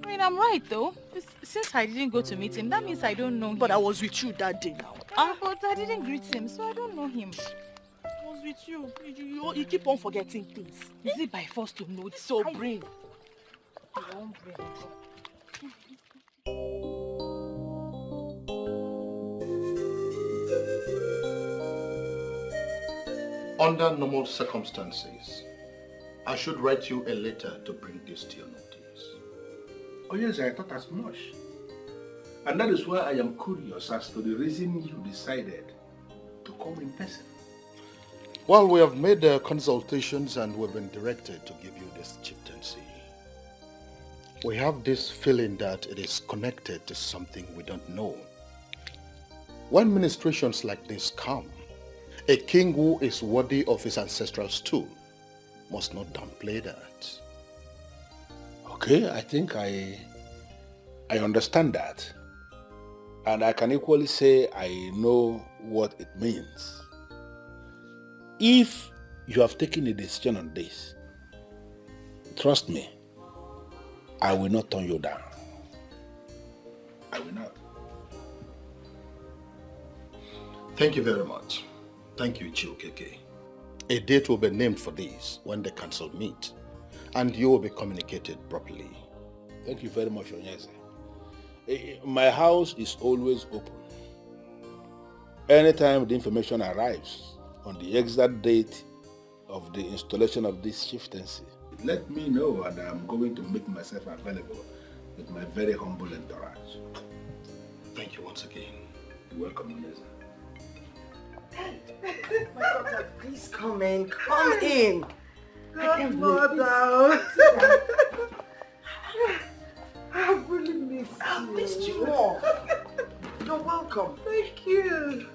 I mean, I'm right though. Since I didn't go to meet him, that means I don't know him. But I was with you that day now. But I didn't greet him, so I don't know him. I was with you. You keep on forgetting things. Is it by force to know? So brain. Under normal circumstances, I should write you a letter to bring this to your notice. Oh yes, I thought as much. And that is why I am curious as to the reason you decided to come in person. Well, we have made consultations and we've been directed to give you this chieftaincy. We have this feeling that it is connected to something we don't know. When ministrations like this come, a king who is worthy of his ancestral stool must not downplay that. Okay, I think I understand that. And I can equally say I know what it means. If you have taken a decision on this, trust me, I will not turn you down. I will not. Thank you very much. Thank you, Chiokeke. A date will be named for this when the council meet, and you will be communicated properly. Thank you very much, Onyeze. My house is always open. Anytime the information arrives on the exact date of the installation of this chieftaincy, let me know and I'm going to make myself available with my very humble entourage. Thank you once again. You're welcome, Onyeze. My daughter, please come in. Come in. Godmother. I've really missed you. I've missed you more. You're welcome. Thank you.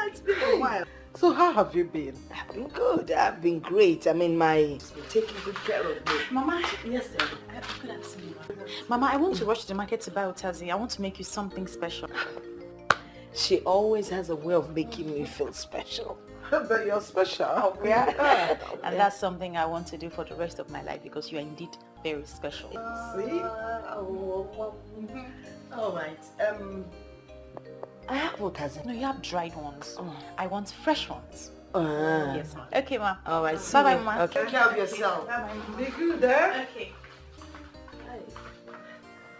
It's been a while. So how have you been? I've been good. I've been great. I mean, it's been taking good care of me. Mama, yes, dear. Good afternoon. Mama, I want to rush to the market to buy Otazi. I want to make you something special. She always has a way of making me feel special. But you're special. Oh, yeah. And that's something I want to do for the rest of my life because you are indeed very special. See? All right. I have Otazi. No, you have dried ones. I want fresh ones. Yes, ma'am. Okay, ma'am. All right. Bye-bye, ma'am. Okay. Take care of yourself. Be good there. Okay.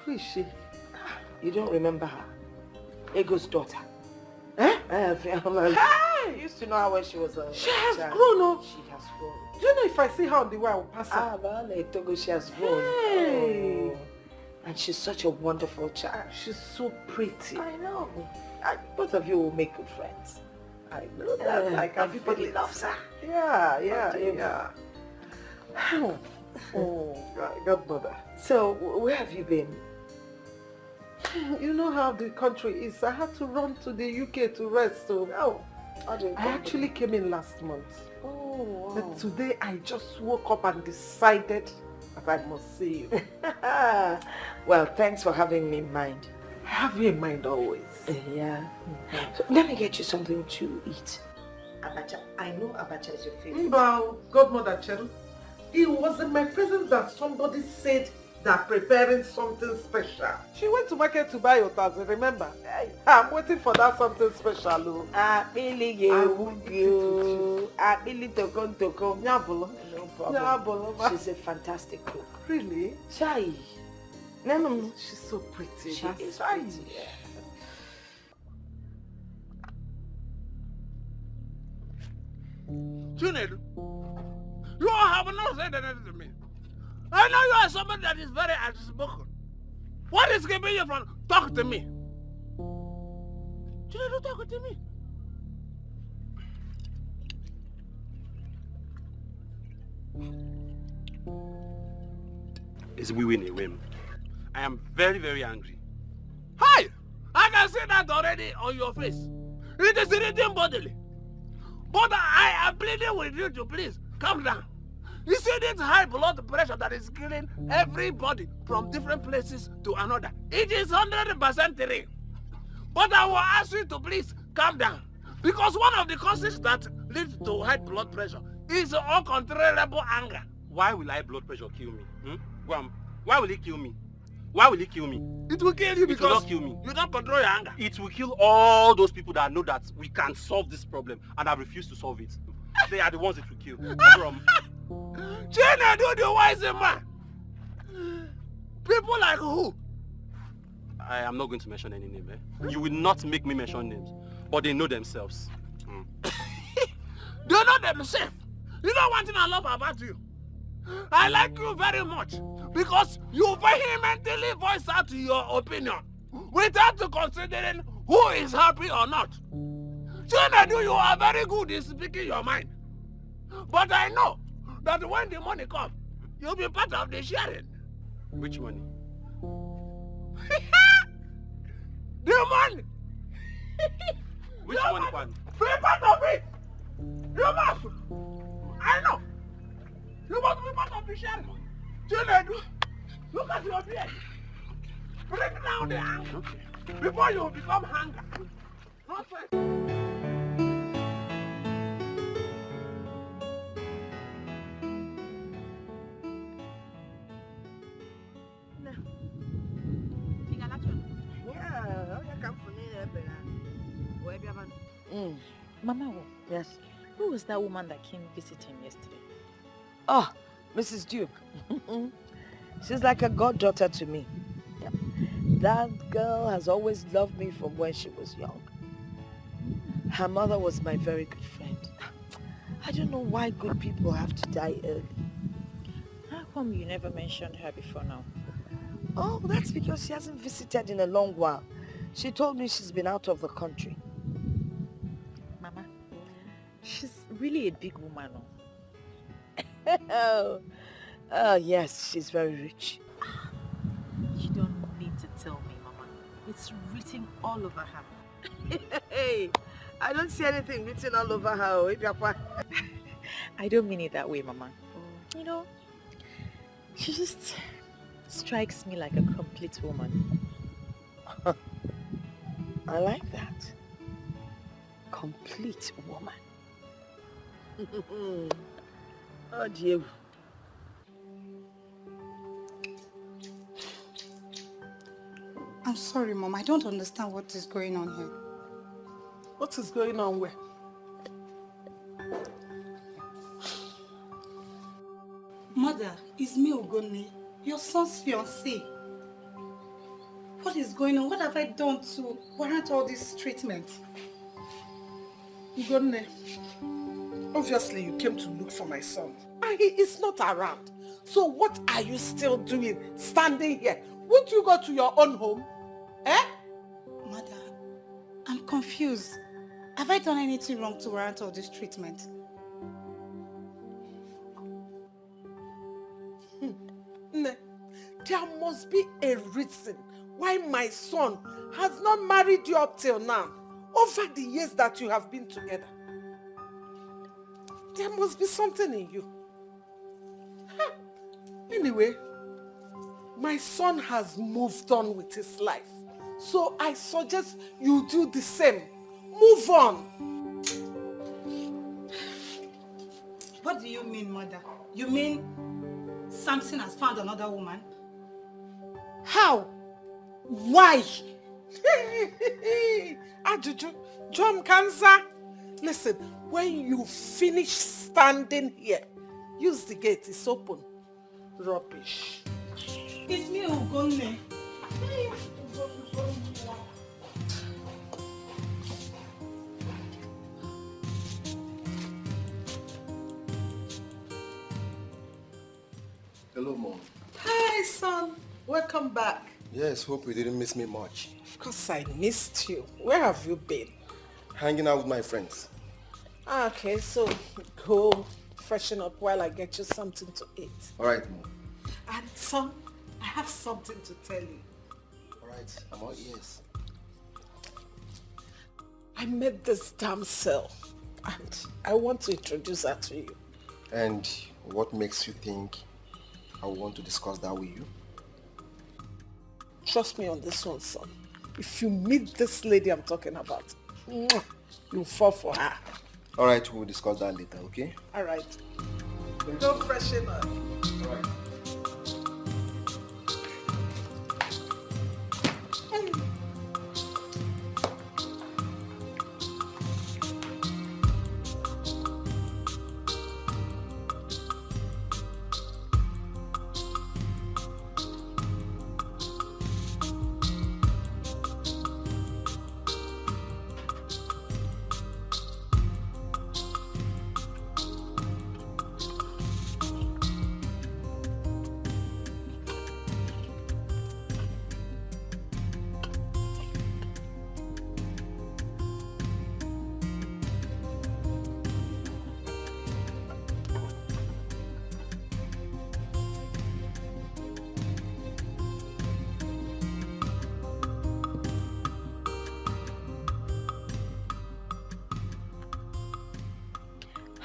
Who is she? You don't remember her? Ego's daughter. Eh? I used to know her when she was a She has child. grown up. She has grown. Do you know if I see her on the way, I will pass her? Ah, vale, Togo, she has grown. Hey. Oh. And she's such a wonderful child. She's so pretty. I know. Both of you will make good friends. I know that. I can everybody feel it. loves her. Yeah. Oh, Godmother. So, where have you been? You know how the country is. I had to run to the UK to rest. So, I actually came in last month. Oh, wow. But today I just woke up and decided that I must see you. Well, thanks for having me in mind. I have you in mind always. Yeah. So, let me get you something to eat. Abacha. I know abacha is your favorite. Well, Godmother Cheryl, it was in my presence that somebody said they're preparing something special. She went to market to buy Otazi, remember? I'm waiting for that something special. She's a fantastic cook. Really? Chai. No. She's so pretty. She is pretty. Yeah. Chinedu, you have not said anything to me. I know you are somebody that is very outspoken. What is keeping you from talking to me? Chinedu, talk to me. It's we win a whim. I am very, very angry. Hi! I can see that already on your face. It is eating bodily. But I am pleading with you to please calm down. You see this high blood pressure that is killing everybody from different places to another. It is 100% real. But I will ask you to please calm down. Because one of the causes that leads to high blood pressure is uncontrollable anger. Why will high blood pressure kill me? Why will it kill me? Why will it kill me? It will kill you because it will not kill me. You don't control your anger. It will kill all those people that know that we can solve this problem and have refused to solve it. They are the ones it will kill. China, do the wise man. People like who? I am not going to mention any name. You will not make me mention names, but they know themselves. They know themselves. You know one thing I love about you? I like you very much because you vehemently voice out your opinion without considering who is happy or not. Chinedu, you are very good in speaking your mind. But I know that when the money comes, you'll be part of the sharing. Which money? The money! Which money, Kwan? Be part of it! You must! I know! You must be part of the share! Chinedu, look at your beard! Bring down the anger before you become hunger! Nonsense! Mama, yes. Who was that woman that came visiting yesterday? Oh, Mrs. Duke. She's like a goddaughter to me. Yep. That girl has always loved me from when she was young. Her mother was my very good friend. I don't know why good people have to die early. How come you never mentioned her before now? Oh, that's because she hasn't visited in a long while. She told me she's been out of the country. Mama, she's really a big woman. Oh, yes, she's very rich. You don't need to tell me, Mama. It's written all over her. Hey, I don't see anything written all over her. I don't mean it that way, Mama. You know, she just strikes me like a complete woman. I like that. Complete woman. Oh dear. I'm sorry, Mom. I don't understand what is going on here. What is going on where? Mother, it's me, Ogoni, your son's fiancé. What is going on? What have I done to warrant all this treatment? Ugonne, obviously you came to look for my son. And he is not around. So what are you still doing standing here? Won't you go to your own home? Eh? Mother, I'm confused. Have I done anything wrong to warrant all this treatment? There must be a reason why my son has not married you up till now, over the years that you have been together. There must be something in you. Anyway, my son has moved on with his life. So I suggest you do the same. Move on. What do you mean, Mother? You mean Samson has found another woman? How? Why? Ajuju, John Cancer. Listen, when you finish standing here, use the gate, it's open. Rubbish. It's me, Ugonne. Hello, Mom. Hi, son. Welcome back. Yes, hope you didn't miss me much. Of course I missed you. Where have you been? Hanging out with my friends. Okay, so go freshen up while I get you something to eat. All right, Mom. And son, I have something to tell you. All right, I'm all ears. I met this damsel and I want to introduce her to you. And what makes you think I want to discuss that with you? Trust me on this one, son. If you meet this lady I'm talking about, you'll fall for her. All right, we'll discuss that later, okay? All right. Go freshen up. All right.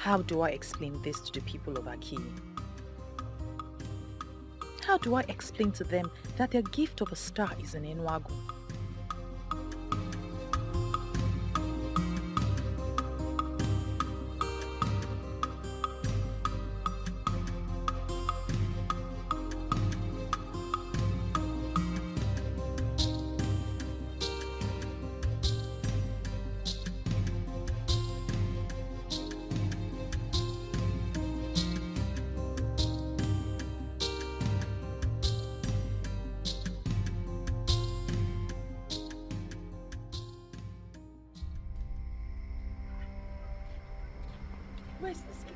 How do I explain this to the people of Aki? How do I explain to them that their gift of a star is an Enuago? Where's this girl?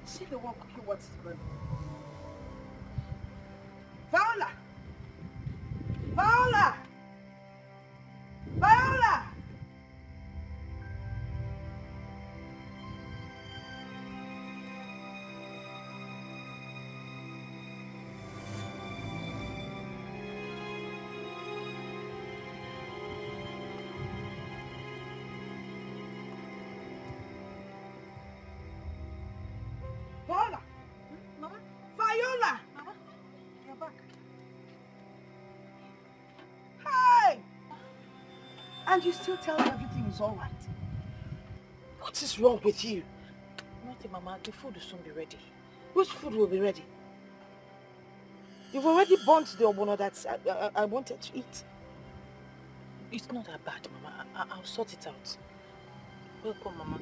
Is she the one cooking what's going on? Viola! Viola! Viola! Viola! Mama? Viola! Mama? You're back. Hey! And you still tell me everything is all right. What is wrong with you? Nothing, Mama. The food will soon be ready. Which food will be ready? You've already burnt the obono that I wanted to eat. It's not that bad, Mama. I'll sort it out. Welcome, Mama.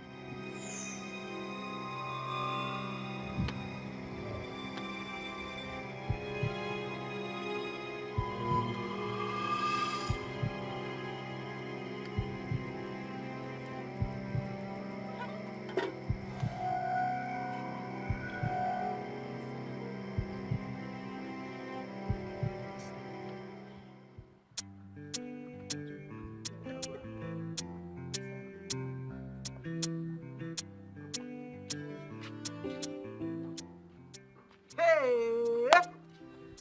Hey!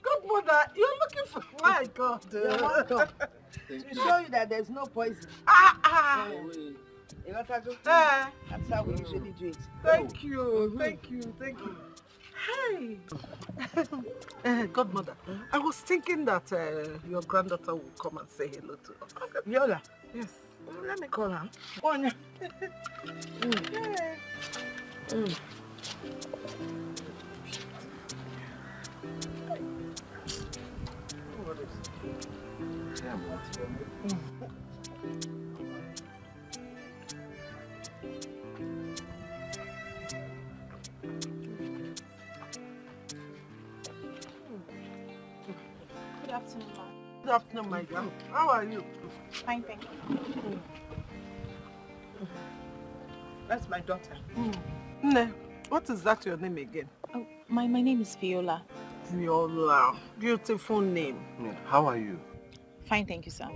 Good mother, you're looking for... My God. You're welcome. To show you that there's no poison. You want to go? That's how we usually do it. Thank you, thank you, thank you. Hey! Godmother, I was thinking that your granddaughter will come and say hello to us. Viola? Yes. Let me call her. Go on. Good afternoon, Ma. Good afternoon, my girl. How are you? Fine, thank you. That's my daughter. Nne, what is that your name again? Oh, my name is Viola. Viola. Beautiful name. How are you? Fine, thank you, sir.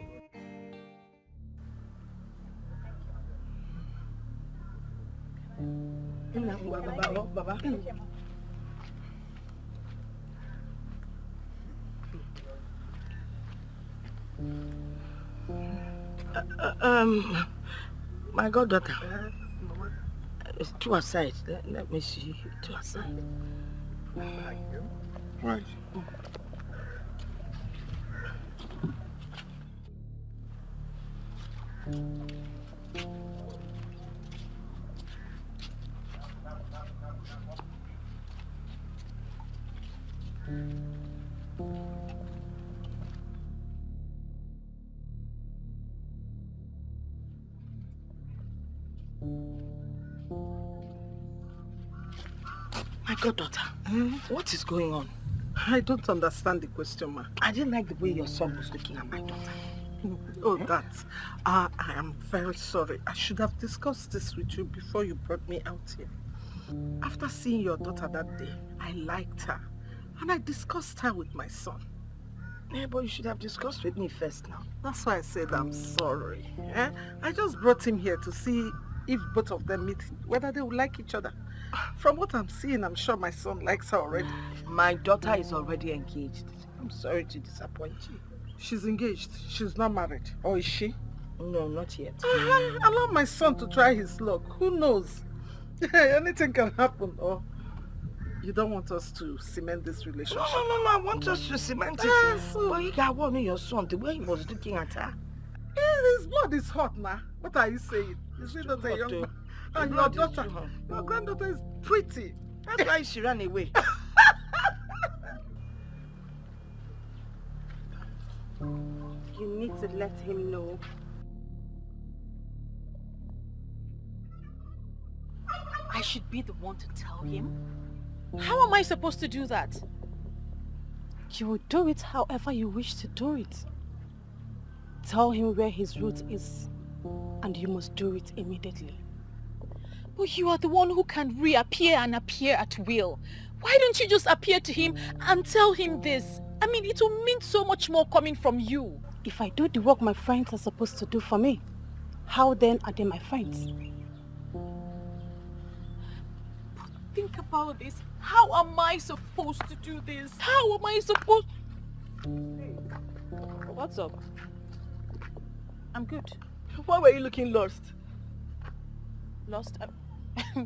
Baba. My goddaughter. It's to her side. Let me see. To her side. Right. My goddaughter, what is going on? I don't understand the question, ma. I didn't like the way your son was looking at my daughter. Oh, that. I am very sorry. I should have discussed this with you before you brought me out here. After seeing your daughter that day, I liked her. And I discussed her with my son. Yeah, but you should have discussed with me first now. That's why I said I'm sorry. I just brought him here to see if both of them meet, whether they would like each other. From what I'm seeing, I'm sure my son likes her already. My daughter is already engaged. I'm sorry to disappoint you. She's engaged. She's not married. Or is she? No, not yet. Allow my son to try his luck. Who knows? Anything can happen. Or you don't want us to cement this relationship? No, I want us to cement it. But you got one of your son, the way he was looking at her. His blood is hot now. What are you saying? Is he not a young man? And your daughter, your granddaughter is pretty. That's why she ran away. You need to let him know. I should be the one to tell him? How am I supposed to do that? You will do it however you wish to do it. Tell him where his route is, and you must do it immediately. But you are the one who can reappear and appear at will. Why don't you just appear to him and tell him this? I mean, it will mean so much more coming from you. If I do the work my friends are supposed to do for me, how then are they my friends? But think about this. How am I supposed to do this? How am I supposed... What's up? I'm good. Why were you looking lost? Lost?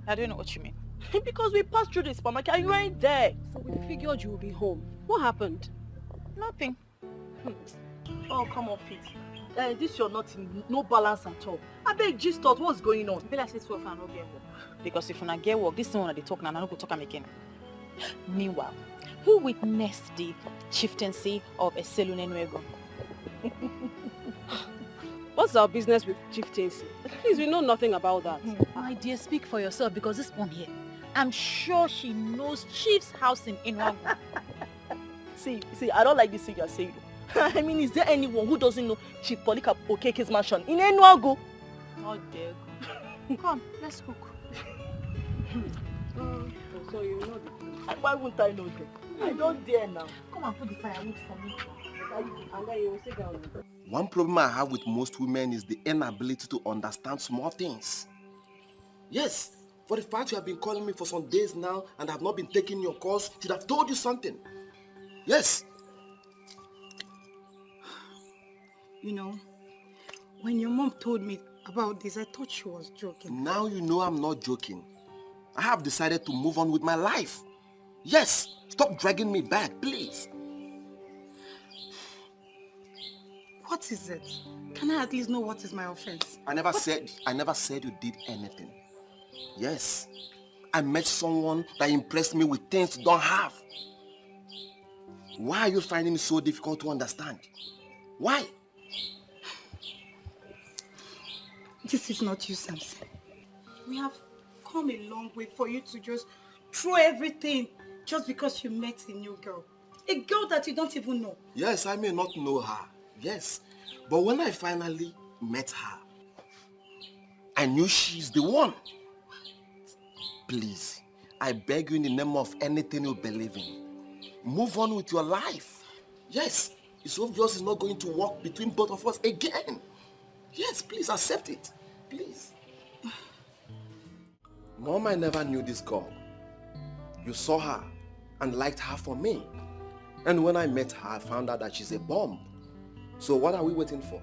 I don't know what you mean. Because we passed through the supermarket and you weren't there. So we figured you would be home. What happened? Nothing. Oh, come on, Fit. This you're not in no balance at all. I beg just thought what's going on. Be like this for no get work. Because if you not get work, this one they talk now, I don't go talk am again. Meanwhile, who witnessed the chieftaincy of Eselune Nuego? What's our business with chieftaincy? Please, we know nothing about that. My dear, speak for yourself because this one here, I'm sure she knows Chief's house in Inuagu. See, I don't like this thing you're saying. I mean, is there anyone who doesn't know Chief Polika Okeke's mansion in Enuagu? Not there. Come, let's cook. So you know the thing. Why wouldn't I know that? I don't dare now. Come and put the firewood for me. One problem I have with most women is the inability to understand small things. Yes, for the fact you have been calling me for some days now and have not been taking your calls, should have told you something. Yes. You know, when your mom told me about this, I thought she was joking. Now you know I'm not joking. I have decided to move on with my life. Yes, stop dragging me back, please. What is it? Can I at least know what is my offense? I never said you did anything. Yes, I met someone that impressed me with things you don't have. Why are you finding it so difficult to understand? Why? This is not you, Samson. We have come a long way for you to just throw everything just because you met a new girl. A girl that you don't even know. Yes, I may not know her. Yes, but when I finally met her, I knew she's the one. Please, I beg you in the name of anything you believe in, move on with your life. Yes, it's obvious it's not going to work between both of us again. Yes, please accept it. Please. Mom, I never knew this girl. You saw her and liked her for me. And when I met her, I found out that she's a bomb. So what are we waiting for?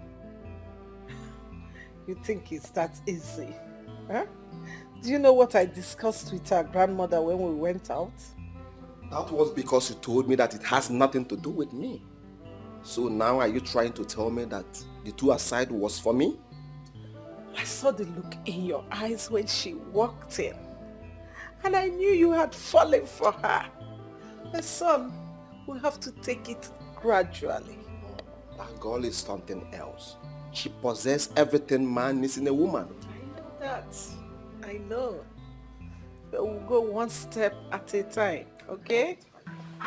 You think it's that easy? Huh? Do you know what I discussed with our grandmother when we went out? That was because you told me that it has nothing to do with me. So now are you trying to tell me that the two aside was for me? I saw the look in your eyes when she walked in. And I knew you had fallen for her. My son, we'll have to take it gradually. That girl is something else. She possesses everything man needs in a woman. I know that. I know. But we'll go one step at a time, okay?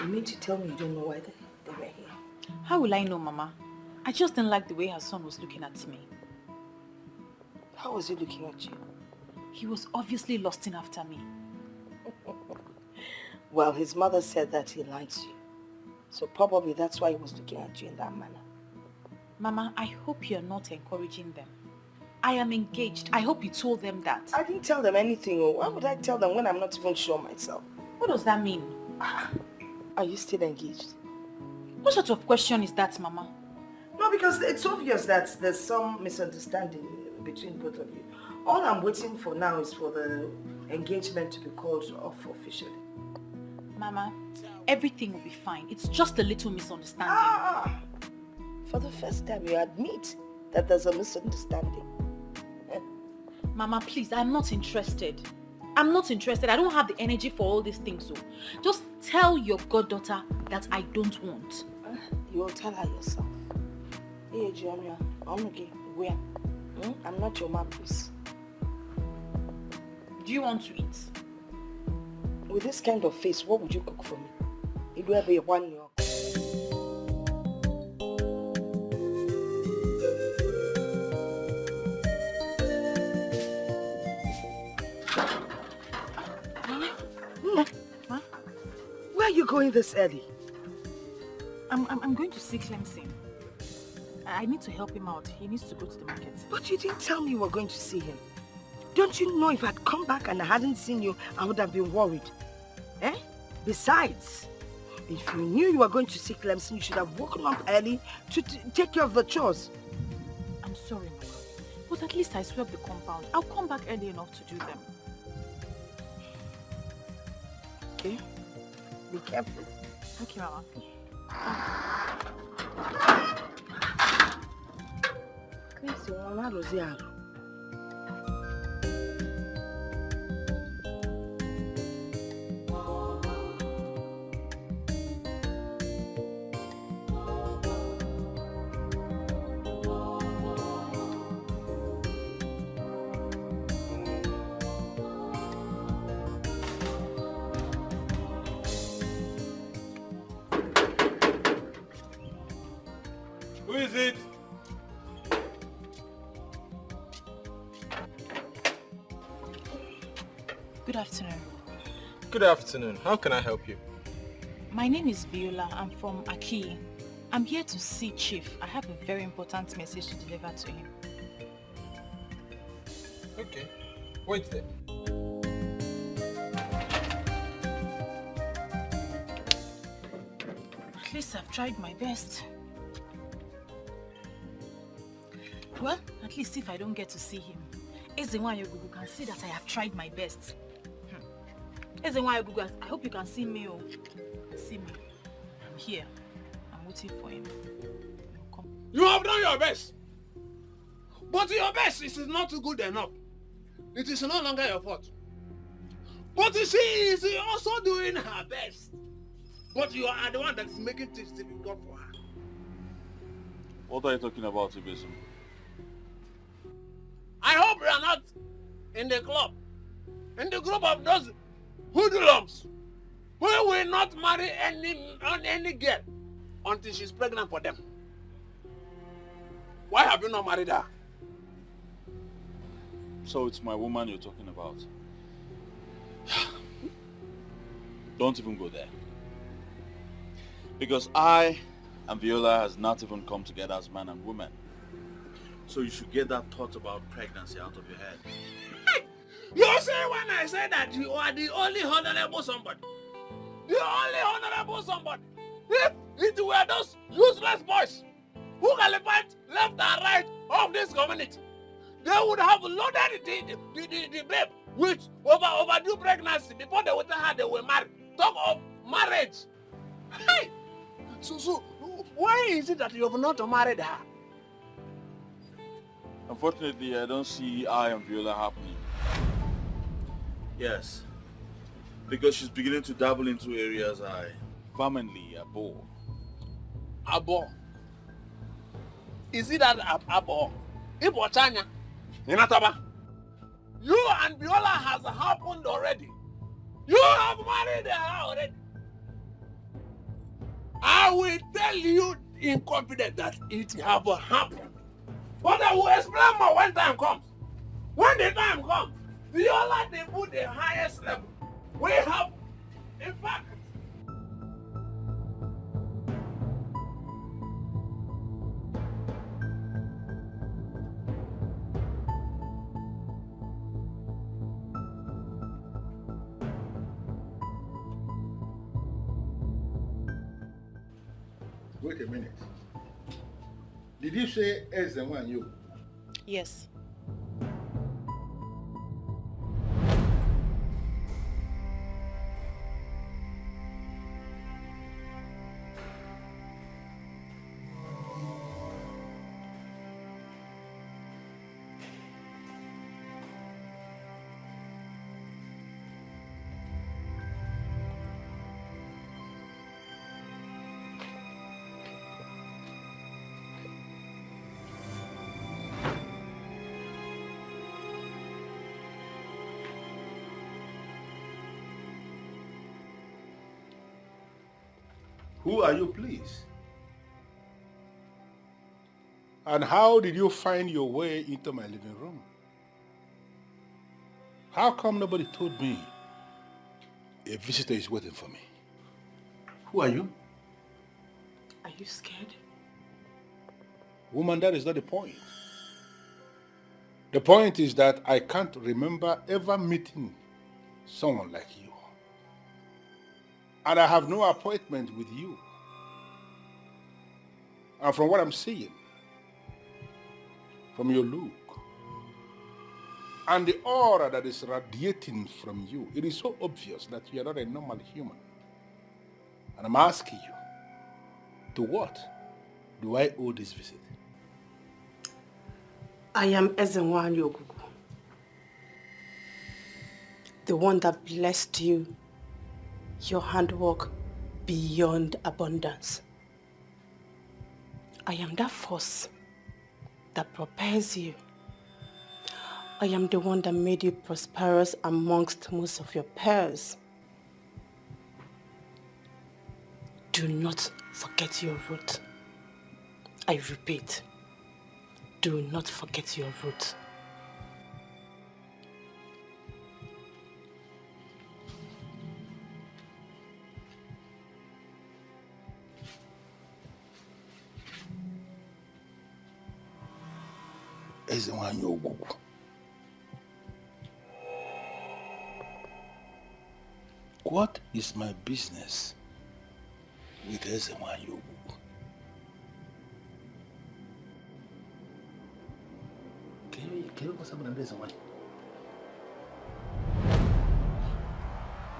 You mean to tell me you don't know why they were here? How will I know, Mama? I just didn't like the way her son was looking at me. How was he looking at you? He was obviously lusting after me. Well, his mother said that he likes you. So probably that's why he was looking at you in that manner. Mama, I hope you're not encouraging them. I am engaged. I hope you told them that. I didn't tell them anything. Why would I tell them when I'm not even sure myself? What does that mean? Are you still engaged? What sort of question is that, Mama? No, No, because it's obvious that there's some misunderstanding between both of you. All I'm waiting for now is for the engagement to be called off officially. Mama, everything will be fine. It's just a little misunderstanding. For the first time, you admit that there's a misunderstanding. Mama, please, I'm not interested. I'm not interested. I don't have the energy for all these things. So just tell your goddaughter that I don't want. You will tell her yourself. Hey, Jamia, I'm okay. Where? I'm not your mouthpiece. Do you want to eat? With this kind of face, what would you cook for me? It will be 1 year. Huh? Where are you going this early? I'm going to see Clemson. I need to help him out. He needs to go to the market. But you didn't tell me you were going to see him. Don't you know if I'd come back and I hadn't seen you, I would have been worried? Besides, if you knew you were going to see Clemson, you should have woken up early to take care of the chores. I'm sorry, Mama. But at least I swept the compound. I'll come back early enough to do them. Okay? Be careful. Okay, Mama. Who is it? Good afternoon. Good afternoon. How can I help you? My name is Viola. I'm from Aki. I'm here to see Chief. I have a very important message to deliver to him. Okay. Wait there. At least I've tried my best. Well, at least if I don't get to see him, Ezenwayogugu can see that I have tried my best. Ezenwayogugu, I hope you can see me. Oh. See me. I'm here. I'm waiting for him. Come. You have done your best. But your best is not good enough. It is no longer your fault. But she is also doing her best. But you are the one that is making things difficult for her. What are you talking about, Ibisum? I hope you are not in the club, in the group of those hoodlums who will not marry any girl until she's pregnant for them. Why have you not married her? So it's my woman you're talking about. Don't even go there. Because I and Viola has not even come together as man and woman. So you should get that thought about pregnancy out of your head. You say when I say that you are the only honorable somebody. The only honorable somebody. If it were those useless boys who qualified left and right of this community, they would have loaded the babe with overdue pregnancy before they would tell her they were married. Talk of marriage. Hey! So, why is it that you have not married her? Unfortunately, I don't see I and Viola happening. Yes. Because she's beginning to dabble into areas I vehemently abhor. Abhor? Is it that abhor? Ibo Chanya? Inataba? You and Viola has happened already. You have married her already. I will tell you in confidence that it have happened. But I will explain more when time comes. When the time comes, Viola they put the highest level. We have, in fact, Wait a minute. Did you say Ezenwa you? Yes. Who are you, please? And how did you find your way into my living room? How come nobody told me a visitor is waiting for me? Who are you? Are you scared? Woman, that is not the point. The point is that I can't remember ever meeting someone like you. And I have no appointment with you. And from what I'm seeing, from your look, and the aura that is radiating from you, it is so obvious that you are not a normal human. And I'm asking you, to what do I owe this visit? I am Ezenwa Yogugu, the one that blessed you, your handwork beyond abundance. I am that force that propels you. I am the one that made you prosperous amongst most of your peers. Do not forget your root. I repeat, do not forget your root. What is my business with Ezenwa Yogugu?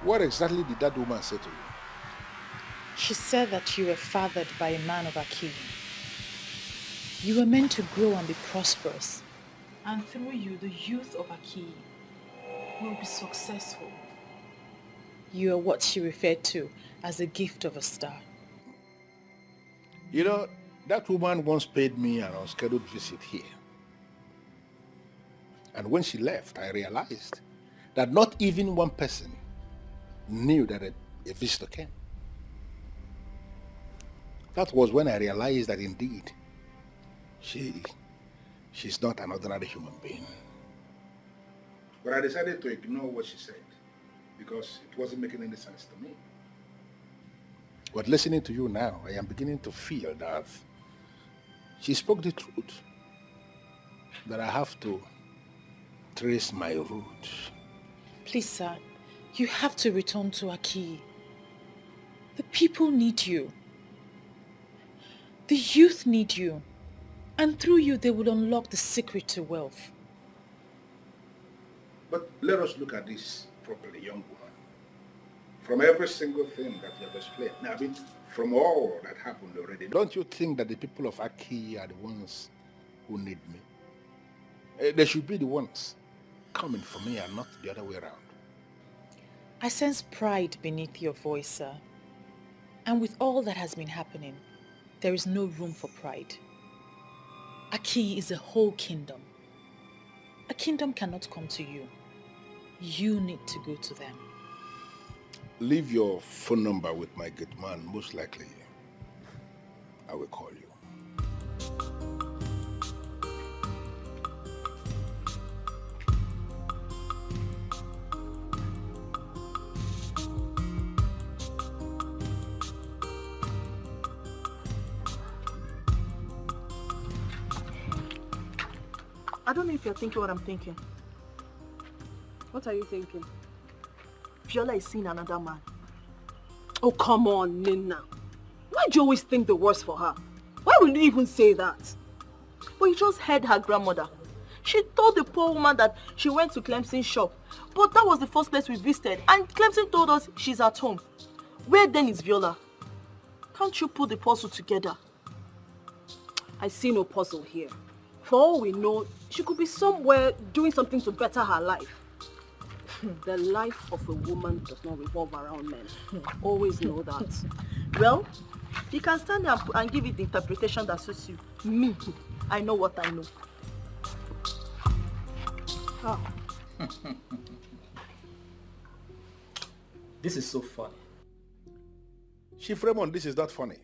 What exactly did that woman say to you? She said that you were fathered by a man of Aki. You were meant to grow and be prosperous. And through you, the youth of Aki will be successful. You are what she referred to as a gift of a star. You know, that woman once paid me an unscheduled visit here. And when she left, I realized that not even one person knew that a visitor came. That was when I realized that indeed, she's not an ordinary human being. But I decided to ignore what she said because it wasn't making any sense to me. But listening to you now, I am beginning to feel that she spoke the truth. That I have to trace my root. Please, sir, you have to return to Aki. The people need you. The youth need you. And through you, they will unlock the secret to wealth. But let us look at this properly, young woman. From every single thing that you have explained, now, I mean, from all that happened already, don't you think that the people of Aki are the ones who need me? They should be the ones coming for me and not the other way around. I sense pride beneath your voice, sir. And with all that has been happening, there is no room for pride. Aki is a whole kingdom. A kingdom cannot come to you. You need to go to them. Leave your phone number with my gate man. Most likely, I will call you. I don't know if you're thinking what I'm thinking. What are you thinking? Viola is seeing another man. Oh, come on, Nina. Why do you always think the worst for her? Why would you even say that? But you just heard her grandmother. She told the poor woman that she went to Clemson's shop. But that was the first place we visited. And Clemson told us she's at home. Where then is Viola? Can't you put the puzzle together? I see no puzzle here. For all we know, she could be somewhere doing something to better her life. The life of a woman does not revolve around men. Always know that. Well, you can stand there and give it the interpretation that suits you. Me, I know what I know. Oh. This is so funny. Chief Raymond, this is not funny.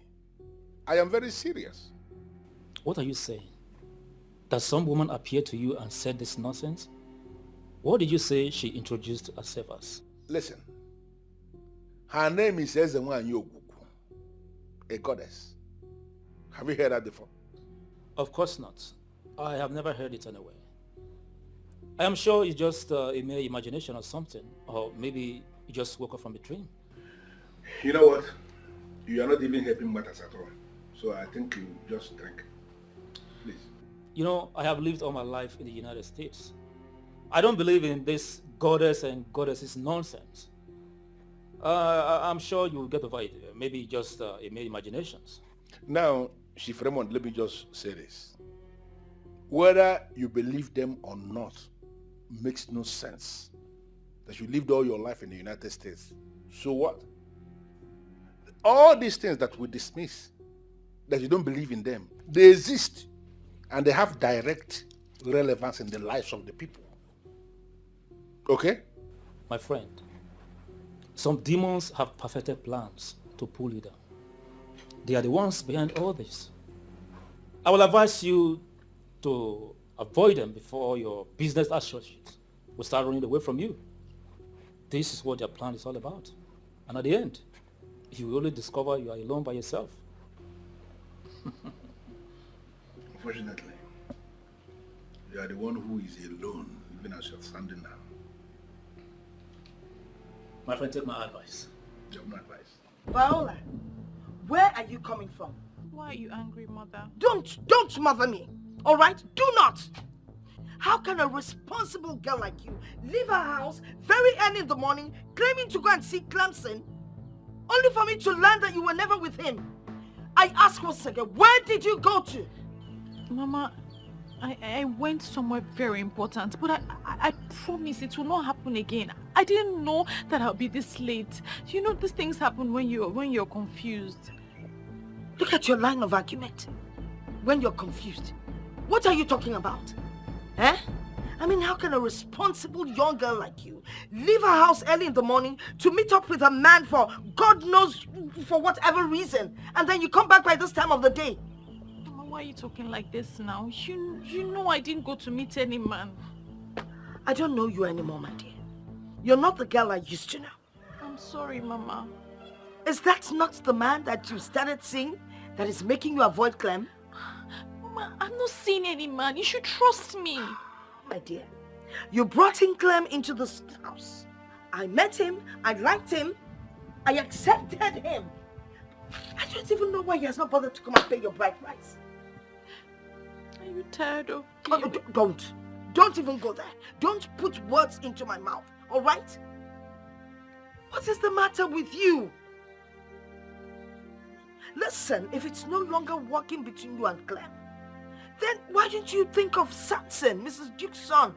I am very serious. What are you saying? That some woman appeared to you and said this nonsense? What did you say she introduced herself as? Listen. Her name is Ezenwa Yoguku, a goddess. Have you heard that before? Of course not. I have never heard it anywhere. I am sure it's just a mere imagination or something, or maybe you just woke up from a dream. You know what? You are not even helping matters at all. So I think you just drink. Please. You know, I have lived all my life in the United States. I don't believe in this goddess and goddesses nonsense. I'm sure you'll get over it. Maybe just a mere imaginations. Now, Chief Raymond, let me just say this. Whether you believe them or not makes no sense. That you lived all your life in the United States. So what? All these things that we dismiss, that you don't believe in them, they exist and they have direct relevance in the lives of the people. Okay? My friend, some demons have perfected plans to pull you down. They are the ones behind all this. I will advise you to avoid them before your business associates will start running away from you. This is what their plan is all about. And at the end, you will only discover you are alone by yourself. Unfortunately, you are the one who is alone, even as you're standing now. My friend, take my advice. You have no advice. Viola, where are you coming from? Why are you angry, Mother? Don't mother me, all right? Do not. How can a responsible girl like you leave her house very early in the morning, claiming to go and see Clemson, only for me to learn that you were never with him? I ask once again, where did you go to? Mama, I went somewhere very important, but I promise it will not happen again. I didn't know that I'll be this late. You know, these things happen when you're confused. Look at your line of argument. When you're confused. What are you talking about? Eh? I mean, how can a responsible young girl like you leave her house early in the morning to meet up with a man for God knows for whatever reason, and then you come back by this time of the day? Mama, why are you talking like this now? You know I didn't go to meet any man. I don't know you anymore, my dear. You're not the girl I used to know. I'm sorry, Mama. Is that not the man that you started seeing that is making you avoid Clem? Mama, I'm not seeing any man. You should trust me. My dear, you brought in Clem into this house. I met him, I liked him, I accepted him. I don't even know why he has not bothered to come and pay your bride price. Are you tired of me? Don't even go there. Don't put words into my mouth, all right? What is the matter with you? Listen, if it's no longer working between you and Clem, then why didn't you think of Samson, Mrs. Duke's son?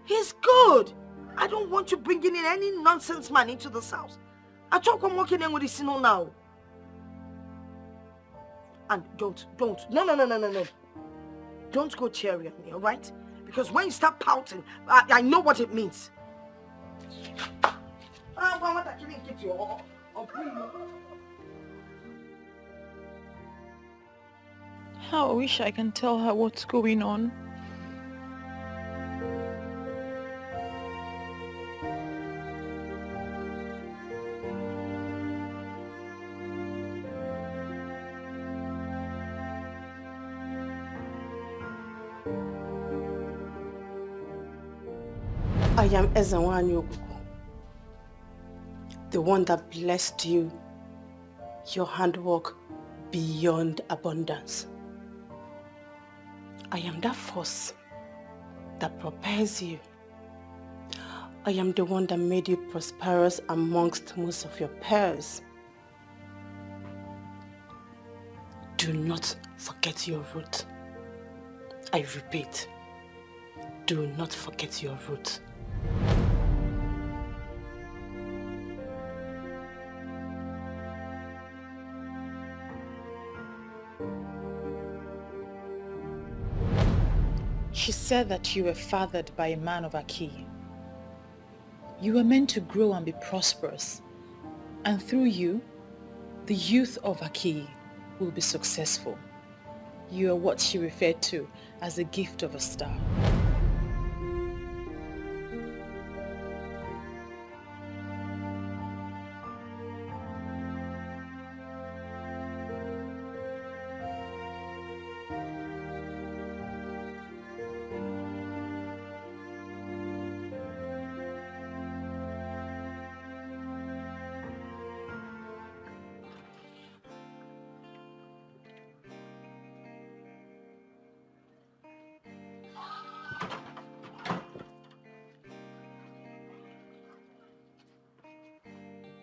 He's good. I don't want you bringing in any nonsense man into this house. I talk I'm working in with the Sino now. And don't. No. Don't go cheering at me, all right? Because when you start pouting, I know what it means. How I wish I can tell her what's going on. I am Ezenwa, the one that blessed you, your handwork beyond abundance. I am that force that propels you. I am the one that made you prosperous amongst most of your peers. Do not forget your root. I repeat, do not forget your root. She said that you were fathered by a man of Aki. You were meant to grow and be prosperous. And through you, the youth of Aki will be successful. You are what she referred to as the gift of a star.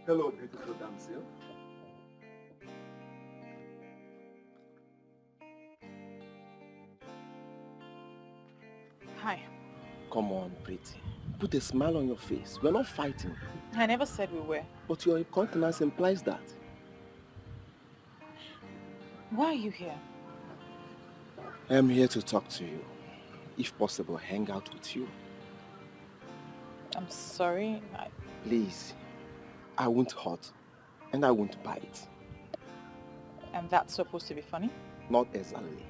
Hello, beautiful damsel. Hi. Come on, pretty. Put a smile on your face. We're not fighting. I never said we were. But your countenance implies that. Why are you here? I am here to talk to you. If possible, hang out with you. I'm sorry. Please. I won't hurt. And I won't bite. And that's supposed to be funny? Not exactly.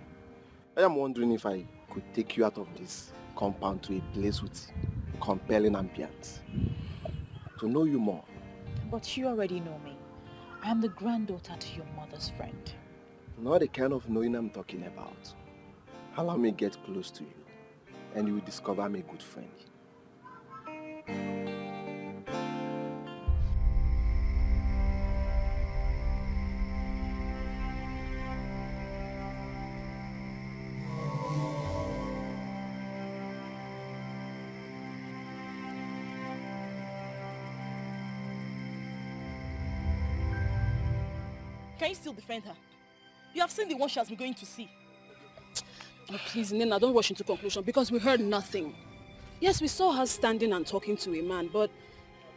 I am wondering if I could take you out of this compound to a place with compelling ambience. To know you more. But you already know me. I am the granddaughter to your mother's friend. Not the kind of knowing I'm talking about. Allow me get close to you, and you will discover I'm a good friend. Can you still defend her? You have seen the one she has been going to see. Oh, please, Nena, don't rush into conclusion because we heard nothing. Yes, we saw her standing and talking to a man, but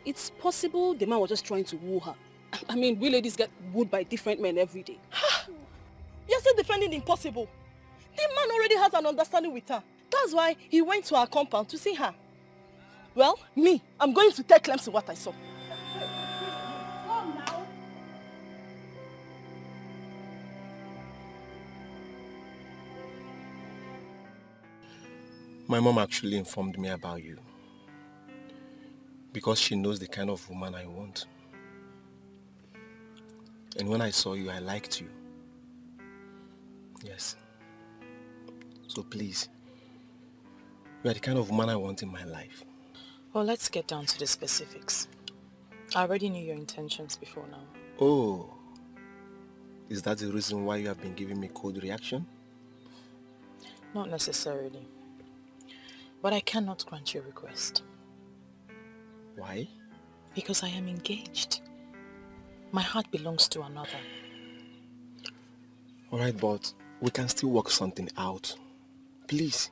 it's possible the man was just trying to woo her. I mean, we ladies get wooed by different men every day. You're still defending the impossible. The man already has an understanding with her. That's why he went to her compound to see her. Well, me, I'm going to tell Clemson what I saw. My mom actually informed me about you. Because she knows the kind of woman I want. And when I saw you, I liked you. Yes. So please, you are the kind of woman I want in my life. Well, let's get down to the specifics. I already knew your intentions before now. Oh. Is that the reason why you have been giving me cold reaction? Not necessarily. But I cannot grant your request. Why? Because I am engaged. My heart belongs to another. Alright, but we can still work something out. Please.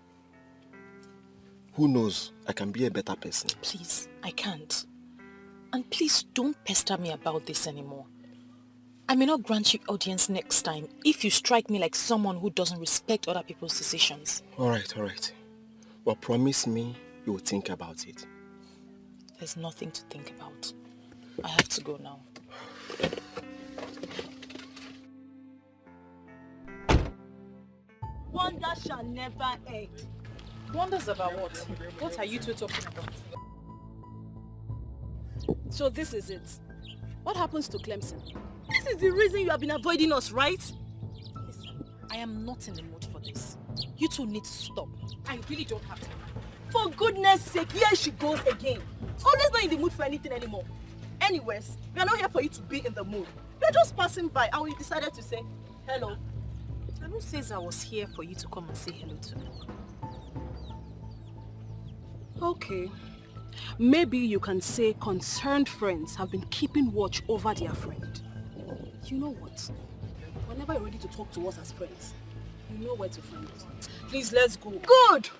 Who knows? I can be a better person. Please, I can't. And please don't pester me about this anymore. I may not grant you audience next time if you strike me like someone who doesn't respect other people's decisions. Alright. But promise me you will think about it. There's nothing to think about. I have to go now. Wonder shall never end. Wonders about what? What are you two talking about? So this is it. What happens to Clemson? This is the reason you have been avoiding us, right? Listen, I am not in the mood for this. You two need to stop. I really don't have time. For goodness sake, here she goes again. Always not in the mood for anything anymore. Anyways, we are not here for you to be in the mood. We are just passing by and we decided to say hello. And Who says I was here for you to come and say hello to me? Okay. Maybe you can say concerned friends have been keeping watch over their friend. You know what? Whenever you're ready to talk to us as friends, you know where to find us. Please, let's go. Good!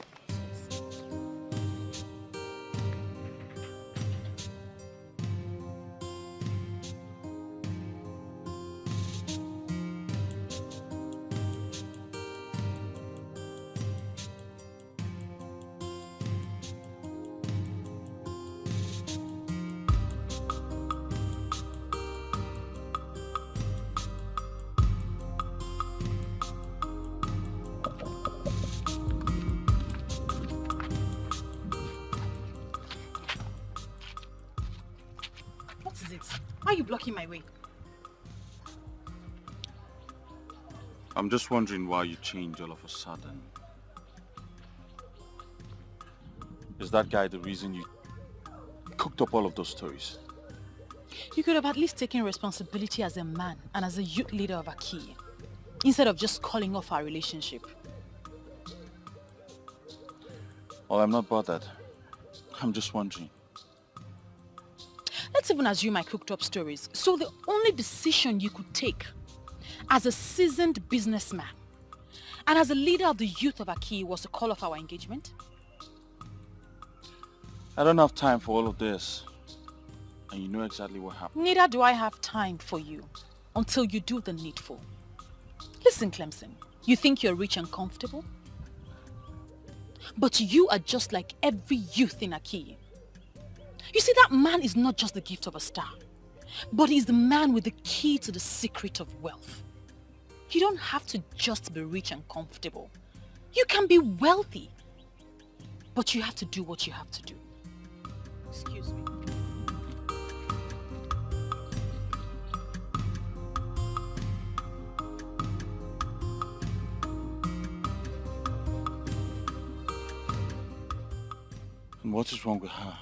Why are you blocking my way? I'm just wondering why you changed all of a sudden. Is that guy the reason you cooked up all of those stories? You could have at least taken responsibility as a man and as a youth leader of Aki, instead of just calling off our relationship. Well, I'm not bothered. I'm just wondering. Let's even assume I cooked up stories. So the only decision you could take as a seasoned businessman and as a leader of the youth of Aki was to call off our engagement? I don't have time for all of this. And you know exactly what happened. Neither do I have time for you until you do the needful. Listen, Clemson, you think you're rich and comfortable? But you are just like every youth in Aki. You see, that man is not just the gift of a star, but he's the man with the key to the secret of wealth. You don't have to just be rich and comfortable. You can be wealthy, but you have to do what you have to do. Excuse me. And what is wrong with her?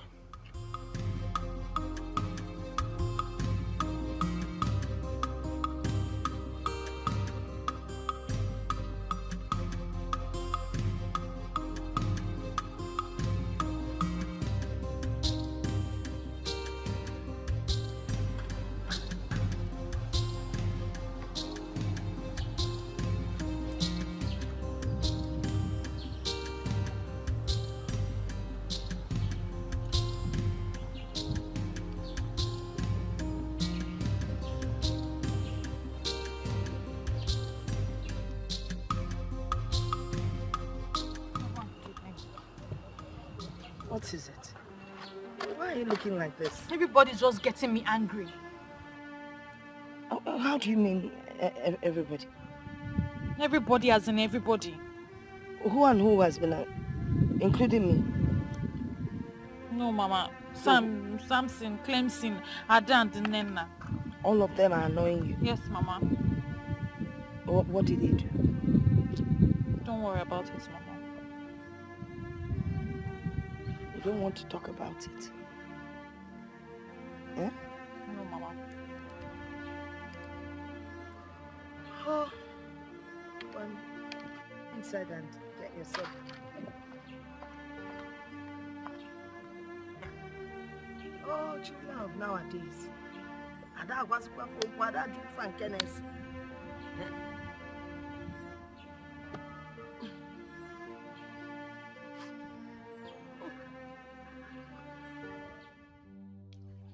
What is it? Why are you looking like this? Everybody's just getting me angry. How do you mean everybody? Everybody as in everybody. Who and who has been, including me? No, Mama. Samson, Clemson, Ada and Nena. All of them are annoying you? Yes, Mama. What did they do? Don't worry about it, Mama. You don't want to talk about it? Eh? No, Mama. Oh, well, inside and get yourself. Oh, children of nowadays. Ada was for Ada do frankness.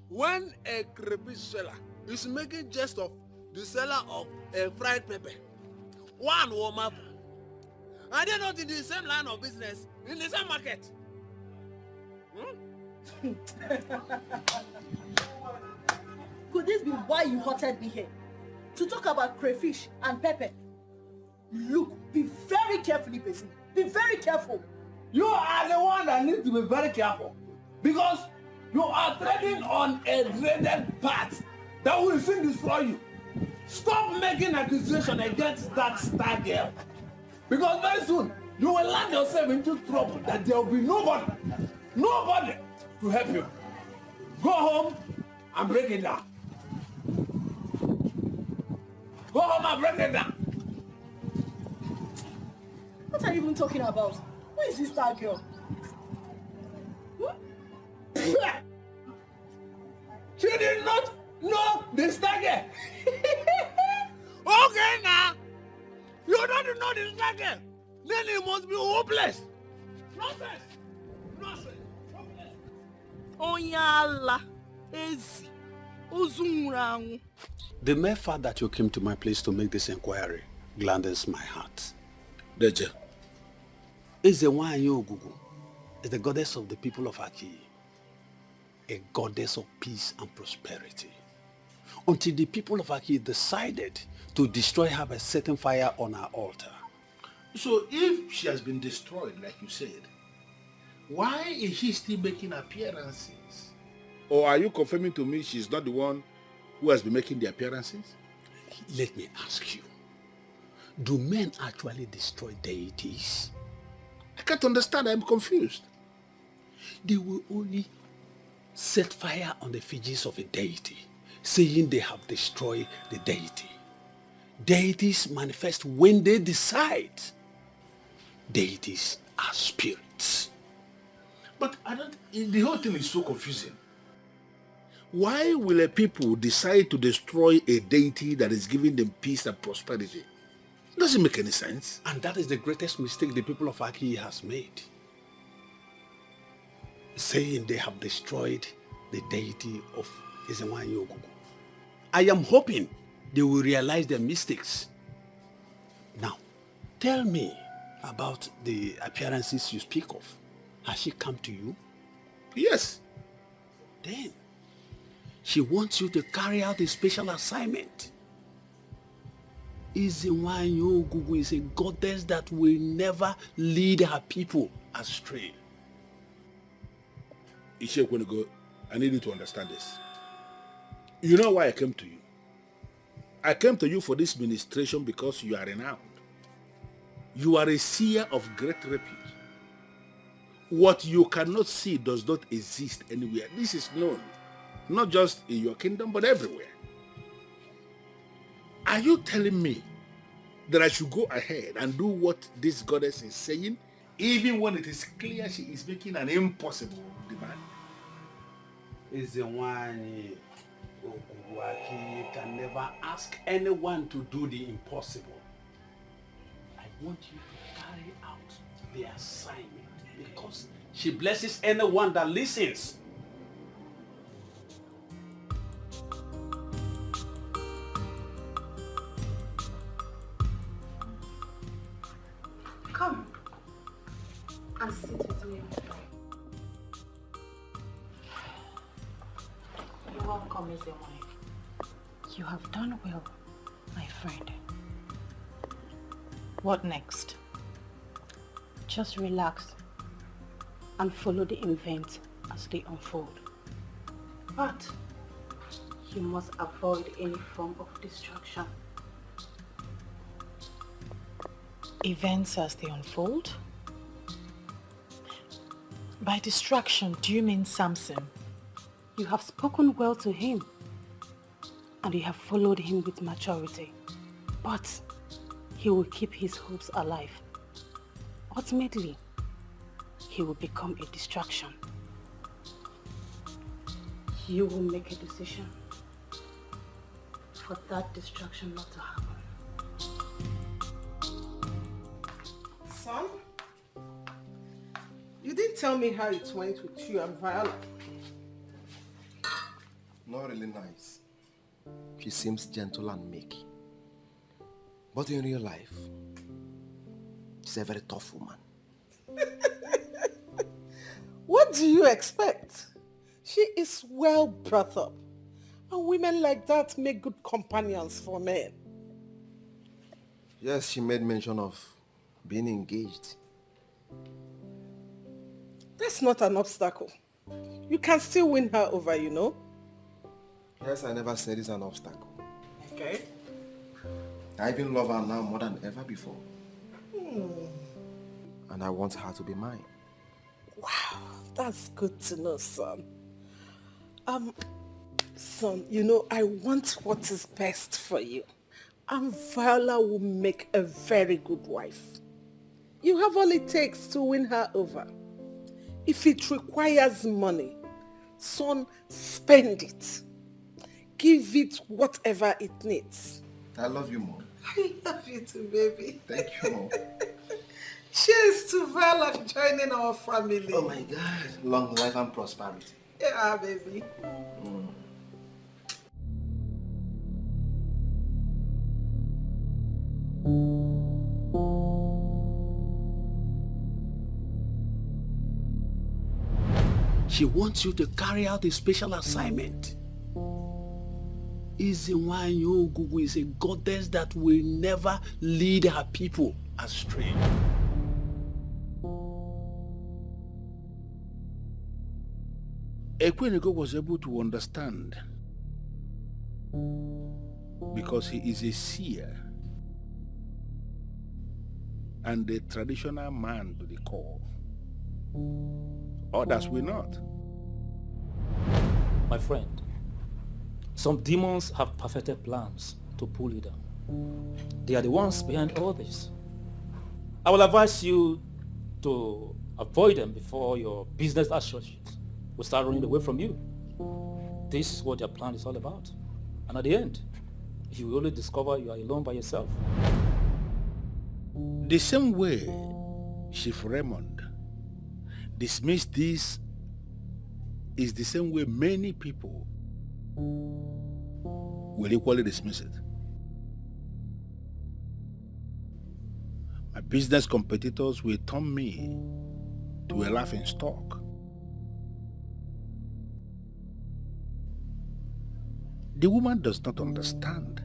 When a crayfish seller is making jest of the seller of a fried pepper, one will marvel. Are they not in the same line of business, in the same market? Could this be why you hotted me here? To talk about crayfish and pepper? Look, be very careful, Ibefu. Be very careful. You are the one that needs to be very careful. Because you are treading on a dreaded path that will soon destroy you. Stop making accusation against that star girl. Because very soon, you will land yourself into trouble that there will be nobody to help you. Go home and break it down. Go home and break it down. What are you even talking about? Who is this star girl? She did not know the star girl. Okay now. You don't know the star girl. Then it must be hopeless. Nonsense. Nonsense. Onyala. Ezi. Ozunrangu. The mere fact that you came to my place to make this inquiry gladdens my heart. Deje. Ezewanyi Ogugu is the goddess of the people of Aki, a goddess of peace and prosperity. Until the people of Aki decided to destroy her by setting fire on her altar. So if she has been destroyed, like you said, why is she still making appearances? Or are you confirming to me she's not the one who has been making the appearances? Let me ask you, do men actually destroy deities? I can't understand, I'm confused. They will only set fire on the effigies of a deity, saying they have destroyed the deity. Deities manifest when they decide. Deities are spirits. But the whole thing is so confusing. Why will a people decide to destroy a deity that is giving them peace and prosperity? It doesn't make any sense. And that is the greatest mistake the people of Aki has made. Saying they have destroyed the deity of Ezewanyi Ogugu. I am hoping they will realize their mistakes. Now, tell me about the appearances you speak of. Has she come to you? Yes. Then, she wants you to carry out a special assignment. Ezewanyi Ogugu is a goddess that will never lead her people astray. Ishekwenigo, I need you to understand this. You know why I came to you? I came to you for this ministration because you are renowned. You are a seer of great repute. What you cannot see does not exist anywhere. This is known, not just in your kingdom, but everywhere. Are you telling me that I should go ahead and do what this goddess is saying, even when it is clear she is making an impossible demand? Ezewanyi Ogugu can never ask anyone to do the impossible. I want you to carry out the assignment because she blesses anyone that listens. Come and sit with me. You're welcome, Ezewanyi. You have done well, my friend. What next? Just relax and follow the events as they unfold. But you must avoid any form of distraction. Events as they unfold? By distraction, do you mean Samson? You have spoken well to him and you have followed him with maturity. But he will keep his hopes alive. Ultimately, he will become a distraction. You will make a decision for that distraction not to happen. Son, you didn't tell me how it went with you and Viola. Not really nice. She seems gentle and meek. But in real life, she's a very tough woman. What do you expect? She is well brought up. And women like that make good companions for men. Yes, she made mention of being engaged. That's not an obstacle. You can still win her over, you know. Yes, I never said it's an obstacle. Okay. I even love her now more than ever before. And I want her to be mine. Wow, that's good to know, son. Son, you know, I want what is best for you. And Viola will make a very good wife. You have all it takes to win her over. If it requires money, son, spend it. Give it whatever it needs. I love you, Mom. I love you too, baby. Thank you, Mom. Cheers to Viola joining our family. Oh my God. Long life and prosperity. Yeah, baby. She wants you to carry out a special assignment. Iziwanyo Gugu is a goddess that will never lead her people astray. Ekweneko was able to understand because he is a seer and a traditional man to the core. Others will not. My friend, some demons have perfected plans to pull you down. They are the ones behind all this. I will advise you to avoid them before your business associates will start running away from you. This is what their plan is all about. And at the end, you will only discover you are alone by yourself. The same way Chief Raymond dismissed this is the same way many people will equally dismiss it. My business competitors will turn me to a laughing stock. The woman does not understand.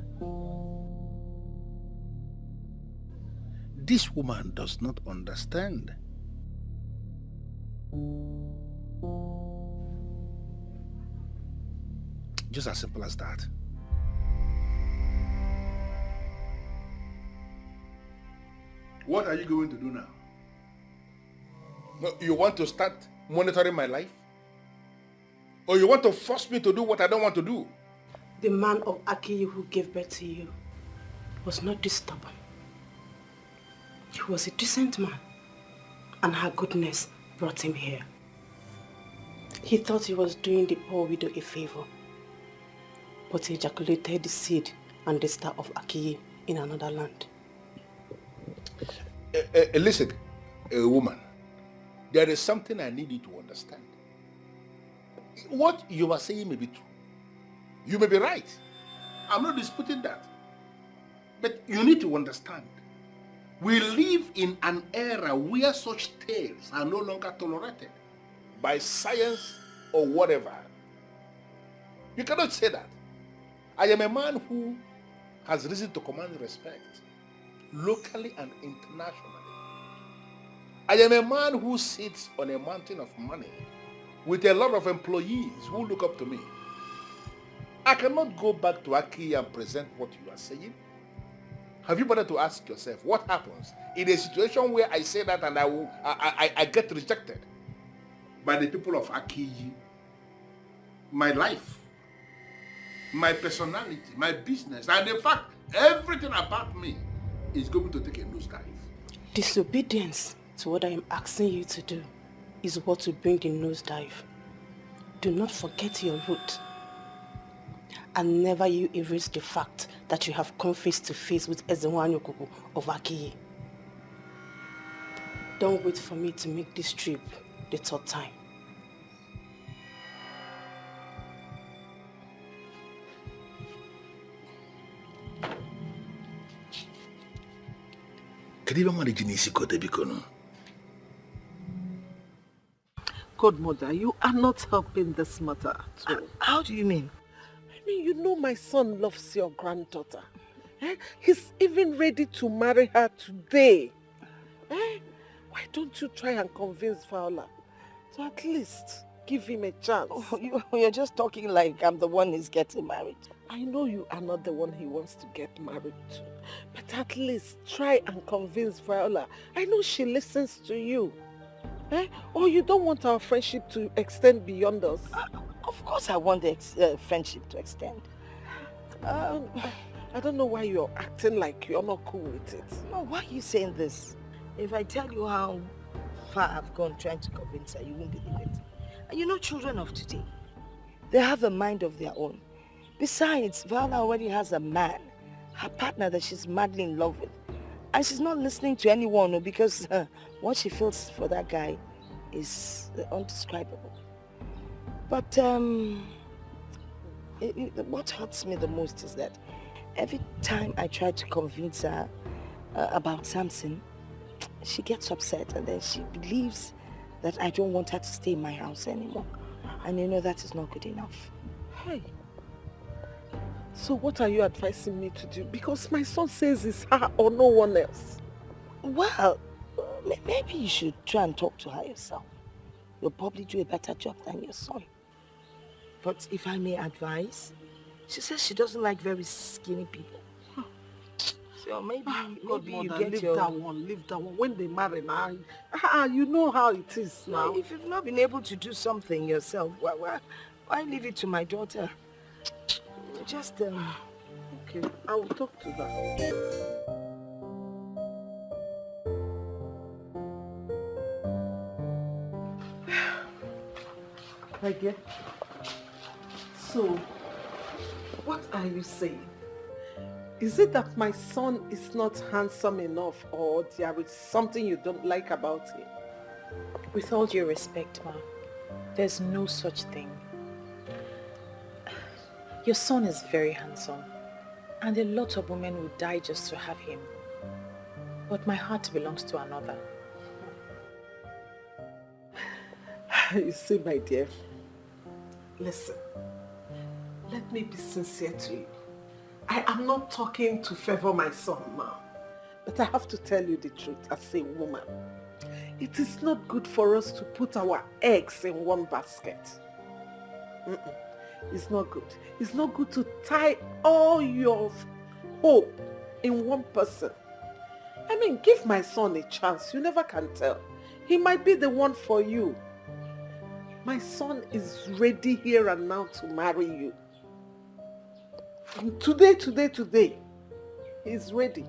This woman does not understand. Just as simple as that. What are you going to do now? You want to start monitoring my life? Or you want to force me to do what I don't want to do? The man of Akiyi who gave birth to you was not this stubborn. He was a decent man, and her goodness brought him here. He thought he was doing the poor widow a favor, but he ejaculated the seed and the star of Akiyi in another land. Listen, woman, there is something I need you to understand. What you are saying may be true. You may be right. I'm not disputing that. But you need to understand, we live in an era where such tales are no longer tolerated by science or whatever. You cannot say that. I am a man who has reason to command respect, locally and internationally. I am a man who sits on a mountain of money with a lot of employees who look up to me. I cannot go back to Aki and present what you are saying. Have you bothered to ask yourself what happens in a situation where I say that and I get rejected by the people of Aki? My life, my personality, my business, and in fact, everything about me is going to take a nosedive. Disobedience to what I am asking you to do is what will bring the nosedive. Do not forget your root. And never you erase the fact that you have come face to face with Ezenwanyo Kuku of Akiyi. Don't wait for me to make this trip the third time. Godmother, you are not helping this matter at all. How do you mean? I mean, you know my son loves your granddaughter. He's even ready to marry her today. Why don't you try and convince Viola to at least give him a chance? Oh, you're just talking like I'm the one he's getting married. I know you are not the one he wants to get married to. But at least try and convince Viola. I know she listens to you. Or you don't want our friendship to extend beyond us? Of course I want the friendship to extend. I don't know why you're acting like you're not cool with it. No, why are you saying this? If I tell you how far I've gone trying to convince her, you won't believe it. And you know children of today, they have a mind of their own. Besides, Viola already has a man, her partner that she's madly in love with. And she's not listening to anyone because what she feels for that guy is undescribable. But what hurts me the most is that every time I try to convince her about something, she gets upset and then she believes that I don't want her to stay in my house anymore. And you know that is not good enough. Hey, so what are you advising me to do? Because my son says it's her or no one else. Well, maybe you should try and talk to her yourself. You'll probably do a better job than your son. But if I may advise, she says she doesn't like very skinny people. So maybe you get leave your... that one. When they marry now, you know how it is now. If you've not been able to do something yourself, why leave it to my daughter? Just, Okay, I will talk to her. My dear, so, what are you saying? Is it that my son is not handsome enough or there is something you don't like about him? With all due respect, Ma, there's no such thing. Your son is very handsome, and a lot of women would die just to have him. But my heart belongs to another. You see, my dear, listen, let me be sincere to you. I am not talking to favor my son now, but I have to tell you the truth as a woman. It is not good for us to put our eggs in one basket. It's not good. It's not good to tie all your hope in one person. I mean, give my son a chance. You never can tell. He might be the one for you. My son is ready here and now to marry you. And today, he's ready.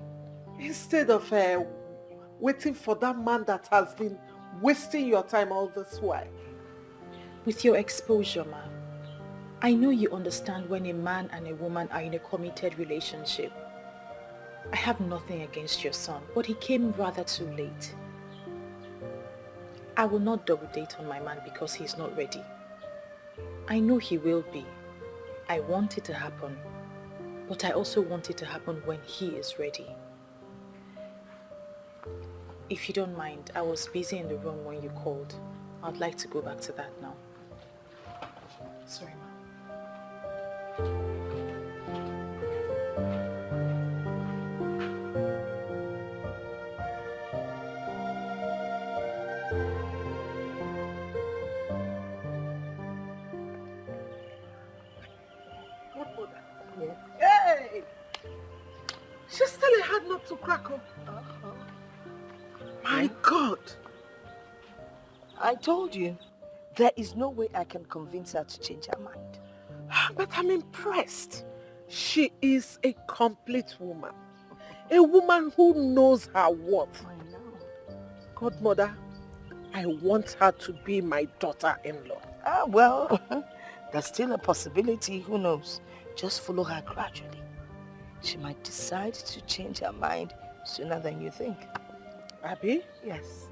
Instead of waiting for that man that has been wasting your time all this while. With your exposure, Ma, I know you understand when a man and a woman are in a committed relationship. I have nothing against your son, but he came rather too late. I will not double date on my man because he's not ready. I know he will be. I want it to happen, but I also want it to happen when he is ready. If you don't mind, I was busy in the room when you called. I'd like to go back to that now. Sorry, Ma. Hey! She's still a hard nut to crack up. My God! I told you, there is no way I can convince her to change her mind. But I'm impressed. She is a complete woman. A woman who knows her worth. I know. Godmother, I want her to be my daughter-in-law. Well, that's still a possibility. Who knows? Just follow her gradually. She might decide to change her mind sooner than you think. Abby? Yes.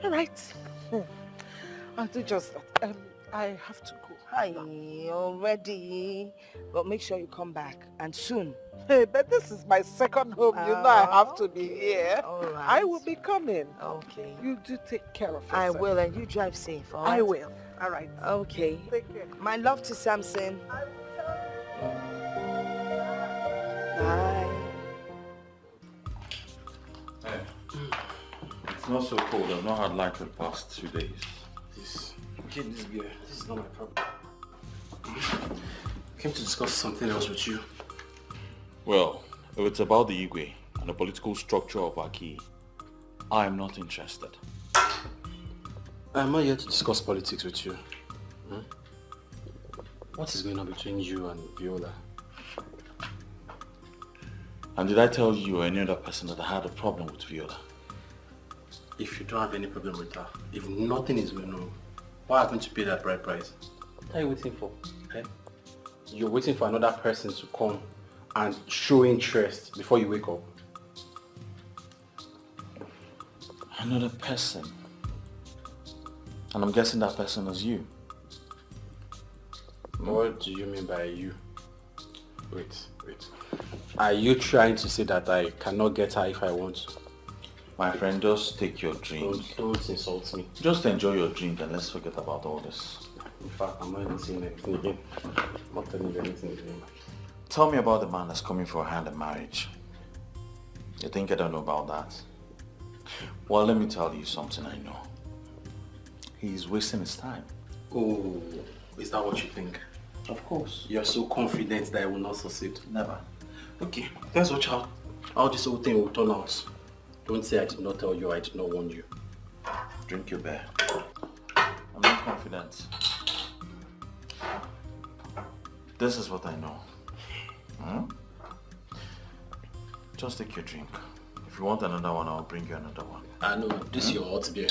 All right. I'll do just that. I have to go. Hi, already. But make sure you come back, and soon. Hey, but this is my second home. You know I have to be here. All right. I will be coming. Okay. You do take care of yourself. I will, and you drive safe, all right? I will. All right. Okay. Take care. My love to Samson. Bye. Hey, it's not so cold. I've not had light for the past 2 days. Get this beer. This is not my problem. I came to discuss something else with you. Well, if it's about the Igwe and the political structure of Aki, I am not interested. I'm not here to discuss politics with you. What is going on between you and Viola? And did I tell you or any other person that I had a problem with Viola? If you don't have any problem with her, if nothing is going on, why haven't you paid that bride price? What are you waiting for? Eh? You're waiting for another person to come and show interest before you wake up. Another person? And I'm guessing that person is you. What do you mean by you? Wait. Are you trying to say that I cannot get her if I want to? My friend, just take your drink. Don't insult me. Just enjoy your drink and let's forget about all this. In fact, I'm not even saying anything again. I'm not telling you anything again. Tell me about the man that's coming for a hand in marriage. You think I don't know about that? Well, let me tell you something I know. He's wasting his time. Oh, is that what you think? Of course. You're so confident that I will not succeed. Never. Okay, let's watch how this whole thing will turn out. Don't say I did not tell you, I did not warn you. Drink your beer. I'm not confident. This is what I know. Just take your drink. If you want another one, I'll bring you another one. I know, this is your hot beer.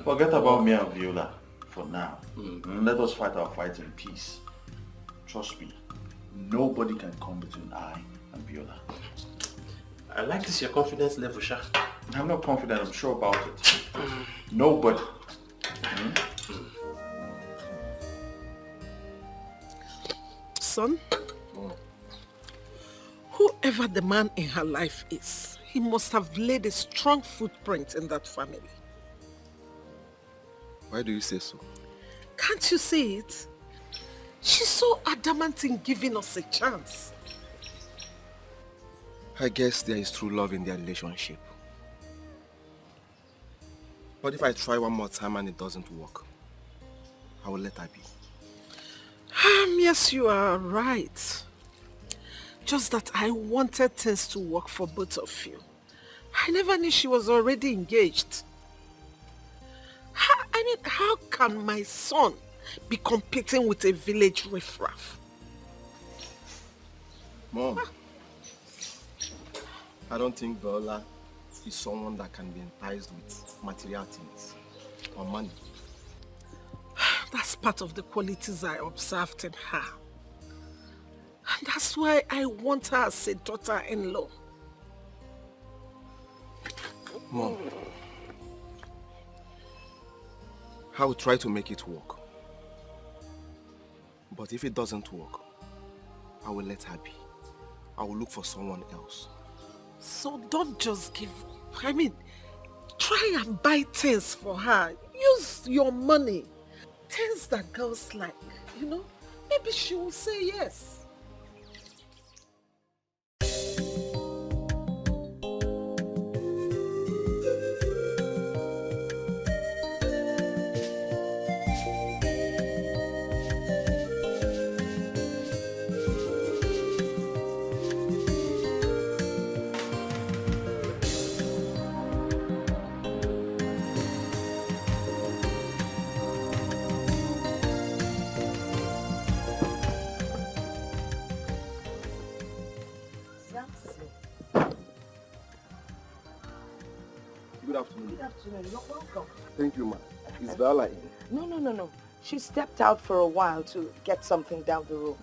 Forget about me and Viola for now. Let us fight our fight in peace. Trust me, nobody can come between I and Viola. I like this your confidence level, Sha. I'm not confident, I'm sure about it. Nobody. Son, whoever the man in her life is, he must have laid a strong footprint in that family. Why do you say so? Can't you see it? She's so adamant in giving us a chance. I guess there is true love in their relationship. But if I try one more time and it doesn't work, I will let her be. Yes, you are right. Just that I wanted things to work for both of you. I never knew she was already engaged. How can my son be competing with a village riffraff? Mom, I don't think Viola is someone that can be enticed with material things or money. That's part of the qualities I observed in her. And that's why I want her as a daughter-in-law. Mom, I will try to make it work. But if it doesn't work, I will let her be. I will look for someone else. So don't just give up. Try and buy things for her. Use your money. Things that girls like, Maybe she will say yes. Good afternoon. Good afternoon. You're welcome. Thank you, ma. Is Viola in? No. She stepped out for a while to get something down the road.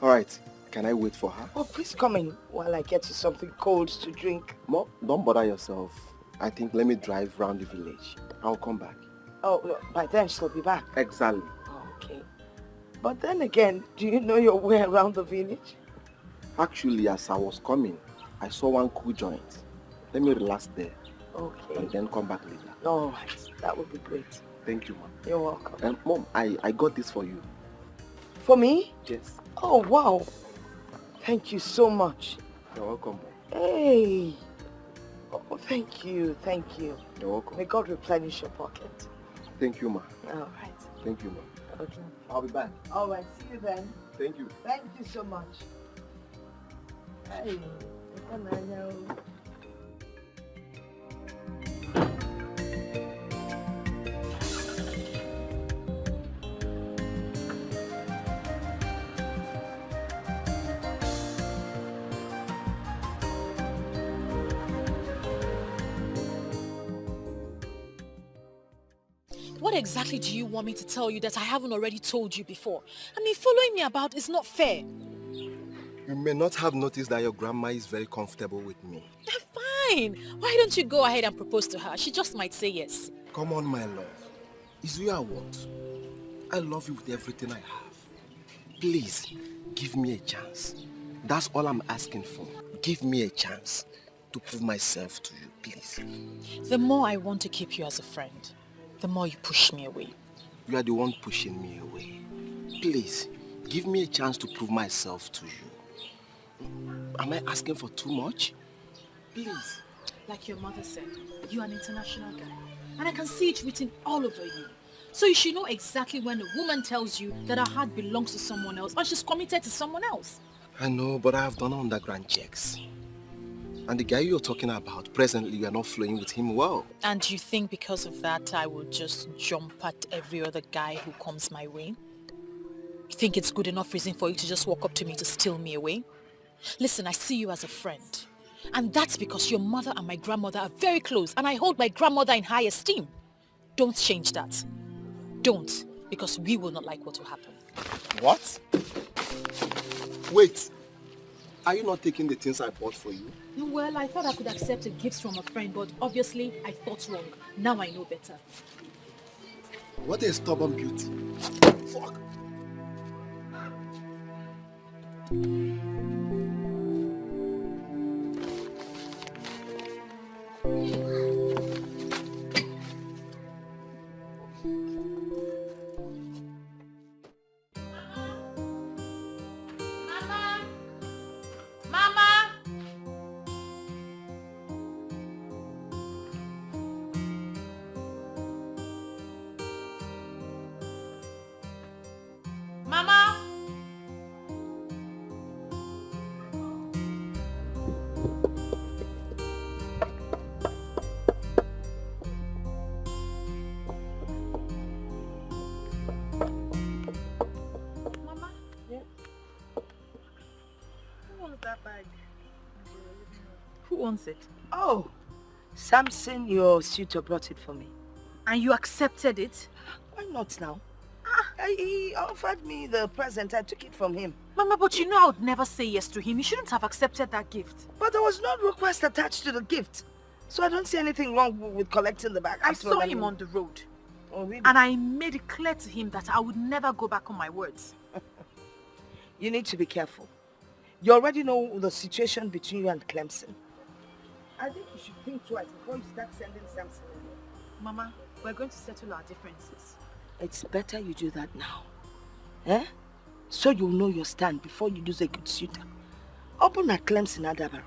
All right. Can I wait for her? Oh, please come in while I get you something cold to drink. Mom, don't bother yourself. I think let me drive around the village. I'll come back. Oh, by then she'll be back. Exactly. Okay. But then again, do you know your way around the village? Actually, as I was coming, I saw one cool joint. Let me relax there. Okay. And then come back later. All right. That would be great. Thank you, Mom. You're welcome. Mom, I got this for you. For me? Yes. Oh, wow. Thank you so much. You're welcome, Mom. Hey. Oh, thank you. Thank you. You're welcome. May God replenish your pocket. Thank you, Ma. All right. Thank you, Ma. Okay. I'll be back. All right. See you then. Thank you. Thank you so much. Hey. What exactly do you want me to tell you that I haven't already told you before? I mean, following me about is not fair. You may not have noticed that your grandma is very comfortable with me. Fine. Why don't you go ahead and propose to her? She just might say yes. Come on, my love. Is you I want. I love you with everything I have. Please, give me a chance. That's all I'm asking for. Give me a chance to prove myself to you, please. The more I want to keep you as a friend, the more you push me away. You are the one pushing me away. Please, give me a chance to prove myself to you. Am I asking for too much? Please. Like your mother said, you're an international guy. And I can see it written all over you. So you should know exactly when a woman tells you that her heart belongs to someone else or she's committed to someone else. I know, but I have done underground checks. And the guy you're talking about, presently you are not flowing with him well. And you think because of that I will just jump at every other guy who comes my way? You think it's good enough reason for you to just walk up to me to steal me away? Listen, I see you as a friend. And that's because your mother and my grandmother are very close and I hold my grandmother in high esteem. Don't change that. Don't, because we will not like what will happen. What? Wait. Are you not taking the things I bought for you? Well, I thought I could accept a gift from a friend, but obviously I thought wrong. Now I know better. What a stubborn beauty. Fuck. Who owns it? Oh, Samson, your suitor, brought it for me. And you accepted it? Why not now? He offered me the present. I took it from him. Mama, but you know I would never say yes to him. You shouldn't have accepted that gift. But there was no request attached to the gift. So I don't see anything wrong with collecting the bag. I saw him on the road. Oh, really? And I made it clear to him that I would never go back on my words. You need to be careful. You already know the situation between you and Clemson. I think you should think twice before you start sending Samson away. Mama, we're going to settle our differences. It's better you do that now. Eh? So you'll know your stand before you lose a good suitor. Open at Clemson Adaba.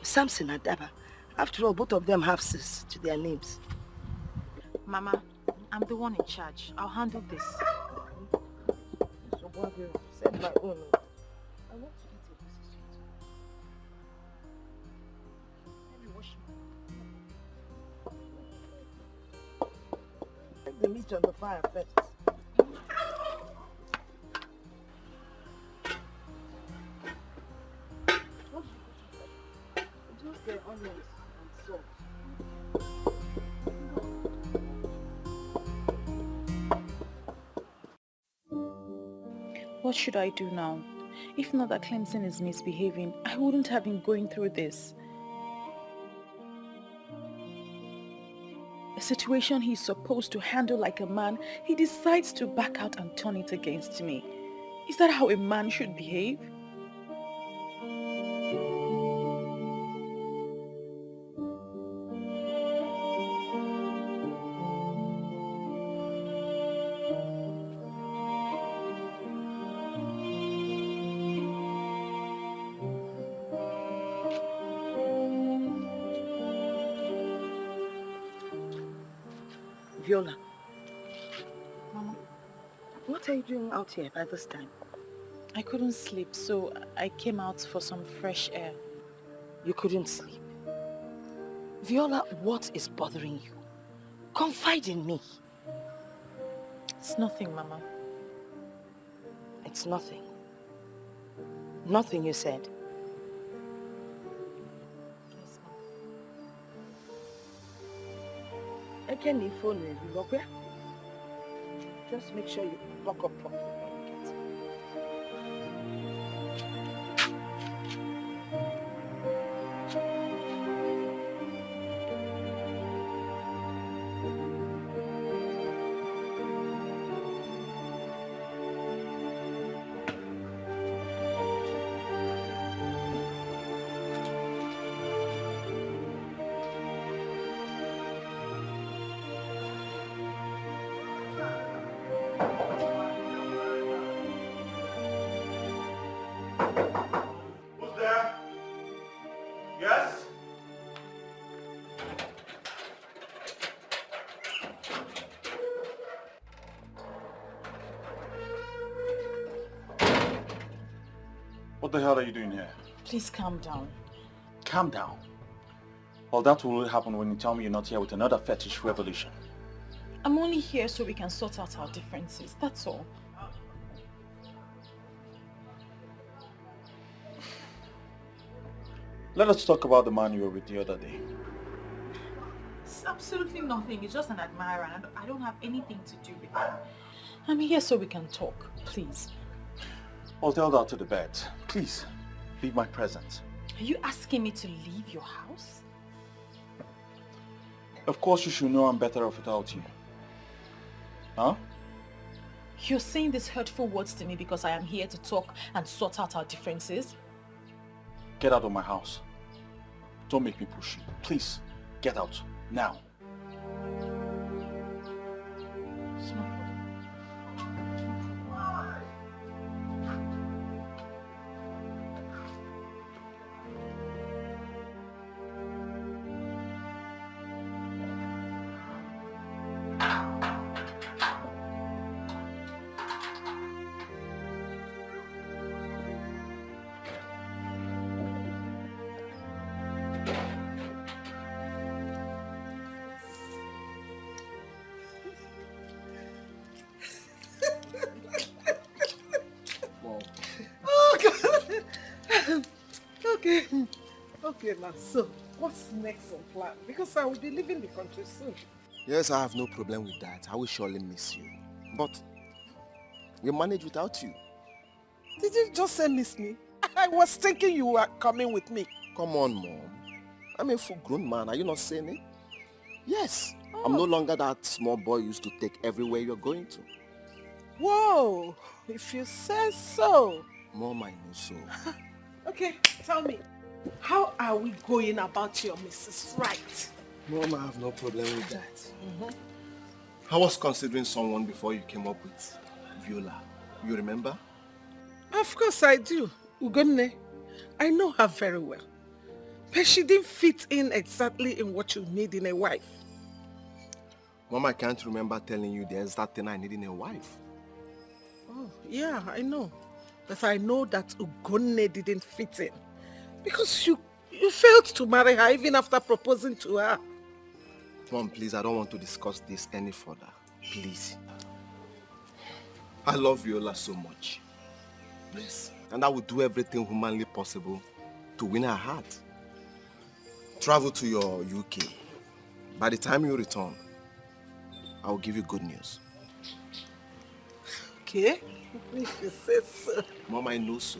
Samson Adaba. After all, both of them have sis to their names. Mama, I'm the one in charge. I'll handle this. So what will set my own? I want to eat a piece of sweet. Let me wash my... Take the meat on the fire first. Just the onions and salt. What should I do now? If not that Clemson is misbehaving, I wouldn't have been going through this. A situation he's supposed to handle like a man, he decides to back out and turn it against me. Is that how a man should behave? Viola. Mama, what are you doing out here by this time? I couldn't sleep, so I came out for some fresh air. You couldn't sleep? Viola, what is bothering you? Confide in me. It's nothing, Mama. It's nothing. Nothing, you said. Just make sure you buck up properly. What the hell are you doing here? Please calm down. Calm down. Well, that will only happen when you tell me you're not here with another fetish revolution. I'm only here so we can sort out our differences, that's all. Let us talk about the man you were with the other day. It's absolutely nothing. It's just an admirer and I don't have anything to do with him. I'm here so we can talk, please. Well, tell that to the bed. Please, leave my presence. Are you asking me to leave your house? Of course you should know I'm better off without you. Huh? You're saying these hurtful words to me because I am here to talk and sort out our differences? Get out of my house. Don't make me push you. Please, get out. Now. Okay, now, so what's next on plan? Because I will be leaving the country soon. Yes, I have no problem with that. I will surely miss you. But we manage without you. Did you just say miss me? I was thinking you were coming with me. Come on, Mom. I'm a full-grown man. Are you not saying it? Yes. I'm no longer that small boy you used to take everywhere you're going to. Whoa, if you say so. Mom, I know so. Okay, tell me. How are we going about your Mrs. Right? Mom, I have no problem with that. I was considering someone before you came up with Viola. You remember? Of course I do. Ugonne. I know her very well. But she didn't fit in exactly in what you need in a wife. Mom, I can't remember telling you the exact thing I need in a wife. Oh, yeah, I know. But I know that Ugonne didn't fit in. Because you failed to marry her even after proposing to her. Mom, please, I don't want to discuss this any further. Please. I love Viola so much. Yes. And I will do everything humanly possible to win her heart. Travel to your UK. By the time you return, I will give you good news. Okay? If you say so. Mom, I know so.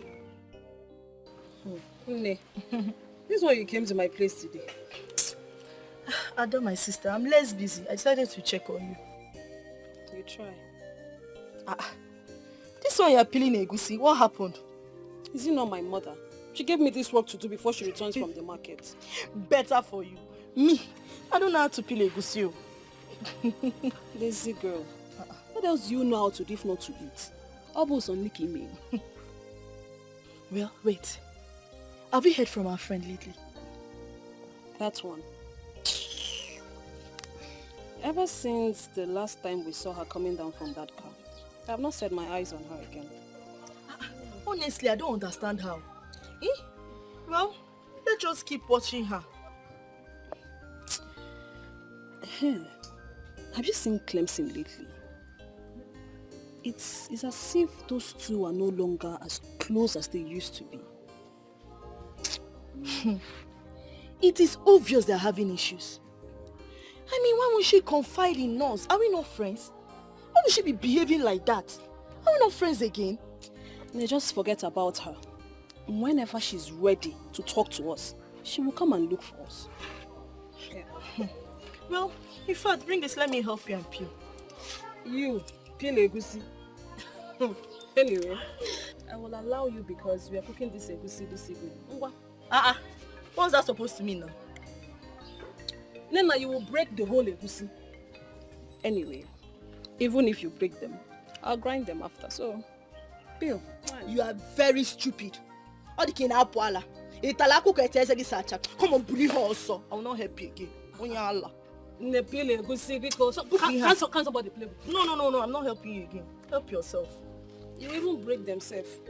Nne, this is why you came to my place today. Ada, my sister, I'm less busy. I decided to check on you. You try. This one you're peeling egusi. What happened? Is it not my mother? She gave me this work to do before she returns from the market. Better for you. Me, I don't know how to peel egusi. Lazy girl. What else do you know how to do if not to eat? Almost on Nicky me. Well, wait. Have you heard from our friend lately? That one. Ever since the last time we saw her coming down from that car, I have not set my eyes on her again. Honestly, I don't understand how. Well, let's just keep watching her. Have you seen Clemson lately? It's as if those two are no longer as close as they used to be. It is obvious they're having issues. I mean, why won't she confide in us? Are we not friends? Why would she be behaving like that? Are we not friends again? They just forget about her. Whenever she's ready to talk to us, she will come and look for us. Yeah. Well, in fact, bring this, let me help you and peel. You, peel egusi. Anyway, I will allow you because we are cooking this egusi this evening. What's that supposed to mean now? Nena, you will break the whole egusi. Anyway, even if you break them, I'll grind them after, so peel. You are very stupid. Come on, believe her also. I will not help you again. Can somebody play with you? No, I'm not helping you again. Help yourself. You even break them safe.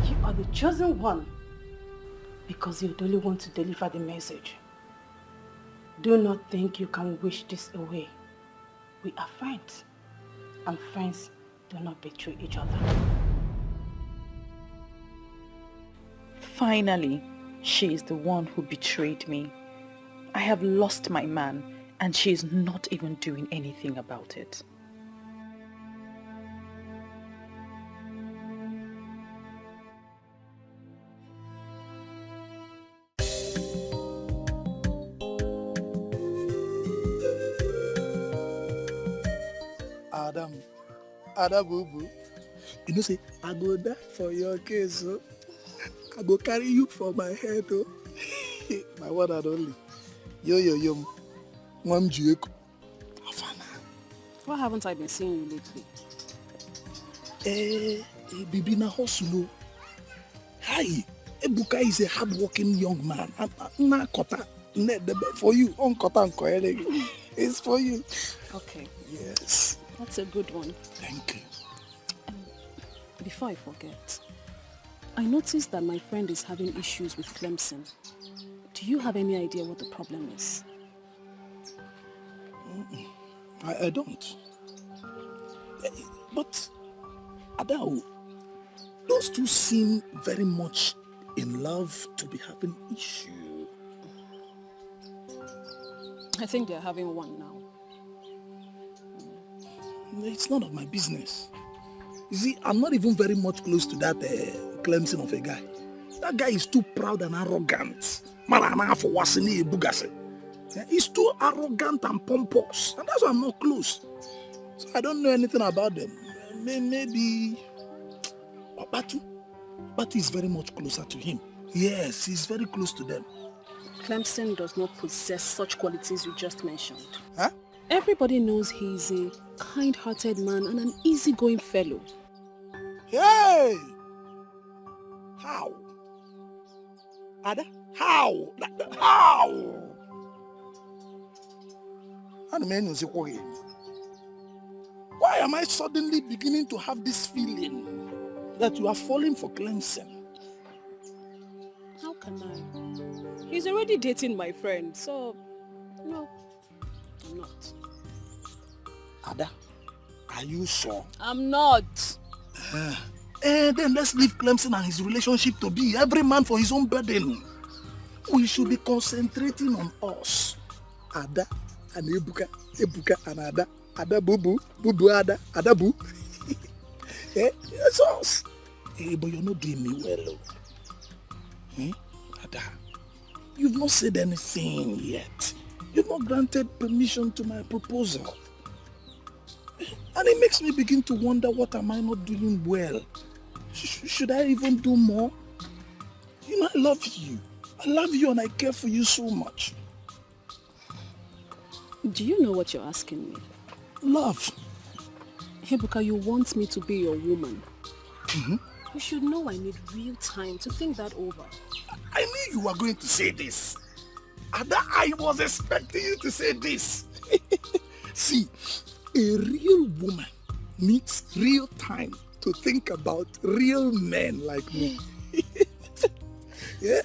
You are the chosen one because you're the only one to deliver the message. Do not think you can wish this away. We are friends, and friends do not betray each other. Finally, she is the one who betrayed me. I have lost my man, and she is not even doing anything about it. Adam boo boo. You know, say, I go die for your case, oh. I go carry you for my head, oh. My one and only. Yo. Mom Jueko. Why haven't I been seeing you lately? Bibi na hustle. Hi. Ebuka is a hard-working young man. Na kota. For you. On kota it's for you. Okay. Yes. That's a good one. Thank you. Before I forget, I noticed that my friend is having issues with Clemson. Do you have any idea what the problem is? I don't. But, Adao, those two seem very much in love to be having issue. I think they're having one now. It's none of my business. You see, I'm not even very much close to that Clemson of a guy. That guy is too proud and arrogant. He's too arrogant and pompous. And that's why I'm not close. So I don't know anything about them. Maybe Batu is very much closer to him. Yes, he's very close to them. Clemson does not possess such qualities you just mentioned. Huh? Everybody knows he's a kind-hearted man and an easygoing fellow. Hey! How? Ada? How? How? Why am I suddenly beginning to have this feeling that you are falling for Clemson? How can I? He's already dating my friend, so no, I'm not. Ada, are you sure? I'm not. Then let's leave Clemson and his relationship to be. Every man for his own burden. We should be concentrating on us. Ada and Ebuka and Ada. Ada Bubu, Bubu Ada, Ada Bu. It's us. But you're not doing me well. Ada, you've not said anything yet. You've not granted permission to my proposal. And it makes me begin to wonder, what am I not doing well? Should I even do more? You know, I love you. I love you and I care for you so much. Do you know what you're asking me? Love. Ebuka, you want me to be your woman. Mm-hmm. You should know I need real time to think that over. I knew you were going to say this. Ada, I was expecting you to say this. See, a real woman needs real time to think about real men like me. Yeah?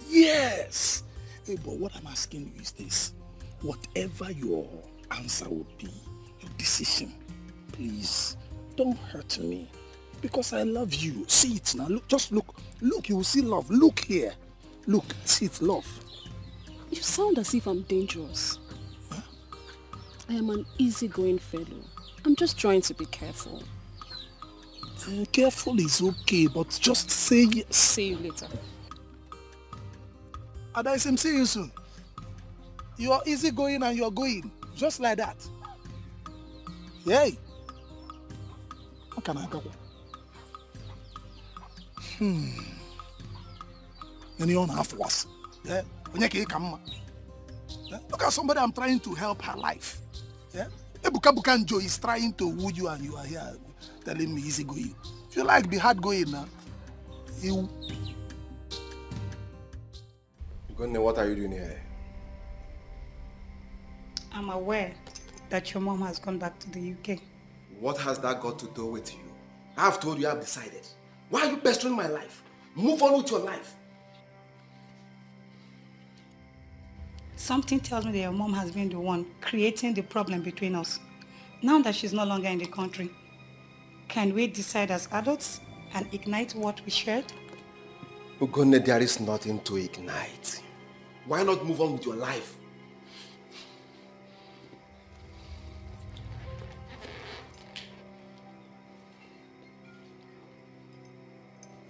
Yes. Hey, but what I'm asking you is this. Whatever your answer would be, your decision, please don't hurt me. Because I love you. See it now. Look, just look. Look, you will see love. Look here. Look, see it, love. You sound as if I'm dangerous. Huh? I am an easygoing fellow. I'm just trying to be careful. Careful is okay, but just say... See you later. Adaisem, see you soon. You are easygoing and you're going. Just like that. Yay. How can I go? Anyone have worse? Yeah? Look at somebody I'm trying to help her life. Yeah? Ebuka Bukanjo is trying to woo you and you are here telling me easy going. If you like, be hard going now. You. Gunne, what are you doing here? I'm aware that your mom has gone back to the UK. What has that got to do with you? I've told you I've decided. Why are you pestering my life? Move on with your life. Something tells me that your mom has been the one creating the problem between us. Now that she's no longer in the country, can we decide as adults and ignite what we shared? Ugonne, there is nothing to ignite. Why not move on with your life?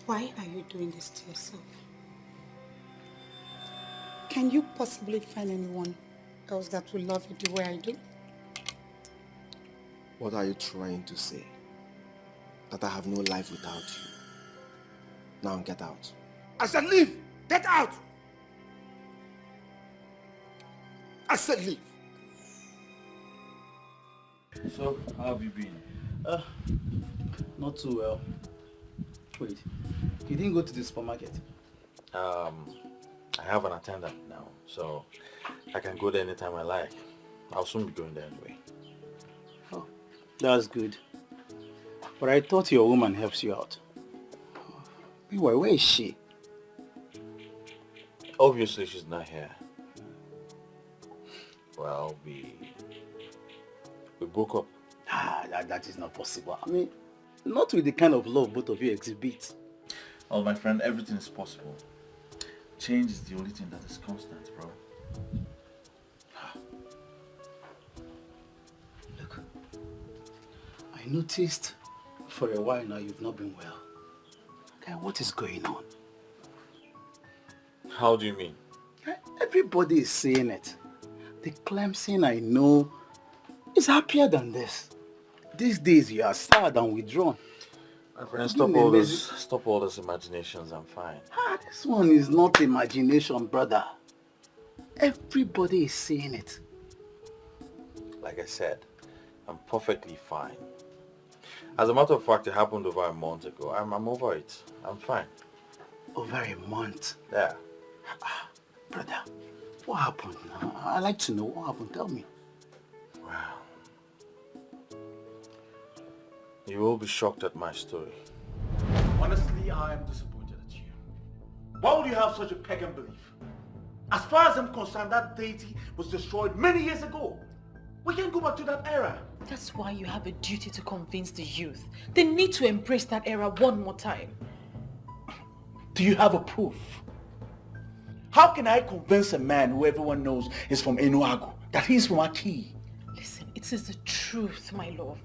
Why are you doing this to yourself? Can you possibly find anyone else that will love you the way I do? What are you trying to say? That I have no life without you. Now get out. I said leave! Get out! I said leave! So, how have you been? Not too well. Wait, you didn't go to the supermarket? I have an attendant now, so I can go there anytime I like. I'll soon be going there anyway. Oh, that's good. But I thought your woman helps you out. Meanwhile, where is she? Obviously, she's not here. Well, we broke up. That is not possible. I mean, not with the kind of love both of you exhibit. Well, my friend, everything is possible. Change is the only thing that is constant, bro. Look, I noticed for a while now you've not been well. Okay, what is going on? How do you mean? Everybody is saying it. The Clemson I know is happier than this. These days you are sad and withdrawn. My friend, stop all those imaginations, I'm fine. This one is not imagination, brother. Everybody is saying it. Like I said, I'm perfectly fine. As a matter of fact, it happened over a month ago. I'm over it. I'm fine. Over a month? Yeah. Brother, what happened? I'd like to know what happened. Tell me. Wow. You will be shocked at my story. Honestly, I am disappointed at you. Why would you have such a pagan belief? As far as I'm concerned, that deity was destroyed many years ago. We can't go back to that era. That's why you have a duty to convince the youth. They need to embrace that era one more time. Do you have a proof? How can I convince a man who everyone knows is from Enuagu that he's from Aki? Listen, it is the truth, my love.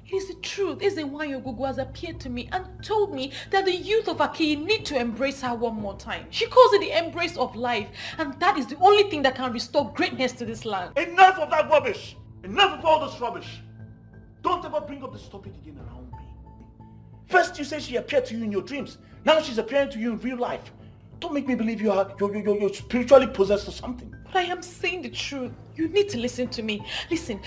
It is the truth. Ezewanyogugu has appeared to me and told me that the youth of Aki need to embrace her one more time. She calls it the embrace of life, and that is the only thing that can restore greatness to this land. Enough of that rubbish! Enough of all this rubbish! Don't ever bring up this topic again around me. First you say she appeared to you in your dreams. Now she's appearing to you in real life. Don't make me believe you're spiritually possessed or something. But I am saying the truth. You need to listen to me. Listen,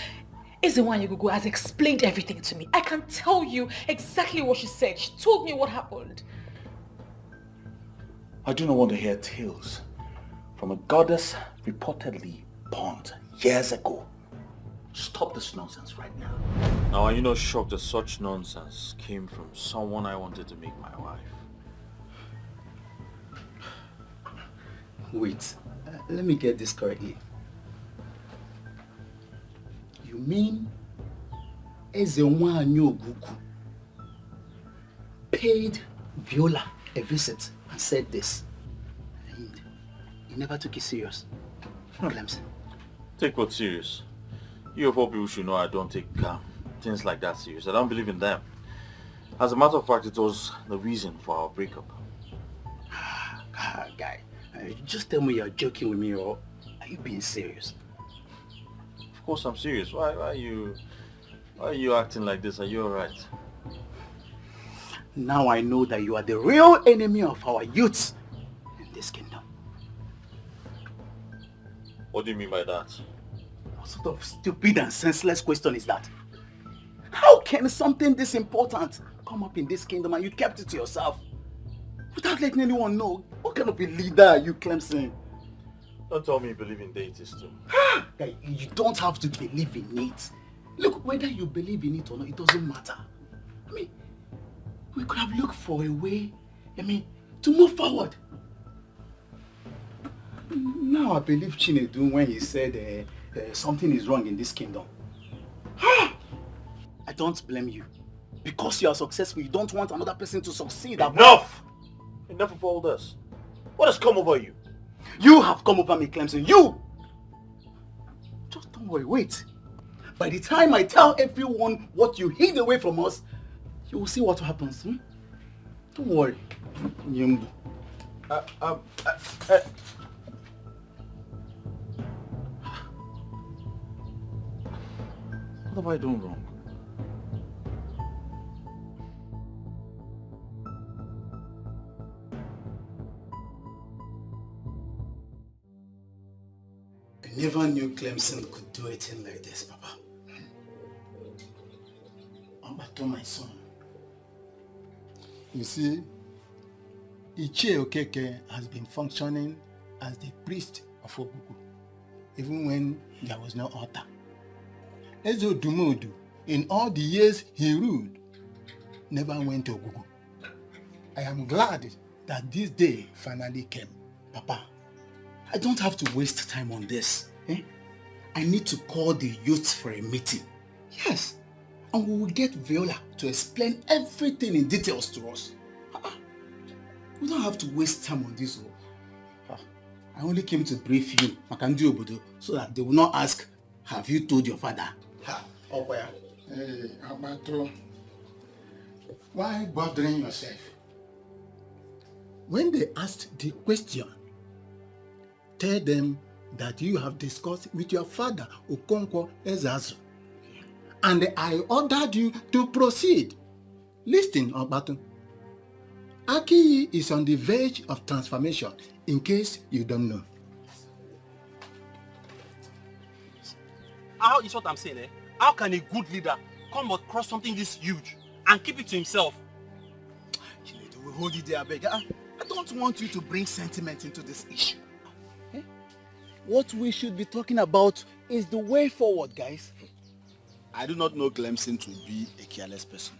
Ezewanyogugu has explained everything to me. I can tell you exactly what she said. She told me what happened. I do not want to hear tales from a goddess reportedly born years ago. Stop this nonsense right now. Now, are you not shocked that such nonsense came from someone I wanted to make my wife? Wait, let me get this correctly. You mean Ezewanyogugu paid Viola a visit and said this. And he never took it serious. Clemson. Take what serious? You of all people should know I don't take things like that serious. I don't believe in them. As a matter of fact, it was the reason for our breakup. Guy, just tell me you're joking with me, or are you being serious? Of course I'm serious. Why are you acting like this? Are you alright? Now I know that you are the real enemy of our youth in this kingdom. What do you mean by that? What sort of stupid and senseless question is that? How can something this important come up in this kingdom and you kept it to yourself? Without letting anyone know? What kind of a leader are you, Clemson? Don't tell me you believe in deities too. Guy, you don't have to believe in it. Look, whether you believe in it or not, it doesn't matter. I mean, we could have looked for a way, to move forward. Now I believe Chinedu when he said something is wrong in this kingdom. I don't blame you. Because you are successful, you don't want another person to succeed. Enough! Enough of all this. What has come over you? You have come over me, Clemson. You! Just don't worry, wait. By the time I tell everyone what you hid away from us, you will see what happens. Don't worry. Nyembu. What have I done wrong? I never knew Clemson could do a thing like this, Papa. Ambato, my son. You see, Ichie Okeke has been functioning as the priest of Ogugu, even when there was no altar. Ezo Dumodu, in all the years he ruled, never went to Ogugu. I am glad that this day finally came. Papa, I don't have to waste time on this. I need to call the youth for a meeting. Yes. And we will get Viola to explain everything in details to us. We don't have to waste time on this. I only came to brief you, Makandu Obodo, so that they will not ask, have you told your father? Hey, Abato, why bothering yourself? When they asked the question, tell them that you have discussed with your father, Okonkwo Ezazu, and I ordered you to proceed. Listen, Abato. Aki is on the verge of transformation, in case you don't know. How is what I'm saying, eh? How can a good leader come across something this huge and keep it to himself? We hold it there, beg. I don't want you to bring sentiment into this issue. What we should be talking about is the way forward, guys. I do not know Clemson to be a careless person.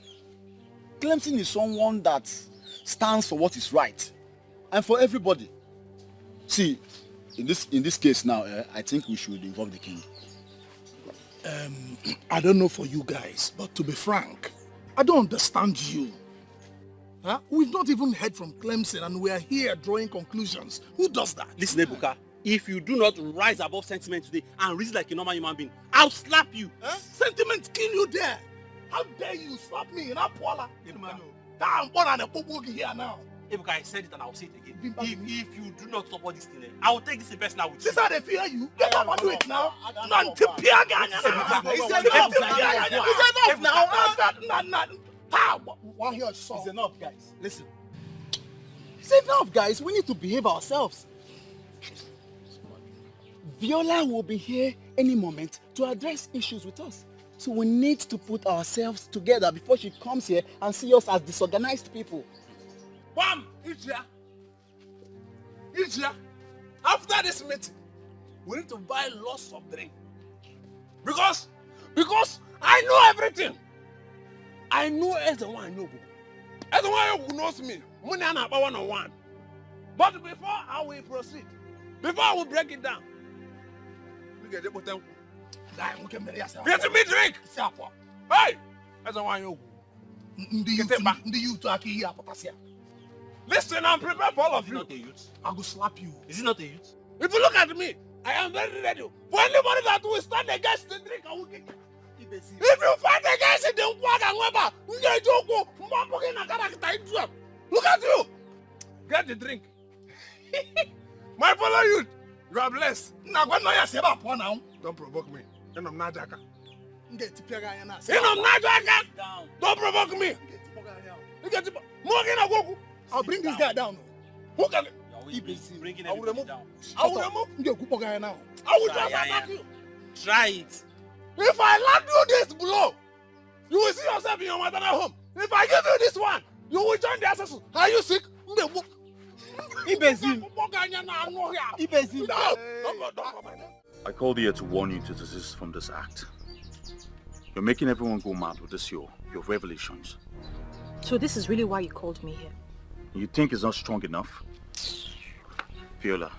Clemson is someone that stands for what is right and for everybody. See, in this case now, I think we should involve the king. I don't know for you guys, but to be frank, I don't understand you. Huh? We've not even heard from Clemson and we are here drawing conclusions. Who does that? Listen, Ebuka, if you do not rise above sentiment today and reason like a normal human being, I'll slap you. Huh? Sentiment kill you there. How dare you slap me in Apuala? I'm born and a popo here now. Ebuka, I said it and I'll say it again. If you do not support this thing, I will take this in personal with you. This is how they fear you. Get up and do it now. It's enough now. One here, son. It's enough, guys. Listen. It's enough, guys. We need to behave ourselves. Viola will be here any moment to address issues with us. So we need to put ourselves together before she comes here and see us as disorganized people. Bam! Ijia, after this meeting, we need to buy lots of drink. Because I know everything. I know as the one I know. As the one who knows me, money and about 101. But before I will proceed, before I will break it down, we get the bottom. Get me drink. Hey, as the one you Listen, I'm prepared for all of you. I will slap you. Is it not a youth? If you look at me, I am very ready. For anybody that will stand against the drink, I will kick. If you fight against it, then look at you. Get the drink. My fellow youth, you are blessed. Don't provoke me. Don't provoke me. I'll bring this guy down. Who can? I will remove. I will remove. I will just attack you. Try it. If I land you this blow, you will see yourself in your maternal home. If I give you this one, you will join the ancestral. Are you sick? Ibezim. I called here to warn you to desist from this act. You're making everyone go mad with this your revelations. So this is really why you called me here? You think it's not strong enough? Viola.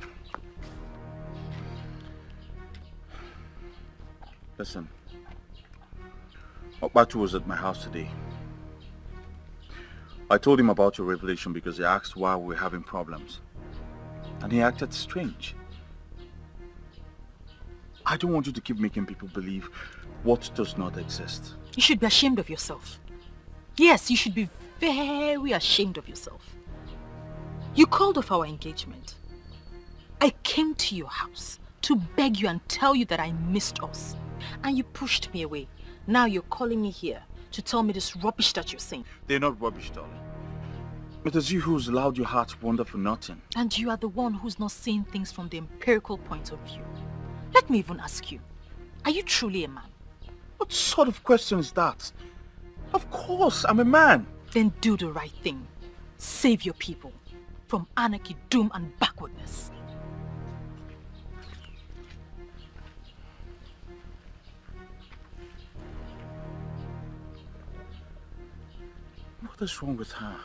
Listen. Okbatu was at my house today. I told him about your revelation because he asked why we were having problems. And he acted strange. I don't want you to keep making people believe what does not exist. You should be ashamed of yourself. Yes, you should be very ashamed of yourself. You called off our engagement. I came to your house to beg you and tell you that I missed us. And you pushed me away. Now you're calling me here to tell me this rubbish that you're saying. They're not rubbish, darling. It is you who's allowed your heart to wander for nothing. And you are the one who's not seeing things from the empirical point of view. Let me even ask you, are you truly a man? What sort of question is that? Of course, I'm a man. Then do the right thing. Save your people from anarchy, doom and backwardness. What is wrong with her?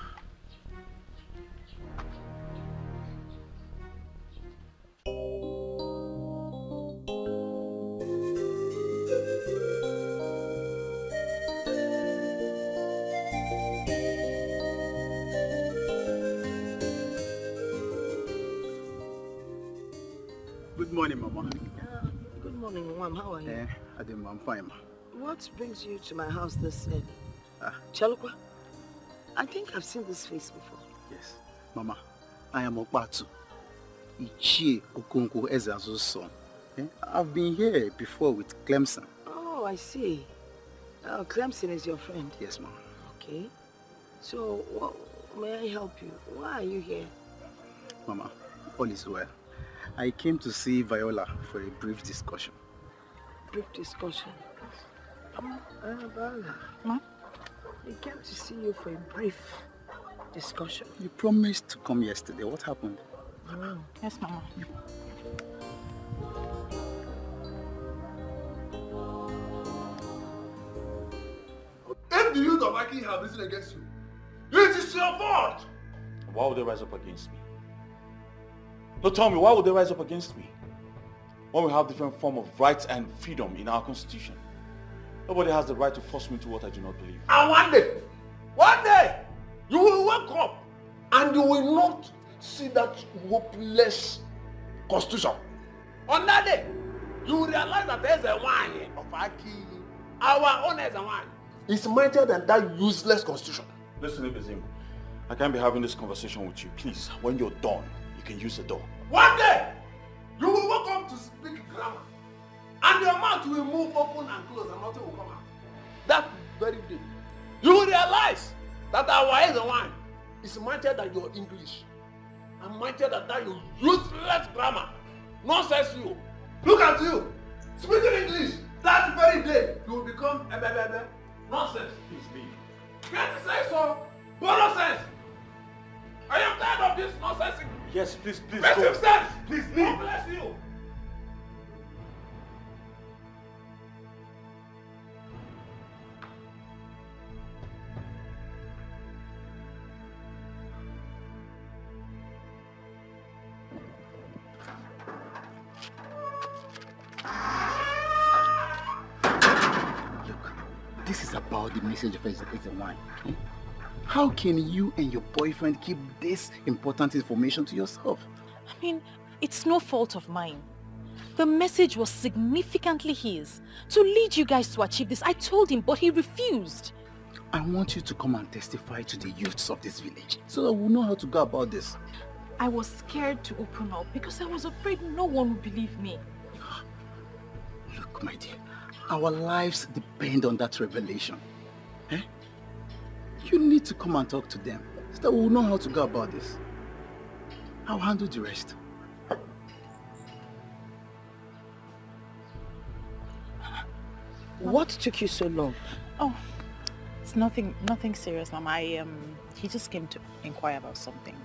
Good morning, Mama. Good morning, Mom. How are you? I'm fine, Ma. What brings you to my house this early? Chalukwa? I think I've seen this face before. Yes. Mama, I am Okbatu. Ichie Okonkwo Ezeazu's son. I've been here before with Clemson. Oh, I see. Clemson is your friend? Yes, Mama. Okay. So, may I help you? Why are you here? Mama, all is well. I came to see Viola for a brief discussion. Brief discussion? Viola. Ma? I came to see you for a brief discussion. You promised to come yesterday. What happened? Yes, Mama. If the youth of Aki have risen against you, it is your fault! Why would they rise up against me? No, tell me, why would they rise up against me? When we have different form of rights and freedom in our constitution. Nobody has the right to force me to what I do not believe. And one day, you will wake up and you will not see that hopeless constitution. On that day, you will realize that there's a wine of Aki. Our own is a wine. It's mightier than that useless constitution. Listen, Ibezim, I can't be having this conversation with you. Please, when you're done, you can use the door. One day, you will wake up to speak grammar. And your mouth will move open and close and nothing will come out. That very day, you will realize that our eyes and wine is mightier than your English. And mightier than that your useless grammar. Nonsense you. Look at you. Speaking English. That very day, you will become a nonsense. Please leave. Can't you say so? Nonsense. I am tired of this nonsense. Yes, please Make go. some sense. Please God leave. bless you. this is about the message of Eze1. How can you and your boyfriend keep this important information to yourself? I mean, it's no fault of mine. The message was significantly his. To lead you guys to achieve this, I told him, but he refused. I want you to come and testify to the youths of this village, so that we'll know how to go about this. I was scared to open up because I was afraid no one would believe me. Look, my dear, our lives depend on that revelation. Eh? You need to come and talk to them, so that we'll know how to go about this. I'll handle the rest. What took you so long? Oh, it's nothing serious, Mama. He just came to inquire about something.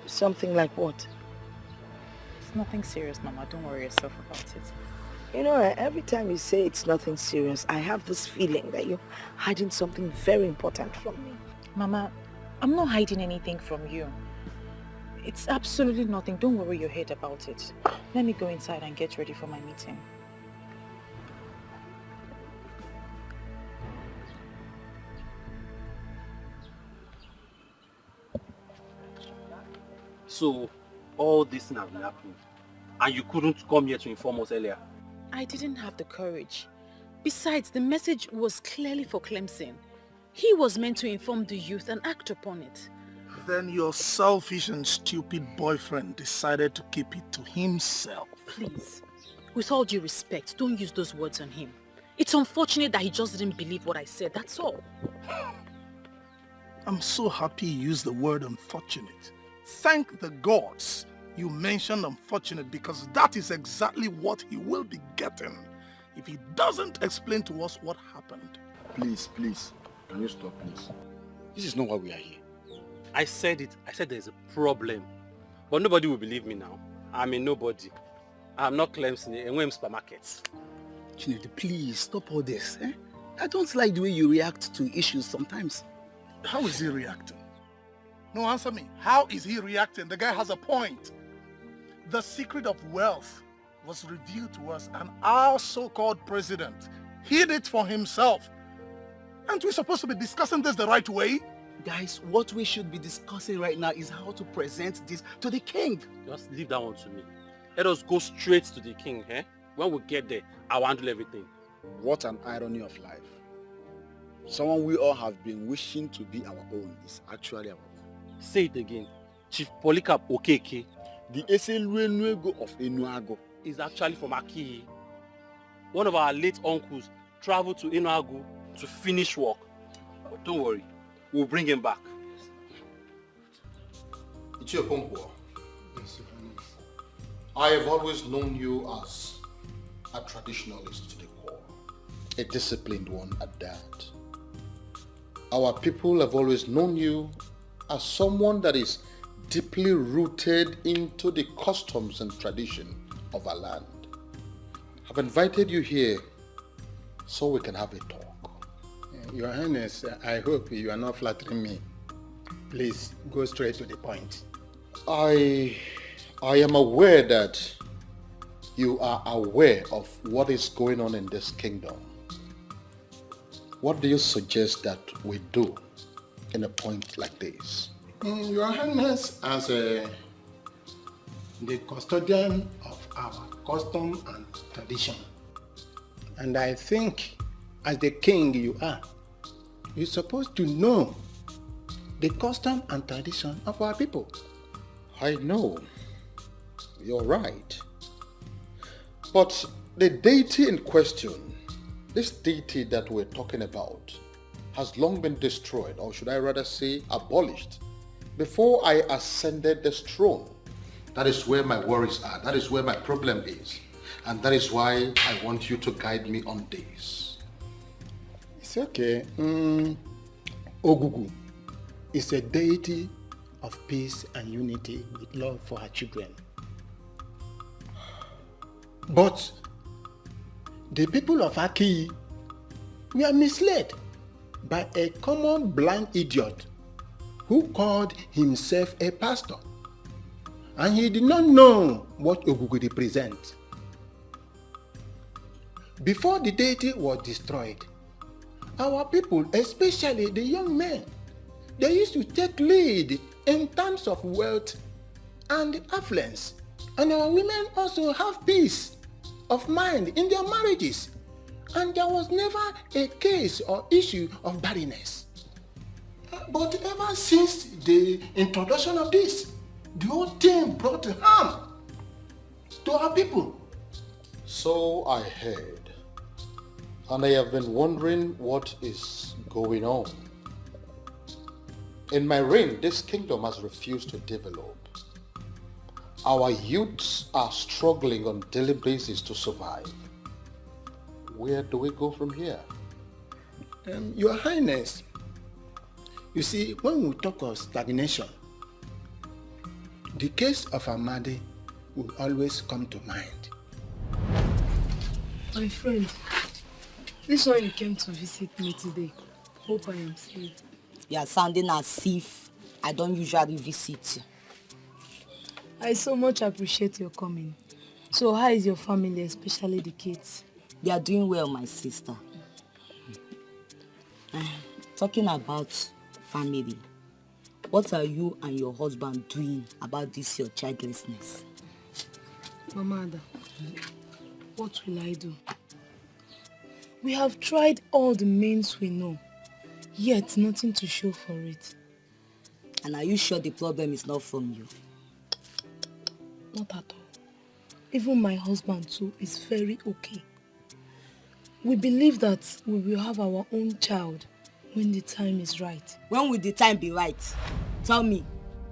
Something like what? It's nothing serious, Mama. Don't worry yourself about it. You know, every time you say it's nothing serious, I have this feeling that you're hiding something very important from me. Mama, I'm not hiding anything from you. It's absolutely nothing. Don't worry your head about it. Let me go inside and get ready for my meeting. So, all this thing has been happening, and you couldn't come here to inform us earlier? I didn't have the courage. Besides, the message was clearly for Clemson. He was meant to inform the youth and act upon it. Then your selfish and stupid boyfriend decided to keep it to himself. Please, with all due respect, don't use those words on him. It's unfortunate that he just didn't believe what I said, that's all. I'm so happy you used the word unfortunate. Thank the gods you mentioned unfortunate, because that is exactly what he will be getting if he doesn't explain to us what happened. Please, can you stop, please? This is not why we are here. I said it. I said there's a problem. But nobody will believe me now. I'm a nobody. I'm not Clemson in Wem supermarkets. Chinedu, please stop all this. Eh? I don't like the way you react to issues sometimes. How is he reacting? No, answer me. How is he reacting? The guy has a point. The secret of wealth was revealed to us, and our so-called president hid it for himself. Aren't we supposed to be discussing this the right way? Guys, what we should be discussing right now is how to present this to the king. Just leave that one to me. Let us go straight to the king, eh? When we get there, I'll handle everything. What an irony of life. Someone we all have been wishing to be our own is actually our own. Say it again. Chief Polycarp Okeke. The Eseluenuego of Enuago is actually from Aki. One of our late uncles traveled to Enuago to finish work. But don't worry, we'll bring him back. Ichiokonkwo, I have always known you as a traditionalist to the core, a disciplined one at that. Our people have always known you as someone that is deeply rooted into the customs and tradition of our land. I've invited you here so we can have a talk. Your Highness, I hope you are not flattering me. Please, go straight to the point. I am aware that you are aware of what is going on in this kingdom. What do you suggest that we do in a point like this? Your Highness, as the custodian of our custom and tradition, and I think as the king you are, you're supposed to know the custom and tradition of our people. I know. You're right. But the deity in question, this deity that we're talking about, has long been destroyed, or should I rather say abolished, before I ascended this throne. That is where my worries are. That is where my problem is. And that is why I want you to guide me on this. It's okay. Ogugu is a deity of peace and unity with love for her children. But the people of Aki were misled by a common blind idiot who called himself a pastor, and he did not know what Ogugu represents. Before the deity was destroyed, our people, especially the young men, they used to take lead in terms of wealth and affluence. And our women also have peace of mind in their marriages. And there was never a case or issue of barrenness. But ever since the introduction of this, the whole thing brought harm to our people. So I heard. And I have been wondering what is going on. In my reign, this kingdom has refused to develop. Our youths are struggling on a daily basis to survive. Where do we go from here? Your Highness, you see, when we talk of stagnation, the case of Amadi will always come to mind. My friend, this one you came to visit me today. Hope I am safe. You are sounding as if I don't usually visit you. I so much appreciate your coming. So how is your family, especially the kids? They are doing well, my sister. Talking about family, what are you and your husband doing about this your childlessness? Mama Ada, what will I do? We have tried all the means we know, yet nothing to show for it. And are you sure the problem is not from you? Not at all. Even my husband too is very okay. We believe that we will have our own child when the time is right. When will the time be right? Tell me,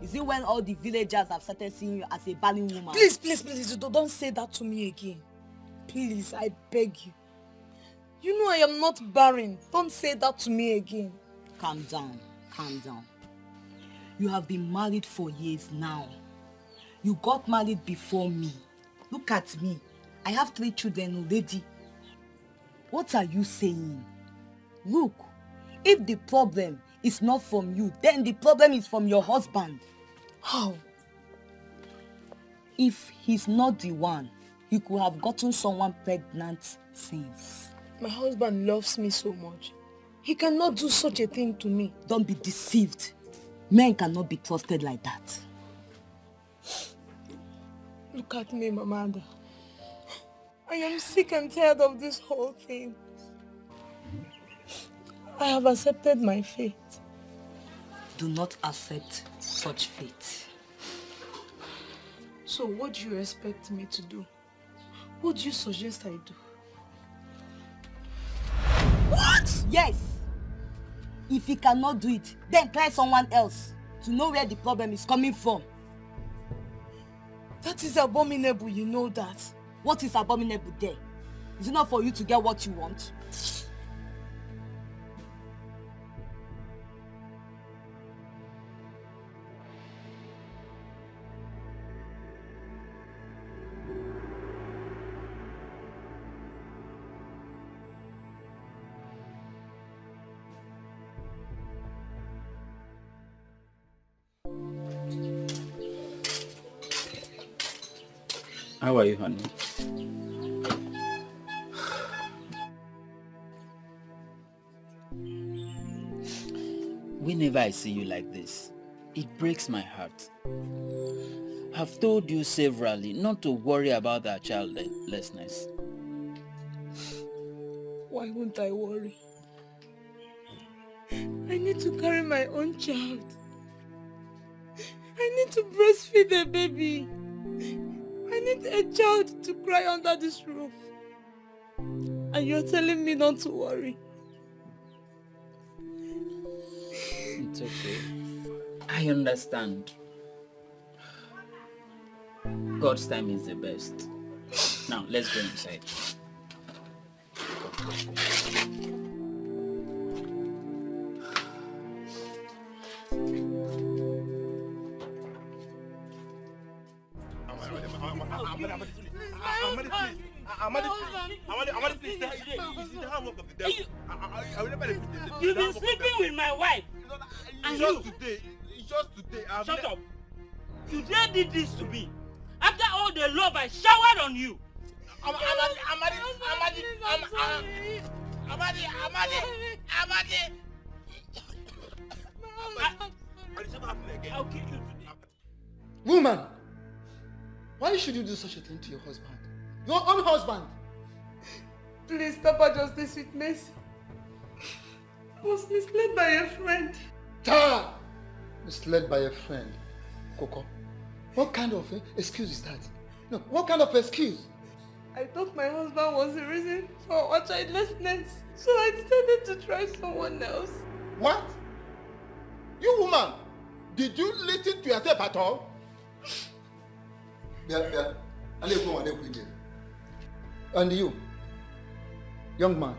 is it when all the villagers have started seeing you as a barren woman? Please, don't say that to me again. Please, I beg you. You know I am not barren. Don't say that to me again. Calm down. You have been married for years now. You got married before me. Look at me. I have 3 children already. What are you saying? Look, if the problem is not from you, then the problem is from your husband. How? If he's not the one, he could have gotten someone pregnant since. My husband loves me so much. He cannot do such a thing to me. Don't be deceived. Men cannot be trusted like that. Look at me, Mama Ada. I am sick and tired of this whole thing. I have accepted my fate. Do not accept such fate. So what do you expect me to do? What do you suggest I do? What? Yes. If he cannot do it, then try someone else to know where the problem is coming from. That is abominable, you know that. What is abominable there? Is it not for you to get what you want? How are you, honey? Whenever I see you like this, it breaks my heart. I've told you severally not to worry about our childlessness. Why won't I worry? I need to carry my own child. I need to breastfeed a baby. I need a child to cry under this roof. And you're telling me not to worry. It's okay. I understand. God's time is the best. Now, let's go inside. You've been sleeping with my wife. Just today. Shut up. You dare did this to me. After all the love I showered on you. Amadi! I'll kill you today. Woman, why should you do such a thing to your husband? Your own husband? Please, Papa Justice with mercy. I was misled by a friend. Ta! Misled by a friend. Coco, what kind of excuse is that? No, what kind of excuse? I thought my husband was the reason for our childlessness, so I decided to try someone else. What? You woman, did you listen to yourself at all? Yeah. And you, young man,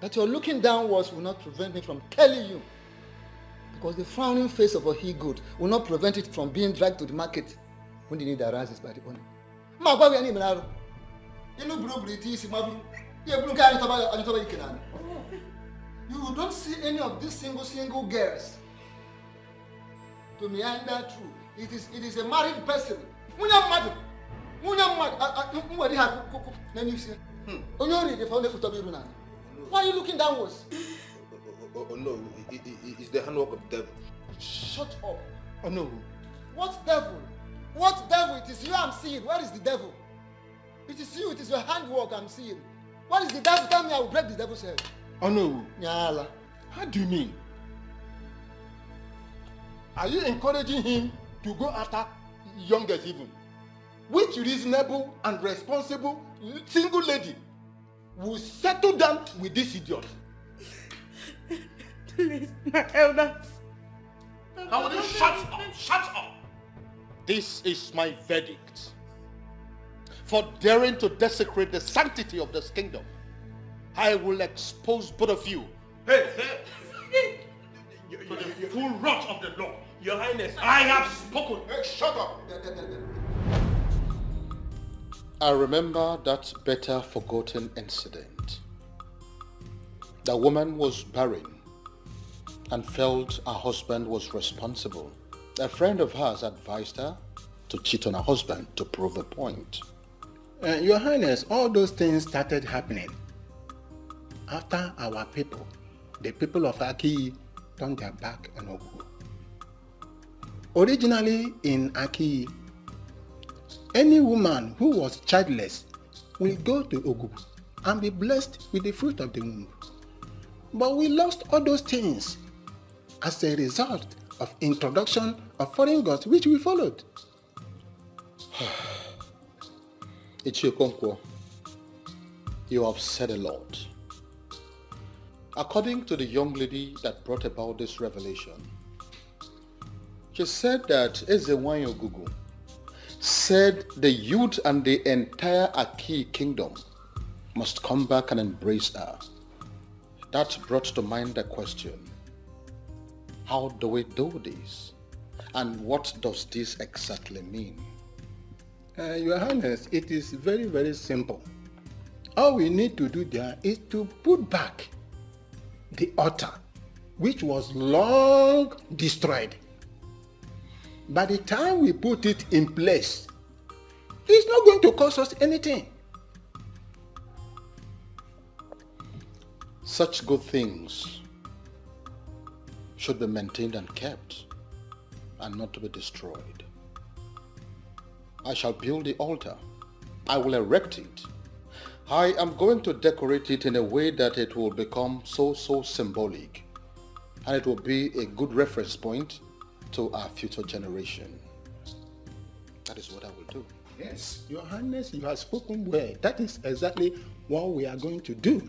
that you're looking downwards will not prevent me from telling you. Because the frowning face of a he-goat will not prevent it from being dragged to the market when the need arises by the owner. You don't see any of these single girls to meander through. It is a married person. Why are you looking downwards? Oh no, it's the handwork of the devil. Shut up. Oh no. What devil? What devil? It is you I'm seeing. Where is the devil? It is you, it is your handwork I'm seeing. What is the devil? Tell me, I will break the devil's head. Oh no. Nyala. How do you mean? Are you encouraging him to go after youngest even? Which reasonable and responsible single lady will settle down with this idiot? Please, my elders. Now will you shut up? Shut up! This is my verdict. For daring to desecrate the sanctity of this kingdom, I will expose both of you. Hey! To the full wrath of the law. Your Highness, I have spoken. Hey, shut up! I remember that better forgotten incident. The woman was barren and felt her husband was responsible. A friend of hers advised her to cheat on her husband to prove a point. Your Highness, all those things started happening after our people, the people of Aki, turned their back on Ogu. Originally in Aki, any woman who was childless will go to Ogu and be blessed with the fruit of the womb. But we lost all those things as a result of introduction of foreign gods which we followed. Ichiokonkwo, you have said a lot. According to the young lady that brought about this revelation, she said that Ezewanyo Gugu said the youth and the entire Aki kingdom must come back and embrace her. That brought to mind the question, how do we do this? And what does this exactly mean? Your Highness, it is very, very simple. All we need to do there is to put back the altar, which was long destroyed. By the time we put it in place, it's not going to cost us anything. Such good things should be maintained and kept, and not to be destroyed. I shall build the altar. I will erect it. I am going to decorate it in a way that it will become so symbolic, and it will be a good reference point to our future generation. That is what I will do. Yes, Your Highness, you have spoken well. That is exactly what we are going to do.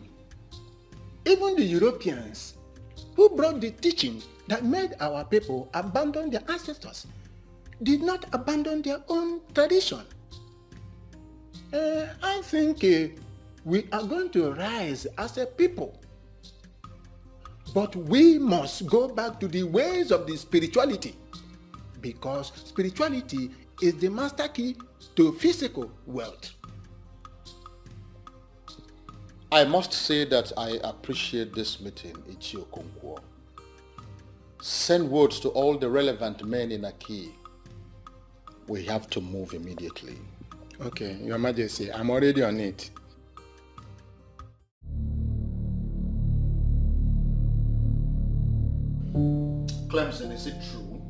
Even the Europeans who brought the teaching that made our people abandon their ancestors did not abandon their own tradition. I think we are going to rise as a people. But we must go back to the ways of the spirituality, because spirituality is the master key to physical wealth. I must say that I appreciate this meeting, Ichio Konkwo. Send words to all the relevant men in Aki. We have to move immediately. Okay, Your Majesty, I'm already on it. Clemson, is it true?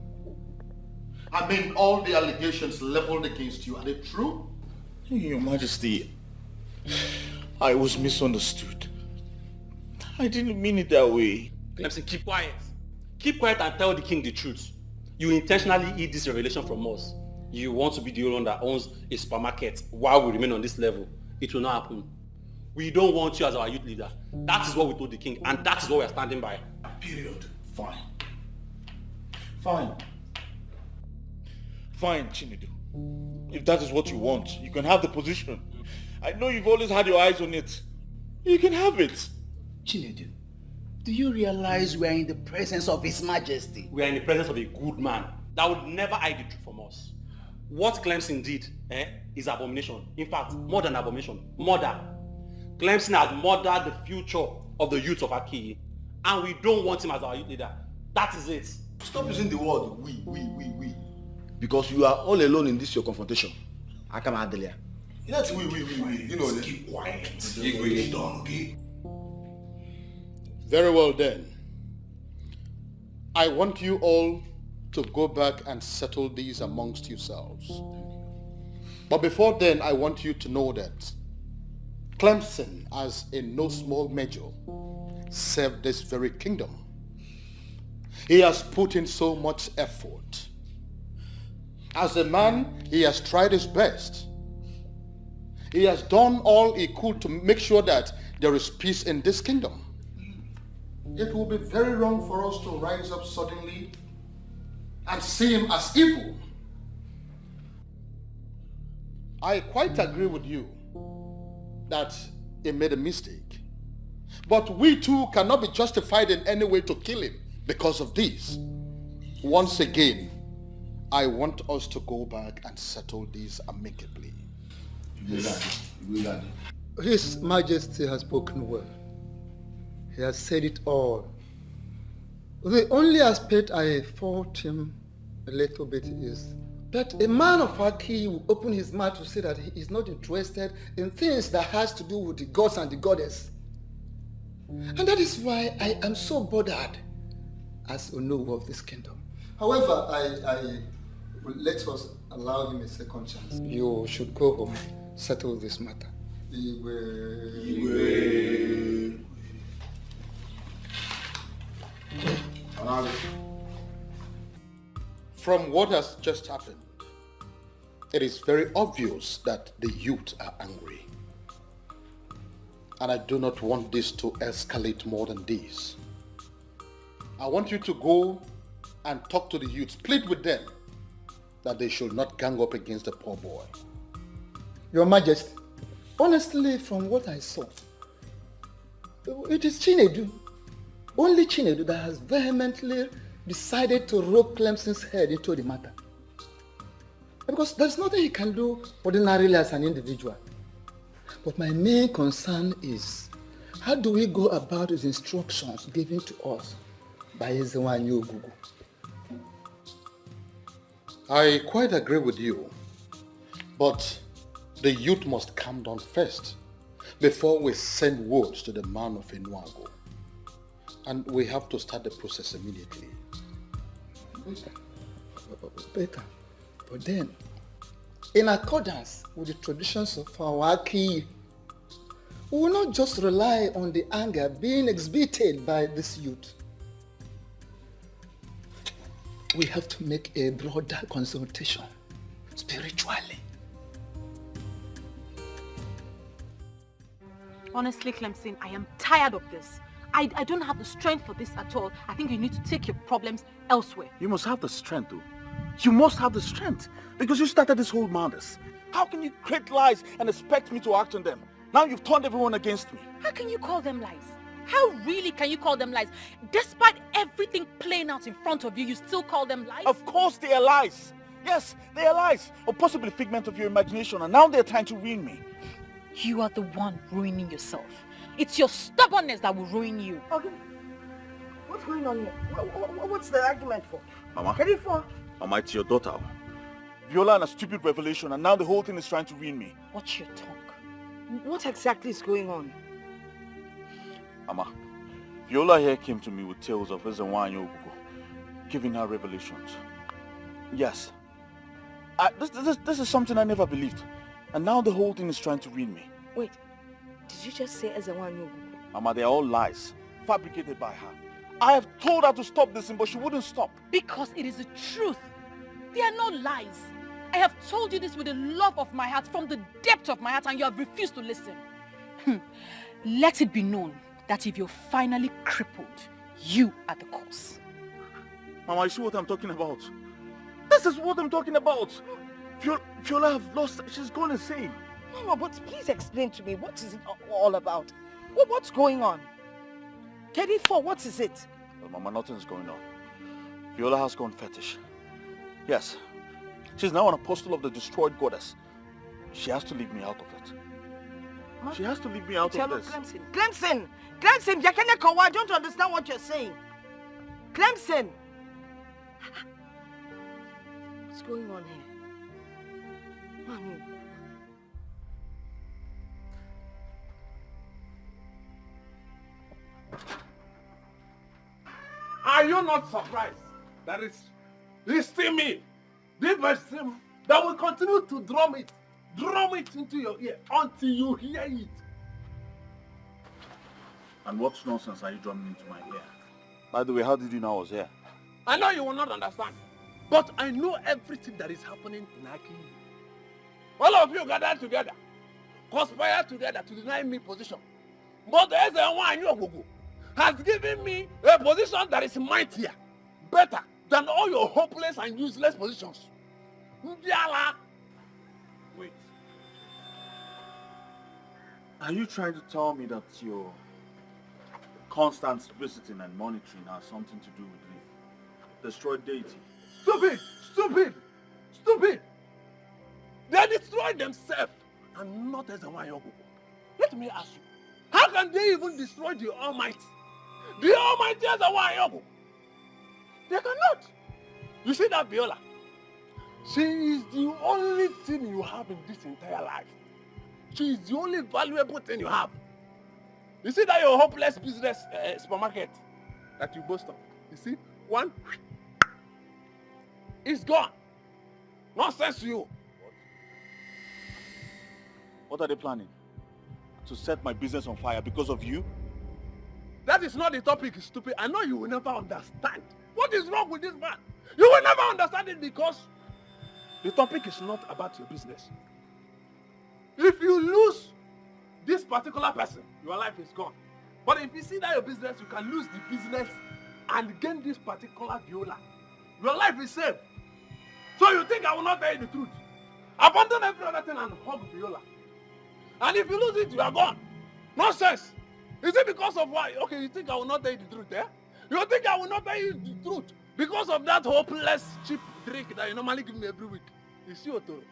I mean, all the allegations leveled against you, are they true? Your Majesty, I was misunderstood. I didn't mean it that way. Clemson, keep quiet. Keep quiet and tell the king the truth. You intentionally hid this revelation from us. You want to be the only one that owns a supermarket while we remain on this level. It will not happen. We don't want you as our youth leader. That is what we told the king, and that is what we are standing by. Period. Fine. Fine. Fine, Chinedu. If that is what you want, you can have the position. I know you've always had your eyes on it. You can have it. Chinedu, do you realize we are in the presence of His Majesty? We are in the presence of a good man that would never hide the truth from us. What Clemson did is abomination. In fact, more than abomination, murder. Clemson has murdered the future of the youth of Akiyi, and we don't want him as our youth leader. That is it. Stop using the word we. Because you are all alone in this your confrontation. Akam Adelena. That's we. You know, just keep quiet. Get done, okay? Very well then. I want you all to go back and settle these amongst yourselves. But before then, I want you to know that Clemson, as in no small measure, served this very kingdom. He has put in so much effort. As a man, he has tried his best. He has done all he could to make sure that there is peace in this kingdom. It will be very wrong for us to rise up suddenly and see him as evil. I quite agree with you that he made a mistake. But we too cannot be justified in any way to kill him because of this. Once again, I want us to go back and settle these amicably. His Majesty has spoken well. He has said it all. The only aspect I fault him a little bit is that a man of Aki will open his mouth to say that he is not interested in things that has to do with the gods and the goddess. And that is why I am so bothered as Onowu of this kingdom. However, I will let us allow him a second chance. You should go home, settle this matter. From what has just happened, it is very obvious that the youth are angry. And I do not want this to escalate more than this. I want you to go and talk to the youths, plead with them that they should not gang up against the poor boy. Your Majesty, honestly, from what I saw, it is Chinedu, only Chinedu, that has vehemently decided to rope Clemson's head into the matter. Because there's nothing he can do ordinarily as an individual. But my main concern is, how do we go about his instructions given to us by Ezewanyi Ogugu? I quite agree with you, but the youth must calm down first before we send word to the man of Enuago. And we have to start the process immediately. Better. But then, in accordance with the traditions of our Aki, we will not just rely on the anger being exhibited by this youth. We have to make a broader consultation, spiritually. Honestly, Clemson, I am tired of this. I don't have the strength for this at all. I think you need to take your problems elsewhere. You must have the strength, though. You must have the strength, because you started this whole madness. How can you create lies and expect me to act on them? Now you've turned everyone against me. How can you call them lies? How really can you call them lies? Despite everything playing out in front of you, you still call them lies? Of course they are lies. Yes, they are lies. Or possibly a figment of your imagination, and now they're trying to ruin me. You are the one ruining yourself. It's your stubbornness that will ruin you. Okay. What's going on here? What's the argument for? Mama. Ready for? Mama, it's your daughter. Viola and a stupid revelation, and now the whole thing is trying to ruin me. Watch your tongue. What exactly is going on? Mama, Viola here came to me with tales of Ezenwa and Ogugu, giving her revelations. Yes. This is something I never believed. And now the whole thing is trying to ruin me. Wait, did you just say Ezenwa and Ogugu? Mama, they're all lies, fabricated by her. I have told her to stop this, but she wouldn't stop. Because it is the truth. They are not lies. I have told you this with the love of my heart, from the depth of my heart, and you have refused to listen. Let it be known that if you're finally crippled, you are the cause. Mama, you see what I'm talking about? This is what I'm talking about. Viola have lost, she's gone insane. Mama, but please explain to me, what is it all about? What's going on? KD4, what is it? Well, Mama, nothing's going on. Viola has gone fetish. Yes. She's now an apostle of the destroyed goddess. She has to leave me out of it. Huh? She has to leave me out of this. Clemson! Clemson, I don't understand what you're saying. Clemson! What's going on here? Mommy. Are you not surprised that it's still me, this person that will continue to drum it into your ear until you hear it? And what nonsense are you drumming into my ear? By the way, how did you know I was here? I know you will not understand, but I know everything that is happening in Aki. All of you gathered together, conspire together to deny me position. But there's a one Ogugu has given me a position that is mightier, better than all your hopeless and useless positions. Wait. Are you trying to tell me that your constant visiting and monitoring has something to do with the destroyed deity? Stupid! They destroyed themselves and not as a Ogugu. Let me ask you, how can they even destroy the Almighty? The Almighty is a Ogugu. They cannot. You see that Viola? She is the only thing you have in this entire life. She is the only valuable thing you have. You see that your hopeless business supermarket that you boast of? You see? One, it's gone. Nonsense to you. What are they planning? To set my business on fire because of you? That is not the topic, stupid. I know you will never understand. What is wrong with this man? You will never understand it because the topic is not about your business. If you lose this particular person, your life is gone. But if you see that your business, you can lose the business and gain this particular Viola. Your life is saved. So you think I will not tell you the truth? Abandon every other thing and hug Viola. And if you lose it, you are gone. Nonsense. Is it because of why? Okay, you think I will not tell you the truth, eh? You think I will not tell you the truth because of that hopeless cheap drink that you normally give me every week? You see, Otoro?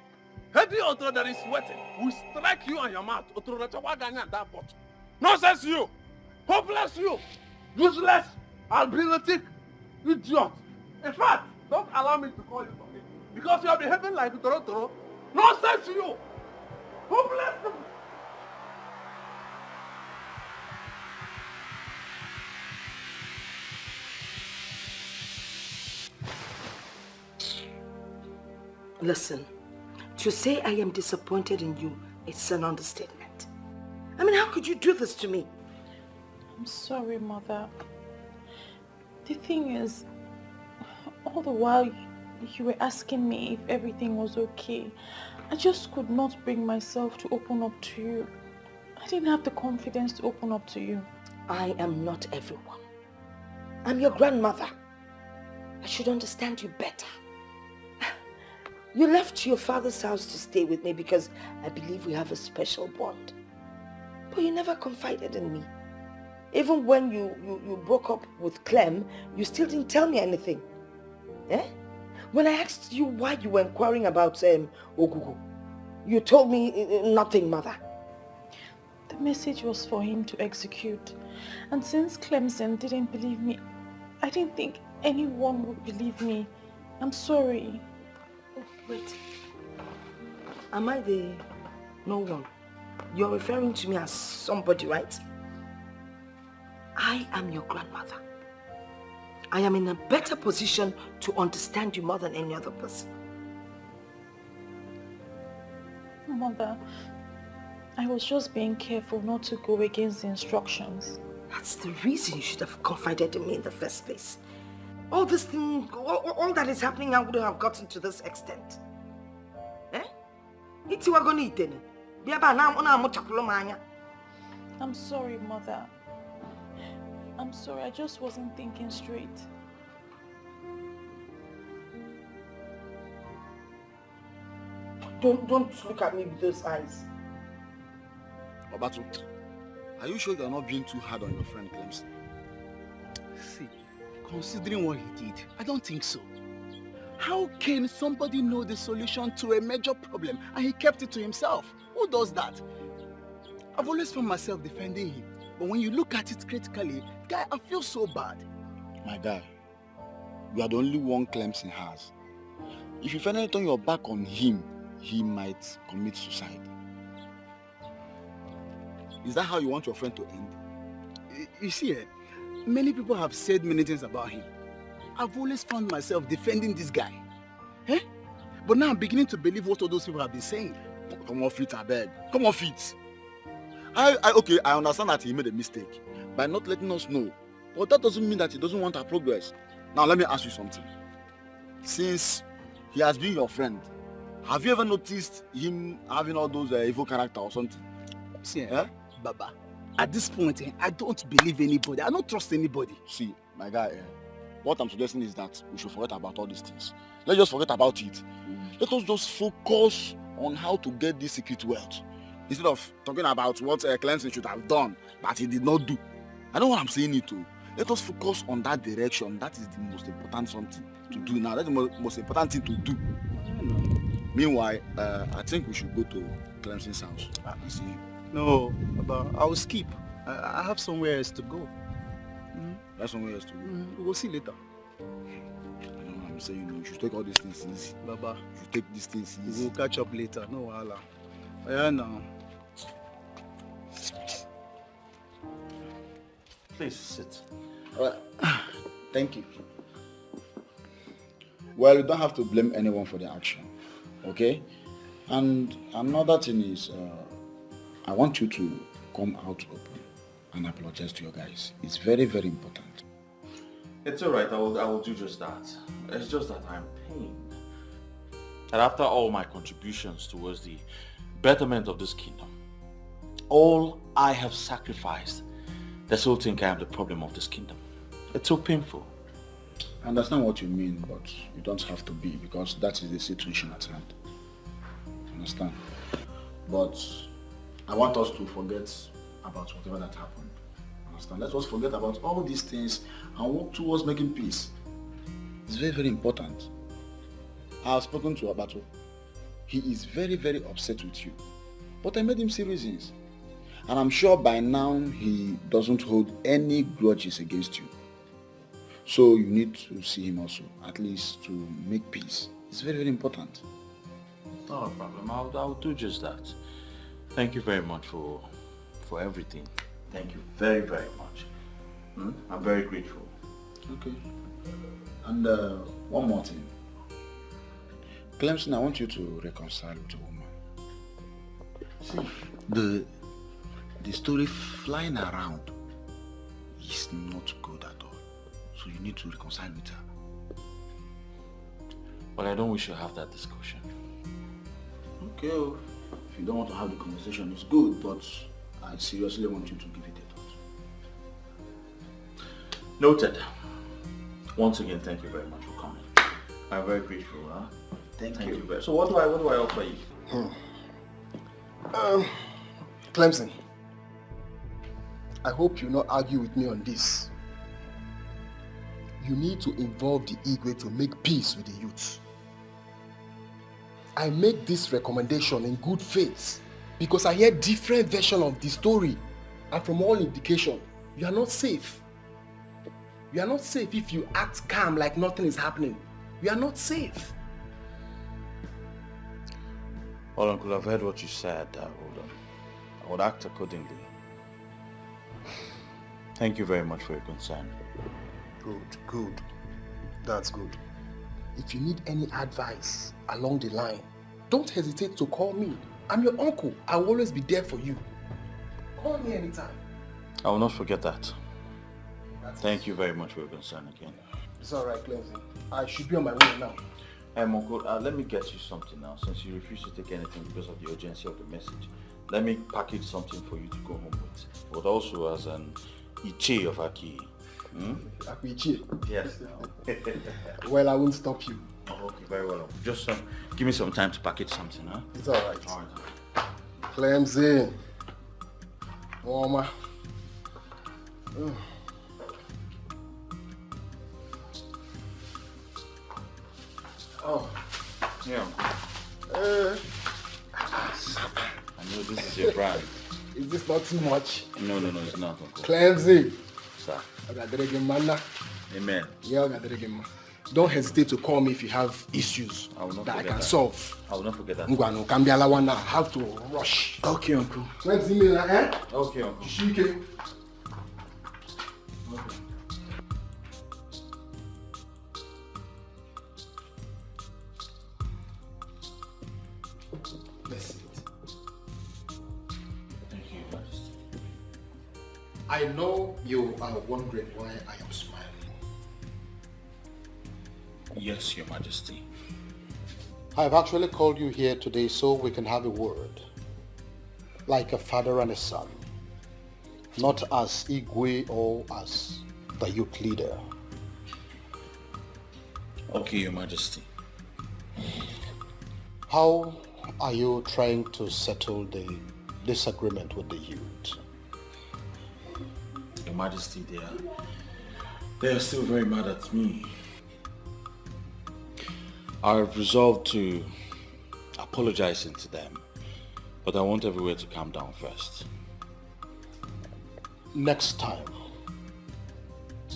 Heavy Otoro that is sweating will strike you on your mouth. Otoro, that's why I got that pot. Nonsense you! Hopeless you! Useless! Albinetic! Idiot! In fact, don't allow me to call you for it because you are behaving like Otoro. Nonsense you! Hopeless! Listen, to say I am disappointed in you, it's an understatement. I mean, how could you do this to me? I'm sorry, Mother. The thing is, all the while you were asking me if everything was okay, I just could not bring myself to open up to you. I didn't have the confidence to open up to you. I am not everyone. I'm your grandmother. I should understand you better. You left your father's house to stay with me because I believe we have a special bond. But you never confided in me. Even when you broke up with Clem, you still didn't tell me anything. Eh? When I asked you why you were inquiring about Ogugu, you told me nothing, Mother. The message was for him to execute. And since Clemson didn't believe me, I didn't think anyone would believe me. I'm sorry. Oh, wait. Am I the no one? You're referring to me as somebody, right? I am your grandmother. I am in a better position to understand you more than any other person. Mother, I was just being careful not to go against the instructions. That's the reason you should have confided in me in the first place. All this thing, all that is happening now wouldn't have gotten to this extent. Eh? I'm sorry, Mother. I'm sorry, I just wasn't thinking straight. Don't look at me with those eyes. Obatu, are you sure you're not being too hard on your friend Clemson? See, considering what he did, I don't think so. How can somebody know the solution to a major problem and he kept it to himself? Who does that? I've always found myself defending him. But when you look at it critically, guy, I feel so bad. My guy, you are the only one Clemson has. If you finally turn your back on him, he might commit suicide. Is that how you want your friend to end? You see, many people have said many things about him. I've always found myself defending this guy. Eh? But now I'm beginning to believe what all those people have been saying. Come off it, I beg. Come off it. Okay, I understand that he made a mistake by not letting us know. But that doesn't mean that he doesn't want our progress. Now let me ask you something. Since he has been your friend, have you ever noticed him having all those evil character or something? See, Baba, at this point, I don't believe anybody. I don't trust anybody. See, my guy, what I'm suggesting is that we should forget about all these things. Let's just forget about it. Let us just focus on how to get this secret wealth. Instead of talking about what Clemson should have done, but he did not do. I know what I'm saying it to. Let us focus on that direction. That is the most important something to do now. That's the most important thing to do. Meanwhile, I think we should go to Clemson's house. See him. No, Baba, I will skip. I have somewhere else to go. That's somewhere else to go. We'll see later. I know what I'm saying. You should take all these things easy. Baba, you should take these things easy. We'll catch up later. No wahala. Yeah, now. Please sit. Thank you. Well, you don't have to blame anyone for the action, okay? And another thing is, I want you to come out open and apologize to your guys. It's very, very important. It's alright, I will do just that. It's just that I'm pained. And after all my contributions towards the betterment of this kingdom, all I have sacrificed, they still think I am the problem of this kingdom. It's so painful. I understand what you mean, but you don't have to be, because that is the situation at hand. Understand? But I want us to forget about whatever that happened. Understand? Let us forget about all these things and work towards making peace. It's very, very important. I have spoken to Abato. He is very, very upset with you. But I made him see reasons. And I'm sure by now he doesn't hold any grudges against you. So you need to see him also, at least to make peace. It's very, very important. Not a problem. I'll do just that. Thank you very much for everything. Thank you very, very much. I'm very grateful. Okay. And one more thing. Clemson, I want you to reconcile with a woman. See, the story flying around is not good at all. So you need to reconcile with her. But I don't wish to have that discussion. Okay, if you don't want to have the conversation, it's good, but I seriously want you to give it a thought. Noted. Once again, thank you very much for coming. I'm very grateful. Huh? Thank you. Very. So what do I offer you? Clemson, I hope you not argue with me on this. You need to involve the Igwe to make peace with the youth. I make this recommendation in good faith because I hear different versions of the story, and from all indication, you are not safe. You are not safe if you act calm like nothing is happening. You are not safe. Well, Uncle, I've heard what you said. I would act accordingly. Thank you very much for your concern. Good. That's good. If you need any advice along the line, don't hesitate to call me. I'm your uncle. I will always be there for you. Call me anytime. I will not forget that. Thank you very much for your concern again. It's alright, Clemson. I should be on my way now. Uncle, let me get you something now, since you refuse to take anything because of the urgency of the message. Let me package something for you to go home with, but also as an iche of Aki. Iche? Yes. Well, I won't stop you. Oh, okay, very well. Just give me some time to package something, huh? It's alright. Clemson. Warmer. Oh, yeah. I know this is your brand. Is this not too much? No, it's not, Uncle. Clemson. Sir. Amen. Yeah, don't hesitate to call me if you have issues that I can solve. I will not forget that. I have to rush. Okay, Uncle. When's email, eh? Okay, Uncle. Shike. I know you are wondering why I am smiling. Yes, Your Majesty. I've actually called you here today so we can have a word. Like a father and a son. Not as Igwe or as the youth leader. Okay, Your Majesty. How are you trying to settle the disagreement with the youth? Your Majesty, they are still very mad at me. I have resolved to apologize to them, but I want everywhere to calm down first. Next time,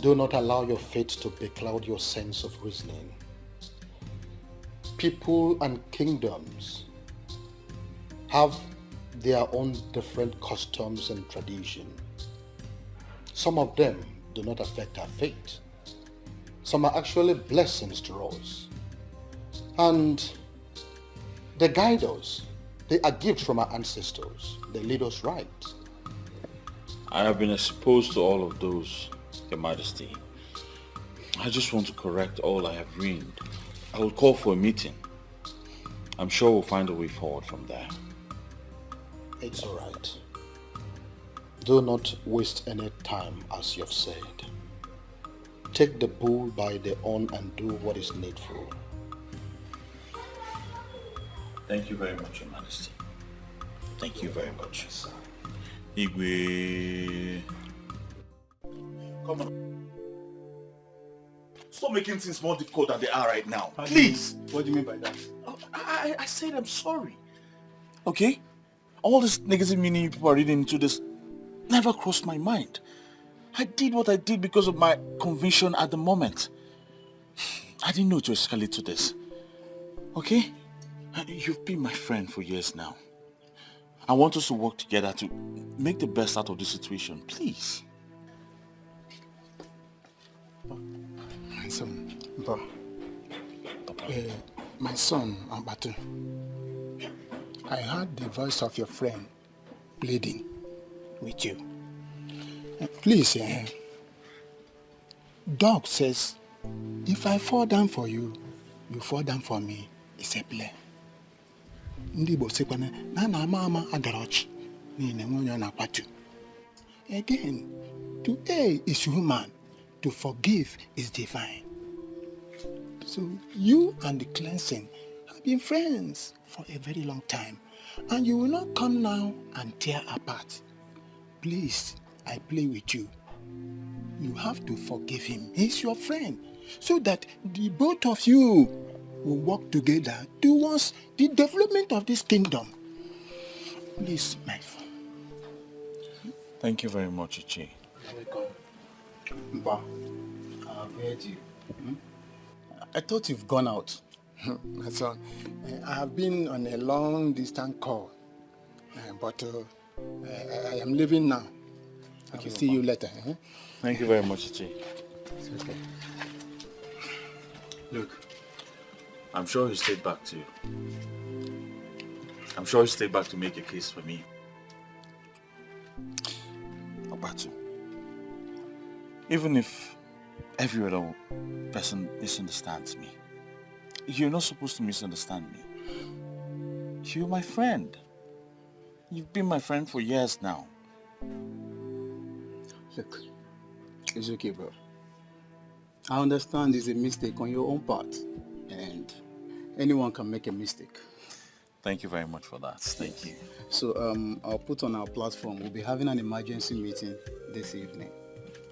do not allow your fate to becloud your sense of reasoning. People and kingdoms have their own different customs and traditions. Some of them do not affect our fate. Some are actually blessings to us. And they guide us. They are gifts from our ancestors. They lead us right. I have been exposed to all of those, Your Majesty. I just want to correct all I have ruined. I will call for a meeting. I'm sure we'll find a way forward from there. It's all right. Do not waste any time, as you have said. Take the bull by the horn and do what is needful. Thank you very much, Your Majesty. Thank you very much. Igwe. Come on. Stop making things more difficult than they are right now. Please. What do you mean by that? I said I'm sorry. Okay? All this negative meaning people are reading into this never crossed my mind. I did what I did because of my conviction at the moment. I didn't know to escalate to this. Okay? You've been my friend for years now. I want us to work together to make the best out of this situation. Please. My son, my son, Abatu, I heard the voice of your friend pleading with you. Please, Dog says, if I fall down for you, you fall down for me. It's a play. Again, to err is human, to forgive is divine. So you and the Clemson have been friends for a very long time, and you will not come now and tear apart. Please, I play with you. You have to forgive him. He's your friend, so that the both of you will work together towards the development of this kingdom. Please, my friend. Thank you very much, Ichi. Mba, I've heard you. I thought you've gone out. My son, I have been on a long distance call, but I am leaving now. I will see you later. Thank you very much, Ichi. It's okay. Look, I'm sure he stayed back to you. I'm sure he stayed back to make a case for me. Obatu, even if every other person misunderstands me, you're not supposed to misunderstand me. You're my friend. You've been my friend for years now. Look, it's okay, bro. I understand it's a mistake on your own part, and anyone can make a mistake. Thank you very much for that. Thank you. So I'll put on our platform. We'll be having an emergency meeting this evening.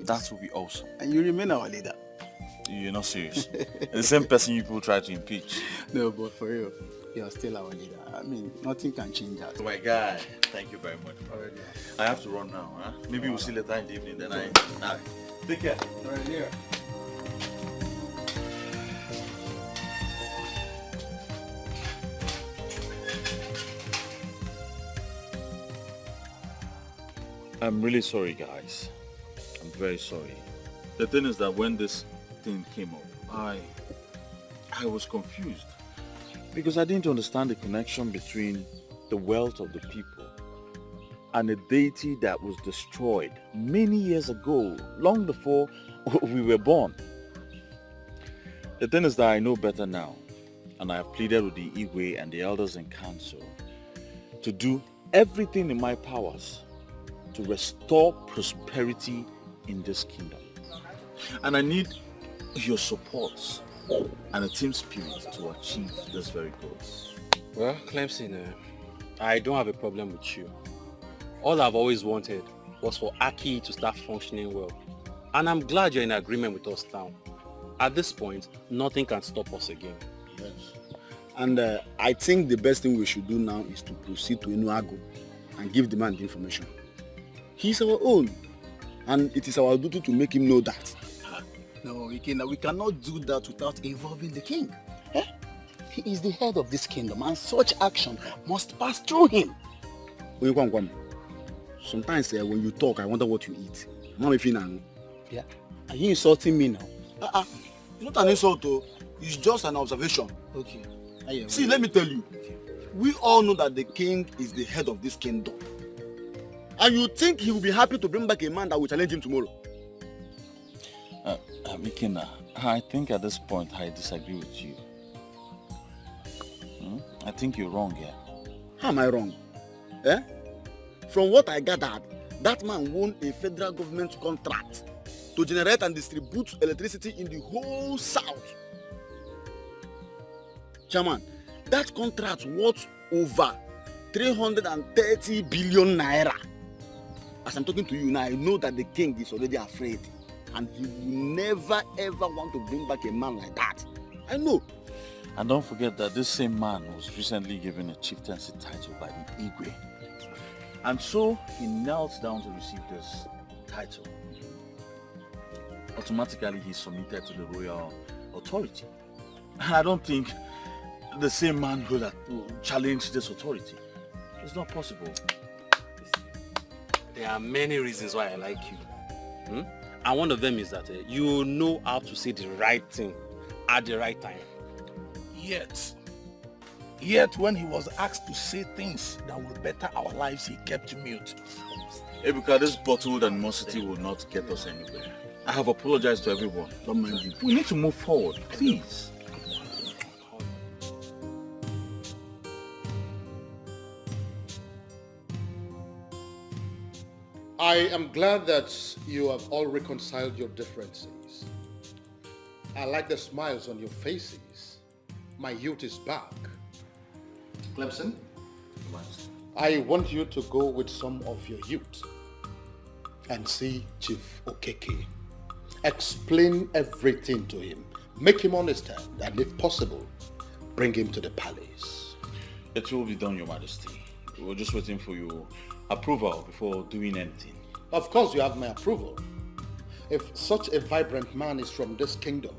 That will be awesome. And you remain our leader. You're not serious. The same person you people try to impeach. No, but for real, you're still our leader. I mean, nothing can change that. Oh my guy, thank you very much. Already. I have to run now. Huh? Maybe we'll see later in the evening. Then take care. All right, here. I'm really sorry, guys. I'm very sorry. The thing is that when this thing came up, I was confused because I didn't understand the connection between the wealth of the people and a deity that was destroyed many years ago, long before we were born. The thing is that I know better now, and I have pleaded with the Igwe and the elders in council to do everything in my powers to restore prosperity in this kingdom. And I need your support and a team spirit to achieve this very goal. Well, Clemson, I don't have a problem with you. All I've always wanted was for Aki to start functioning well. And I'm glad you're in agreement with us now. At this point, nothing can stop us again. Yes. And I think the best thing we should do now is to proceed to Inuago and give the man the information. He's our own, and it is our duty to make him know that. No, we cannot do that without involving the king. Eh? He is the head of this kingdom, and such action must pass through him. Sometimes when you talk, I wonder what you eat. Yeah? Are you insulting me now? It's not an insult, though. It's just an observation. Okay. See, let me tell you. We all know that the king is the head of this kingdom. And you think he will be happy to bring back a man that will challenge him tomorrow? Mikina, I think at this point I disagree with you. I think you're wrong here. How am I wrong? Eh? From what I gathered, that man won a federal government contract to generate and distribute electricity in the whole South. Chairman, that contract worth over 330 billion naira. As I'm talking to you now, I know that the king is already afraid. And he will never ever want to bring back a man like that. I know. And don't forget that this same man was recently given a chieftaincy title by the Igwe. And so he knelt down to receive this title. Automatically he submitted to the royal authority. And I don't think the same man will challenge this authority. It's not possible. There are many reasons why I like you. And one of them is that you know how to say the right thing at the right time. Yet when he was asked to say things that will better our lives, he kept mute. Ebuka, this bottled animosity will not get us anywhere. I have apologized to everyone. Don't mind you. We need to move forward, please. I am glad that you have all reconciled your differences. I like the smiles on your faces. My youth is back. Clemson, I want you to go with some of your youth and see Chief Okeke. Explain everything to him. Make him understand, and if possible, bring him to the palace. It will be done, Your Majesty. We're just waiting for your approval before doing anything. Of course you have my approval. If such a vibrant man is from this kingdom,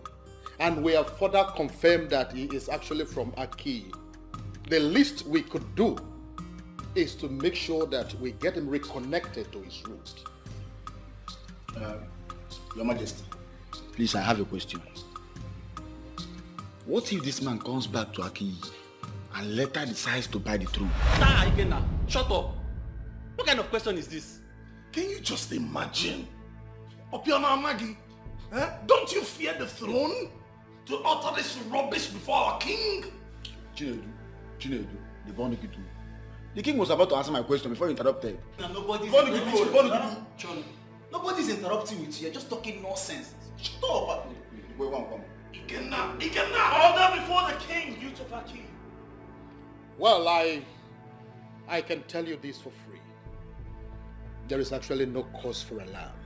and we have further confirmed that he is actually from Aki, the least we could do is to make sure that we get him reconnected to his root. Your Majesty, please, I have a question. What if this man comes back to Aki and later decides to buy the throne? Nah, Adelena, shut up. What kind of question is this? Can you just imagine? Opiana Amagi, don't you fear the throne? To utter this rubbish before our king? Chinedu, the Bonikitu. The king was about to answer my question before you interrupted. Nobody's interrupting with you. You're just talking nonsense. Shut up. Wait, one. He cannot order before the king, you to Aki. Well, I can tell you this for free. There is actually no cause for alarm.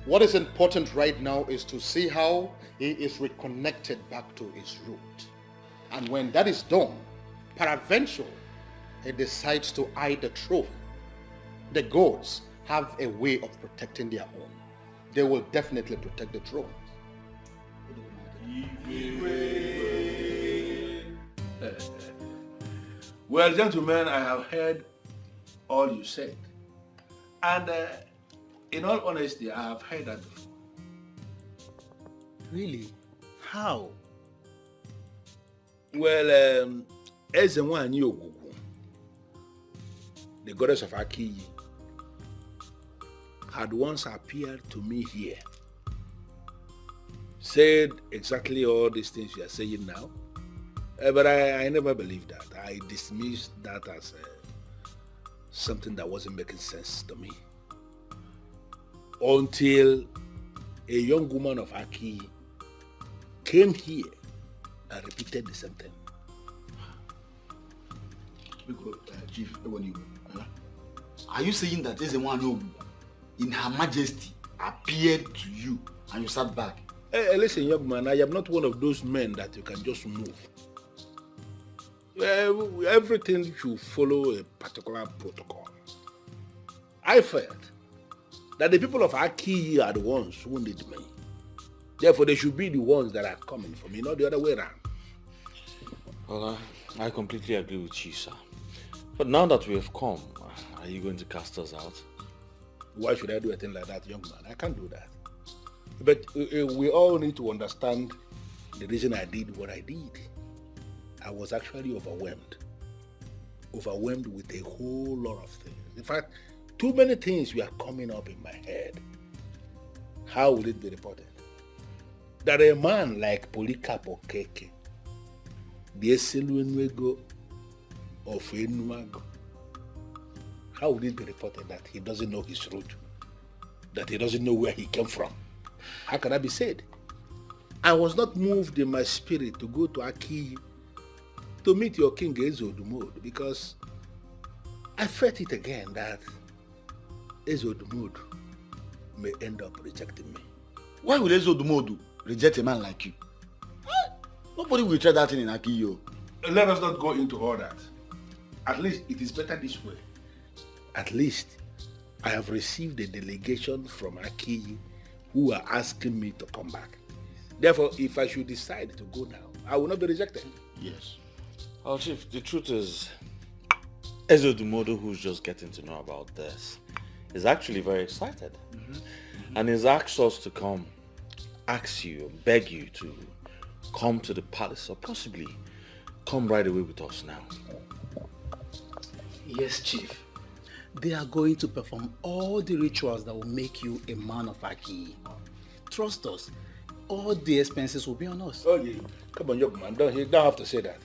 What is important right now is to see how he is reconnected back to his root. And when that is done, peradventure, he decides to hide the truth. The gods have a way of protecting their own. They will definitely protect the throne. Well, gentlemen, I have heard all you said. And in all honesty, I have heard that before. Really? How? Well, Ezenwani Ogugu, the goddess of Aki, had once appeared to me here, said exactly all these things you are saying now, but I never believed that. I dismissed that as something that wasn't making sense to me. Until a young woman of Aki came here and repeated the same thing. Chief, are you saying that Ezenwani in Her Majesty appeared to you and you sat back? Hey, listen, young man, I am not one of those men that you can just move. Everything should follow a particular protocol. I felt that the people of Aki are the ones who need me. Therefore, they should be the ones that are coming for me, not the other way around. Well, I completely agree with you, sir. But now that we have come, are you going to cast us out? Why should I do a thing like that, young man? I can't do that. But we all need to understand the reason I did what I did. I was actually overwhelmed. Overwhelmed with a whole lot of things. In fact, too many things were coming up in my head. How will it be reported? That a man like Polycarp Okeke, the Eseluenwego of Enuago, how would it be reported that he doesn't know his root? That he doesn't know where he came from? How can that be said? I was not moved in my spirit to go to Aki to meet your king Ezodumod because I felt it again that Ezodumod may end up rejecting me. Why would Ezodumod reject a man like you? Nobody will try that thing in Aki. Let us not go into all that. At least it is better this way. At least I have received a delegation from Aki who are asking me to come back. Therefore, if I should decide to go now, I will not be rejected. Yes. Well, Chief, the truth is, Ezodumodo, who's just getting to know about this, is actually very excited. And he's asked us to come, ask you, beg you to come to the palace, or possibly come right away with us now. Yes, Chief. They are going to perform all the rituals that will make you a man of Aki. Trust us. All the expenses will be on us. Oh, yeah. Come on, young man. You don't have to say that.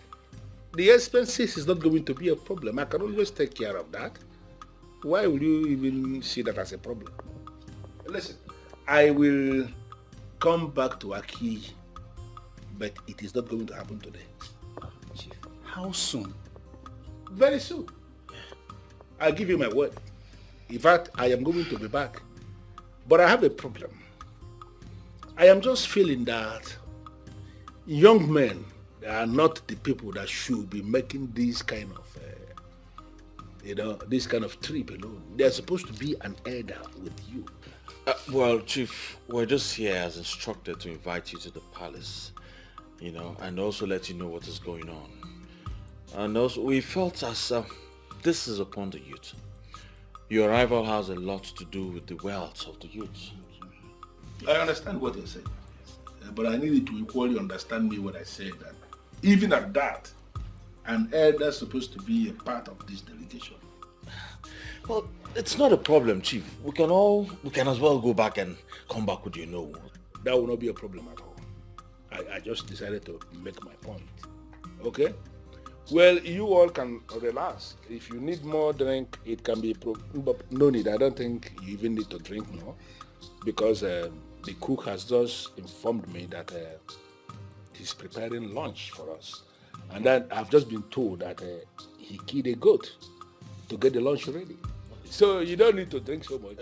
The expenses is not going to be a problem. I can always take care of that. Why will you even see that as a problem? Listen, I will come back to Aki, but it is not going to happen today. Chief, how soon? Very soon. I'll give you my word. In fact, I am going to be back. But I have a problem. I am just feeling that young men are not the people that should be making these kind of this kind of trip alone. There's supposed to be an elder with you. Well, Chief, we're just here as instructed to invite you to the palace, and also let you know what is going on. And also, we felt as this is upon the youth. Your arrival has a lot to do with the wealth of the youth. I understand what you're saying, but I need you to equally understand me when I say that even at that, an elder is supposed to be a part of this delegation. Well, it's not a problem, Chief. We can as well go back and come back with That will not be a problem at all. I just decided to make my point. Okay? Well, you all can relax. If you need more drink, it can be but no need. I don't think you even need to drink more, because the cook has just informed me that he's preparing lunch for us. And then I've just been told that he killed a goat to get the lunch ready. So you don't need to drink so much.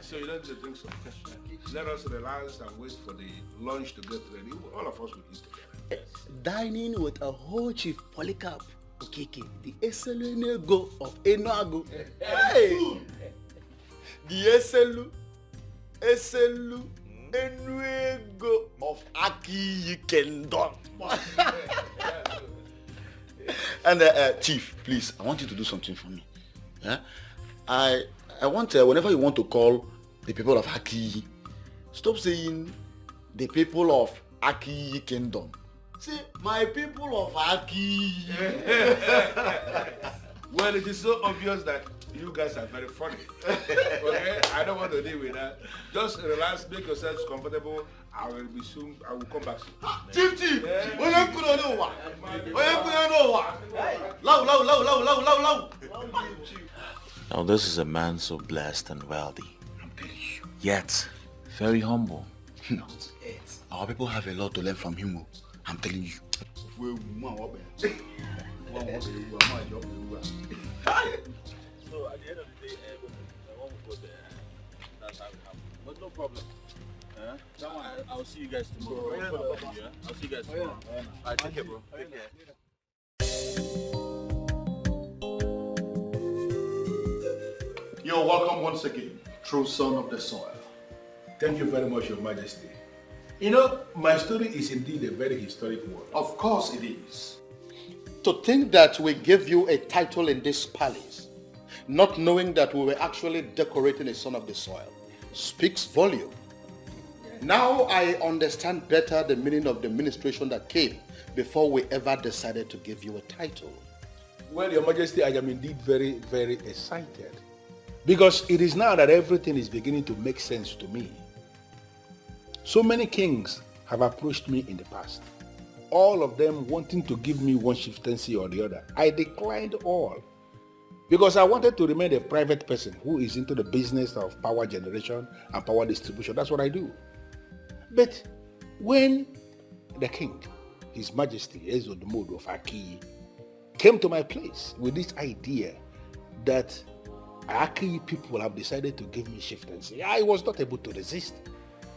So you don't need to drink so much. Let us relax and wait for the lunch to get ready. All of us will eat together. Dining with a whole Chief Polycarp Okeke, the Eselunego of Enuago. Hey! The Eselu Enuego of Aki Kingdom. And Chief, please, I want you to do something for me. Yeah? I want, whenever you want to call the people of Aki, stop saying the people of Aki Kingdom. Say, my people of Aki. Well, it is so obvious that you guys are very funny. Okay? I don't want to deal with that. Just relax, make yourselves comfortable. I will be soon. I will come back soon. Chief! Now this is a man so blessed and wealthy, yet very humble. Our people have a lot to learn from him. I'm telling you. So at the end of the day, I won't go there. That's how it happens. But no problem. I'll see you guys tomorrow. I'll see you guys tomorrow. Alright, take care, bro. Take care. You're welcome once again, true son of the soil. Thank you very much, Your Majesty. My story is indeed a very historic one. Of course it is. To think that we gave you a title in this palace, not knowing that we were actually decorating a son of the soil, speaks volume. Now I understand better the meaning of the ministration that came before we ever decided to give you a title. Well, Your Majesty, I am indeed very, very excited. Because it is now that everything is beginning to make sense to me. So many kings have approached me in the past, all of them wanting to give me one chieftaincy or the other. I declined all because I wanted to remain a private person who is into the business of power generation and power distribution. That's what I do. But when the king, His Majesty Ezodomodo of Aki, came to my place with this idea that Aki people have decided to give me chieftaincy, I was not able to resist.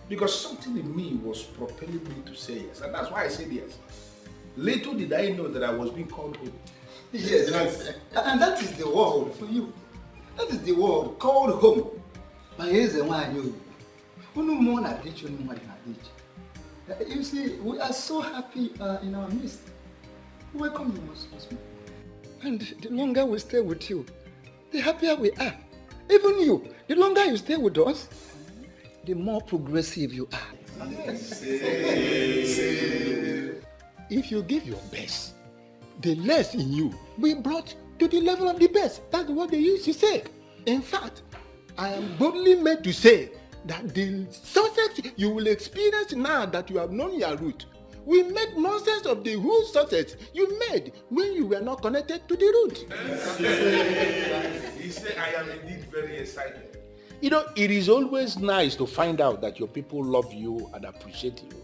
Because something in me was propelling me to say yes. And that's why I said yes. Little did I know that I was being called home. Yes, and that is the word for you. That is the word called home. But here's the one I knew. You see, we are so happy in our midst. Welcome you most. And the longer we stay with you, the happier we are. Even you, the longer you stay with us, the more progressive you are. If you give your best, the less in you will be brought to the level of the best. That's what they used to say. In fact, I am boldly made to say that the success you will experience now that you have known your root will make nonsense of the whole success you made when you were not connected to the root. He said, I am indeed very excited. It is always nice to find out that your people love you and appreciate you.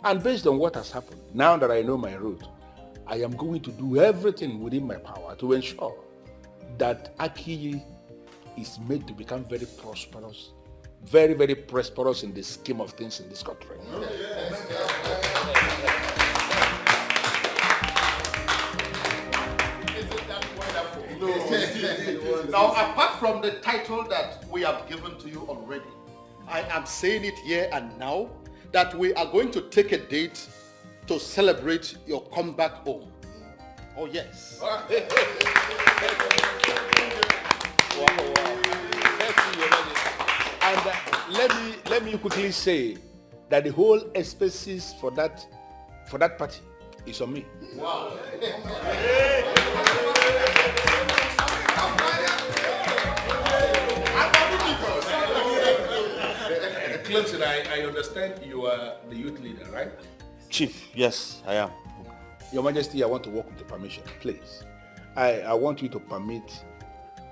And based on what has happened, now that I know my root, I am going to do everything within my power to ensure that Aki is made to become very prosperous, very, very prosperous in the scheme of things in this country. Now, apart from the title that we have given to you already, I am saying it here and now that we are going to take a date to celebrate your comeback home. Oh, yes. Wow. And let me quickly say that the whole expenses for that party is on me. Wow. Clemson, I understand you are the youth leader, right? Chief, yes, I am. Your Majesty, I want to work with the permission, please. I want you to permit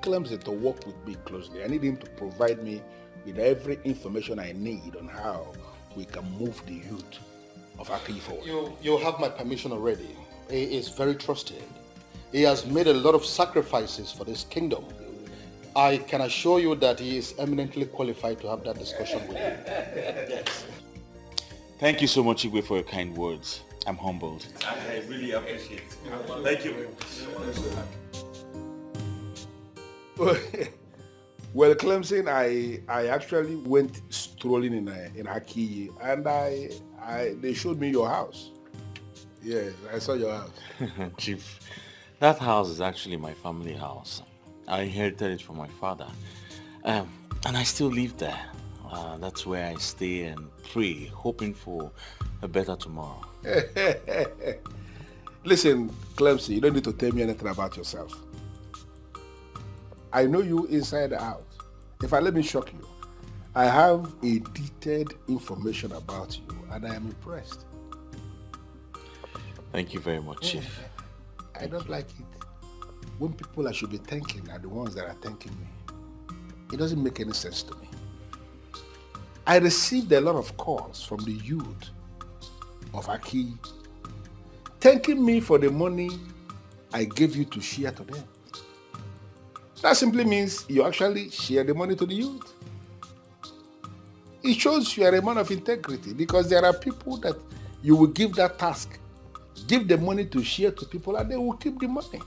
Clemson to work with me closely. I need him to provide me with every information I need on how we can move the youth of Aki forward. You have my permission already. He is very trusted. He has made a lot of sacrifices for this kingdom. I can assure you that he is eminently qualified to have that discussion with you. Yes. Thank you so much, Igwe, for your kind words. I'm humbled. I really appreciate it. Thank you very much. Well, Clemson, I actually went strolling in Aki, and they showed me your house. Yes, I saw your house. Chief, that house is actually my family house. I inherited it from my father, and I still live there. That's where I stay and pray, hoping for a better tomorrow. Listen, Clemson, you don't need to tell me anything about yourself. I know you inside out. If I let me shock you, I have a detailed information about you, and I am impressed. Thank you very much, Chief. I don't like it when people I should be thanking are the ones that are thanking me. It doesn't make any sense to me. I received a lot of calls from the youth of Aki thanking me for the money I gave you to share to them. That simply means you actually share the money to the youth. It shows you are a man of integrity, because there are people that you will give that task, give the money to share to people, and they will keep the money.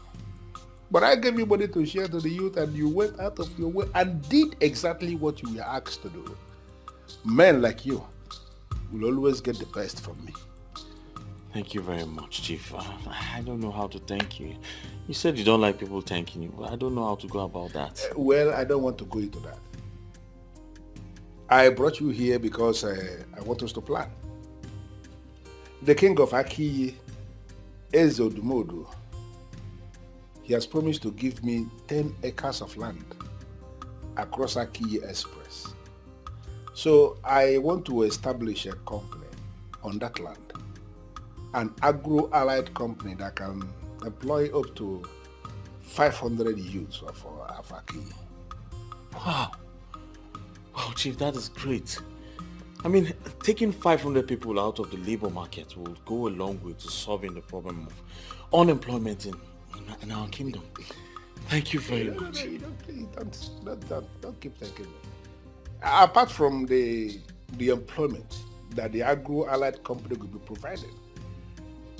But I gave you money to share to the youth, and you went out of your way and did exactly what you were asked to do. Men like you will always get the best from me. Thank you very much, Chief. I don't know how to thank you. You said you don't like people thanking you, but I don't know how to go about that. Well, I don't want to go into that. I brought you here because I want us to plan. The king of Aki, Ezodumodu, he has promised to give me 10 acres of land across Aki Express. So I want to establish a company on that land, an agro-allied company that can employ up to 500 youths of Aki. Wow. Wow, Chief, that is great. I mean, taking 500 people out of the labor market will go a long way to solving the problem of unemployment in our kingdom. Thank you very much. Don't keep thanking me. Apart from the employment that the agro-allied company will be providing,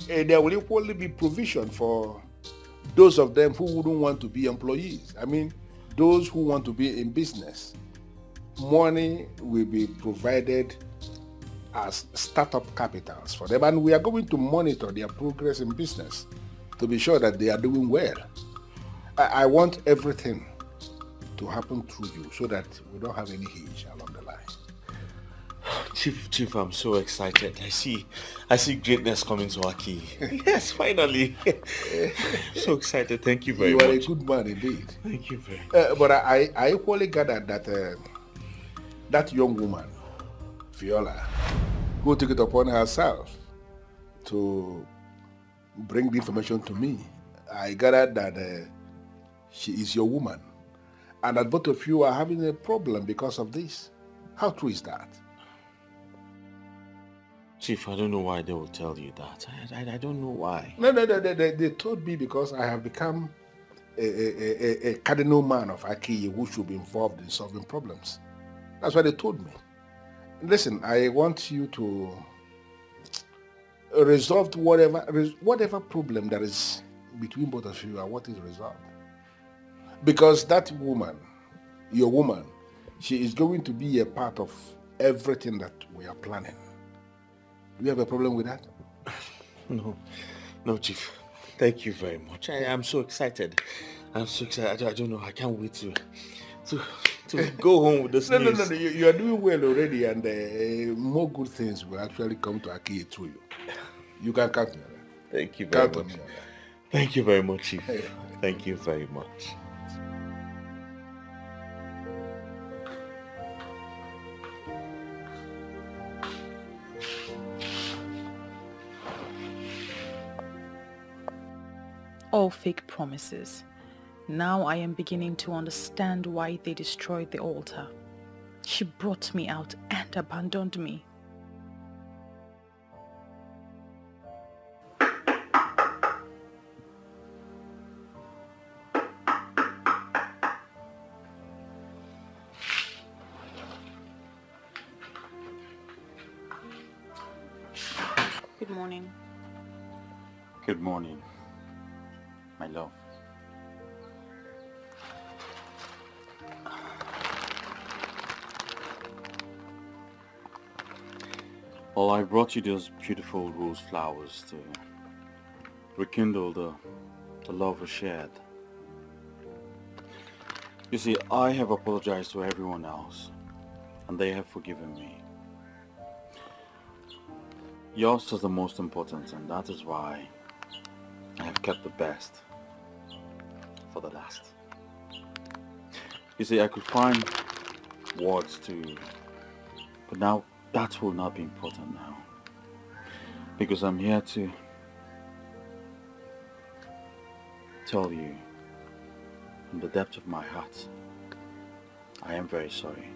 there will equally be provision for those of them who wouldn't want to be employees. I mean, those who want to be in business. Money will be provided as startup capitals for them, and we are going to monitor their progress in business to be sure that they are doing well. I want everything to happen through you so that we don't have any hitch along the line. Chief, I'm so excited. I see greatness coming to Aki. Yes, finally. So excited. Thank you very much. You are a good man indeed. Thank you very much. But I equally gathered that that young woman, Viola, who took it upon herself to bring the information to me, I gathered that she is your woman, and that both of you are having a problem because of this. How true is that? Chief, I don't know why they will tell you that. I don't know why. No, they told me because I have become a cardinal man of Aki who should be involved in solving problems. That's what they told me. Listen, I want you to resolve whatever problem that is between both of you. I want it resolved. Because that woman, your woman, she is going to be a part of everything that we are planning. Do you have a problem with that? No, Chief. Thank you very much. I am so excited. I'm so excited. I don't know. I can't wait to go home with this news. No. You are doing well already, and more good things will actually come to Aki through you. You can count on that. Thank you very Count on much. me. Thank you very much, Chief. Thank you very much. All fake promises. Now I am beginning to understand why they destroyed the altar. She brought me out and abandoned me. Good morning. Good morning, my love. Well, I brought you those beautiful rose flowers to rekindle the love we shared. You see, I have apologized to everyone else, and they have forgiven me. Yours is the most important, and that is why I have kept the best for the last. You see, I could find words but now that will not be important now. Because I'm here to tell you from the depth of my heart, I am very sorry.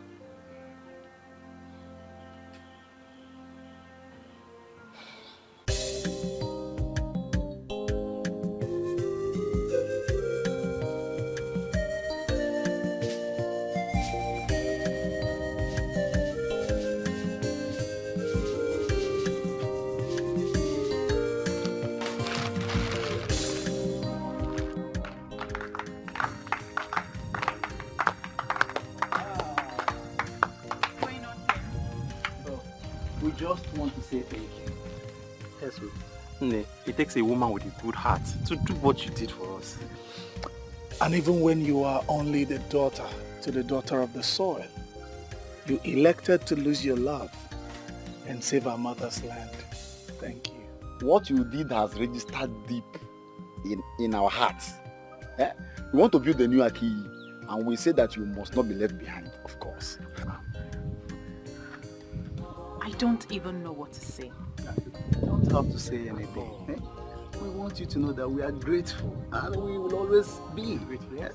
We just want to say thank you. Yes, it takes a woman with a good heart to do what you did for us. And even when you are only the daughter to the daughter of the soil, you elected to lose your love and save our mother's land. Thank you. What you did has registered deep in our hearts. We want to build a new Aki, and we say that you must not be left behind, of course. I don't even know what to say. You don't have to say anything. We want you to know that we are grateful, and we will always be grateful. Yes?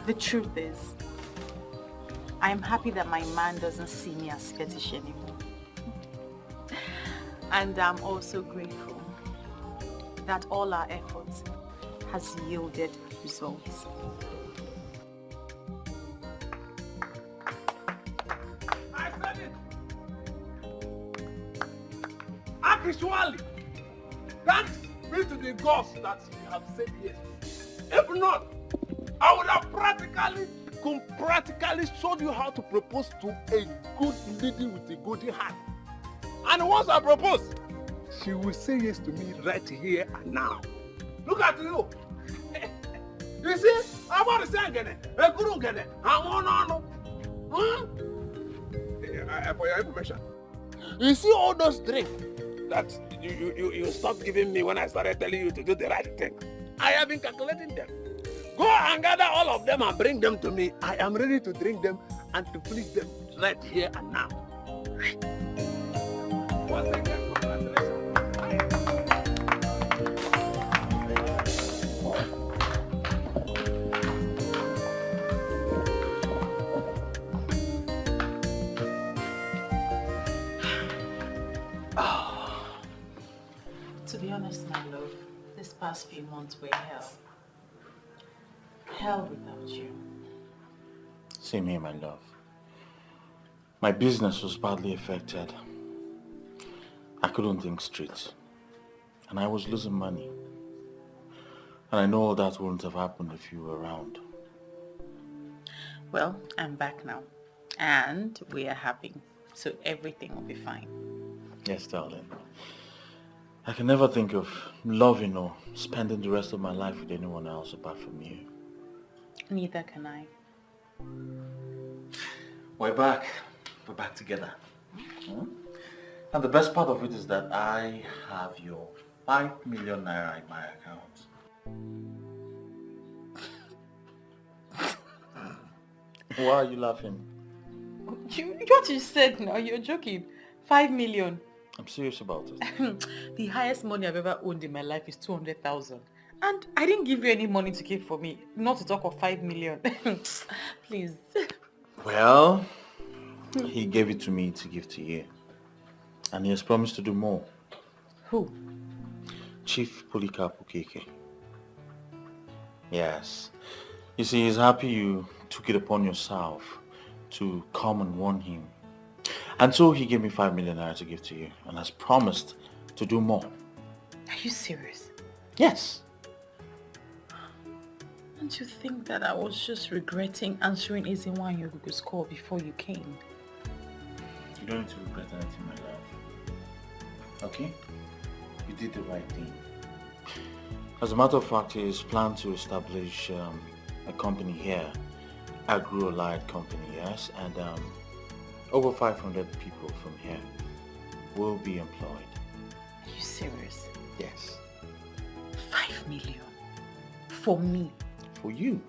The truth is, I am happy that my man doesn't see me as fetish anymore. And I'm also grateful that all our efforts has yielded results. I said it! Actually, thanks be to the gods that you have said yes. If not, I would have practically showed you how to propose to a good lady with a good heart. And once I propose, she will say yes to me right here and now. Look at you. You see, I'm about to say again. For your information, you see all those drinks that you stopped giving me when I started telling you to do the right thing. I have been calculating them. Go and gather all of them and bring them to me. I am ready to drink them and to please them right here and now. Once again, To be honest, my love, this past few months were hell. Hell without you. Same here, my love. My business was badly affected. I couldn't think straight. And I was losing money. And I know all that wouldn't have happened if you were around. Well, I'm back now. And we are happy. So everything will be fine. Yes, darling. I can never think of loving or spending the rest of my life with anyone else apart from you. Neither can I. We're back. We're back together. And the best part of it is that I have your 5 million naira in my account. Why are you laughing? What you said now, you're joking. 5 million. I'm serious about it. The highest money I've ever owned in my life is 200,000. And I didn't give you any money to keep for me. Not to talk of 5 million. Please. Well, he gave it to me to give to you. And he has promised to do more. Who? Chief Polycarp Okeke. Yes. You see, he's happy you took it upon yourself to come and warn him. And so he gave me 5 million naira to give to you and has promised to do more. Are you serious? Yes. Don't you think that I was just regretting answering Ezinwa and Yogugu's call before you came? You don't need to regret anything, my love. Okay? You did the right thing. As a matter of fact, he is planned to establish a company here, Agro-Allied company, yes, and over 500 people from here will be employed. Are you serious? Yes. 5 million? For me? For you.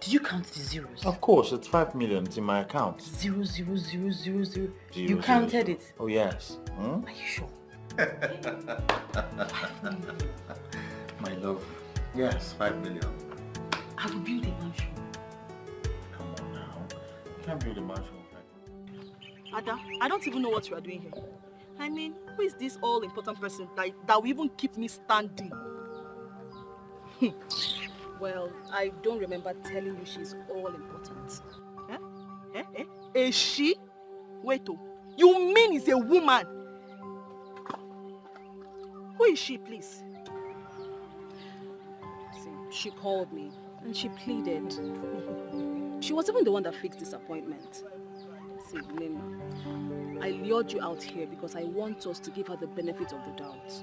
Did you count the zeros? Of course, it's 5 million. It's in my account. 0, 0, 0, 0, 0. You Zero, counted zero. it? Oh, yes. Hmm? Are you sure? My love. Yes, 5 million. I will build a mansion. Come on now. You can't build a mansion. Ada, I don't even know what you are doing here. I mean, who is this all-important person that will even keep me standing? Well, I don't remember telling you she's all-important. A she? Wait, you mean it's a woman? Who is she, please? See, she called me and she pleaded. She was even the one that fixed this appointment. See, Nima, I lured you out here because I want us to give her the benefit of the doubt.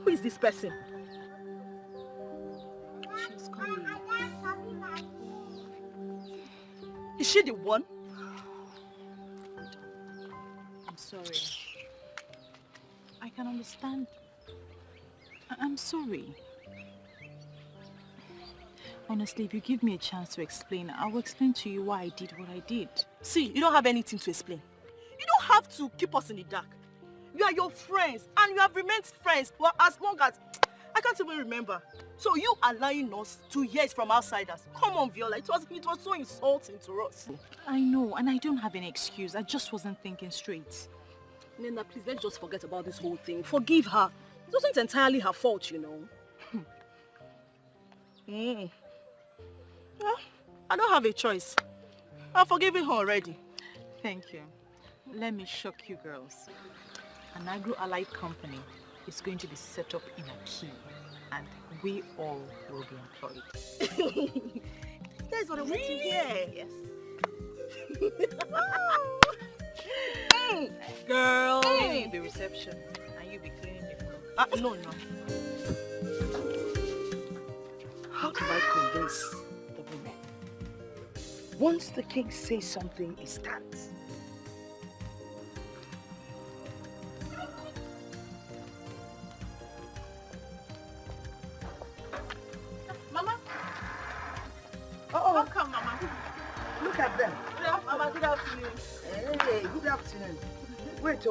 Who is this person? She's coming. Is she the one? I'm sorry. I can understand. I'm sorry. Honestly, if you give me a chance to explain, I will explain to you why I did what I did. See, you don't have anything to explain. You don't have to keep us in the dark. You are your friends, and you have remained friends for as long as... I can't even remember. So you are lying us to hear it from outsiders. Come on, Viola. It was so insulting to us. I know, and I don't have any excuse. I just wasn't thinking straight. Nena, please, let's just forget about this whole thing. Forgive her. It wasn't entirely her fault, you know. Well, I don't have a choice. I've forgiven her already. Thank you. Let me shock you girls. An agro-allied company is going to be set up in a key, and we all will be employed. You guys are waiting here. Yes. Girl. Cleaning the reception, and you be cleaning the floor. No. How do I convince the women? Once the king says something, it stands. Mama. Oh, come, Mama. Look at them. Mama, good afternoon. Hey, good afternoon. Wait.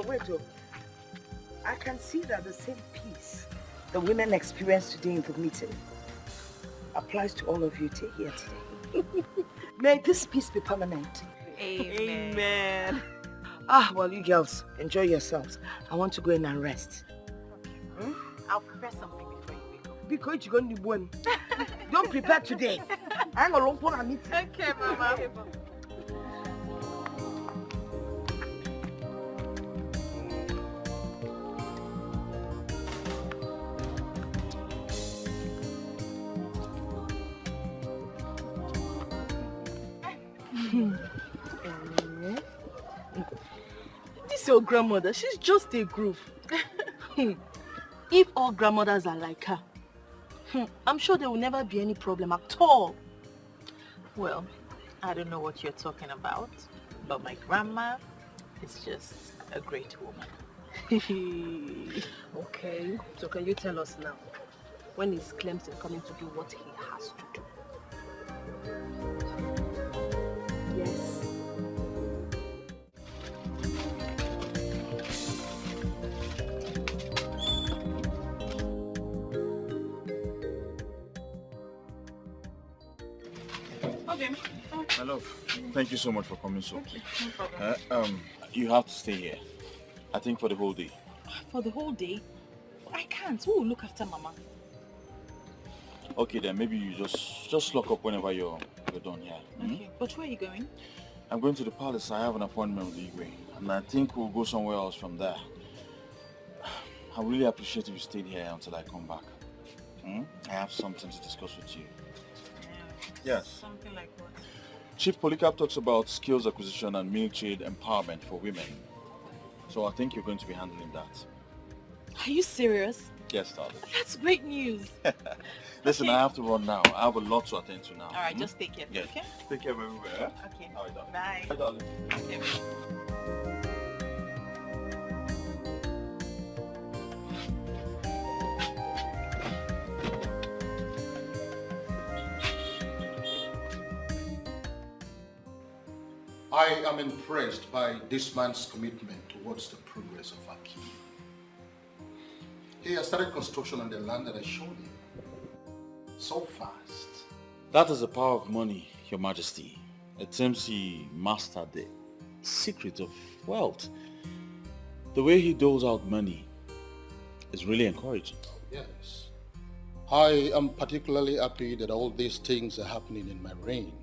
I can see that the same peace the women experienced today in the meeting applies to all of you here today. May this peace be permanent. Amen. Well, you girls, enjoy yourselves. I want to go in and rest. I'll prepare something before you wake up. Because you're going to win. Don't prepare today. I'm going to meet. Okay, Mama. This your grandmother, she's just a group. If all grandmothers are like her, I'm sure there will never be any problem at all. Well, I don't know what you're talking about, but my grandma is just a great woman. Okay, so can you tell us now, when is Clemson coming to do what he has to do? Yes. Okay. My love, thank you so much for coming so. Okay, no problem. You have to stay here. I think for the whole day. For the whole day? I can't. Who will look after Mama? Okay then, maybe you just lock up whenever you're done here. Okay, but where are you going? I'm going to the palace. I have an appointment with Igwe, and I think we'll go somewhere else from there. I really appreciate if you stayed here until I come back. I have something to discuss with you. Yes. Something like what? Chief Polycarp talks about skills acquisition and military empowerment for women. So I think you're going to be handling that. Are you serious? Yes, darling. That's great news. Listen, Okay. I have to run now. I have a lot to attend to now. All right, just take care. Yes. Okay? Take care everywhere. Okay. All right, darling. Bye. Bye, darling. Okay. I am impressed by this man's commitment towards the progress of our king. He has started construction on the land that I showed him. So fast. That is the power of money, Your Majesty. It seems he mastered the secret of wealth. The way he doles out money is really encouraging. Yes. I am particularly happy that all these things are happening in my reign.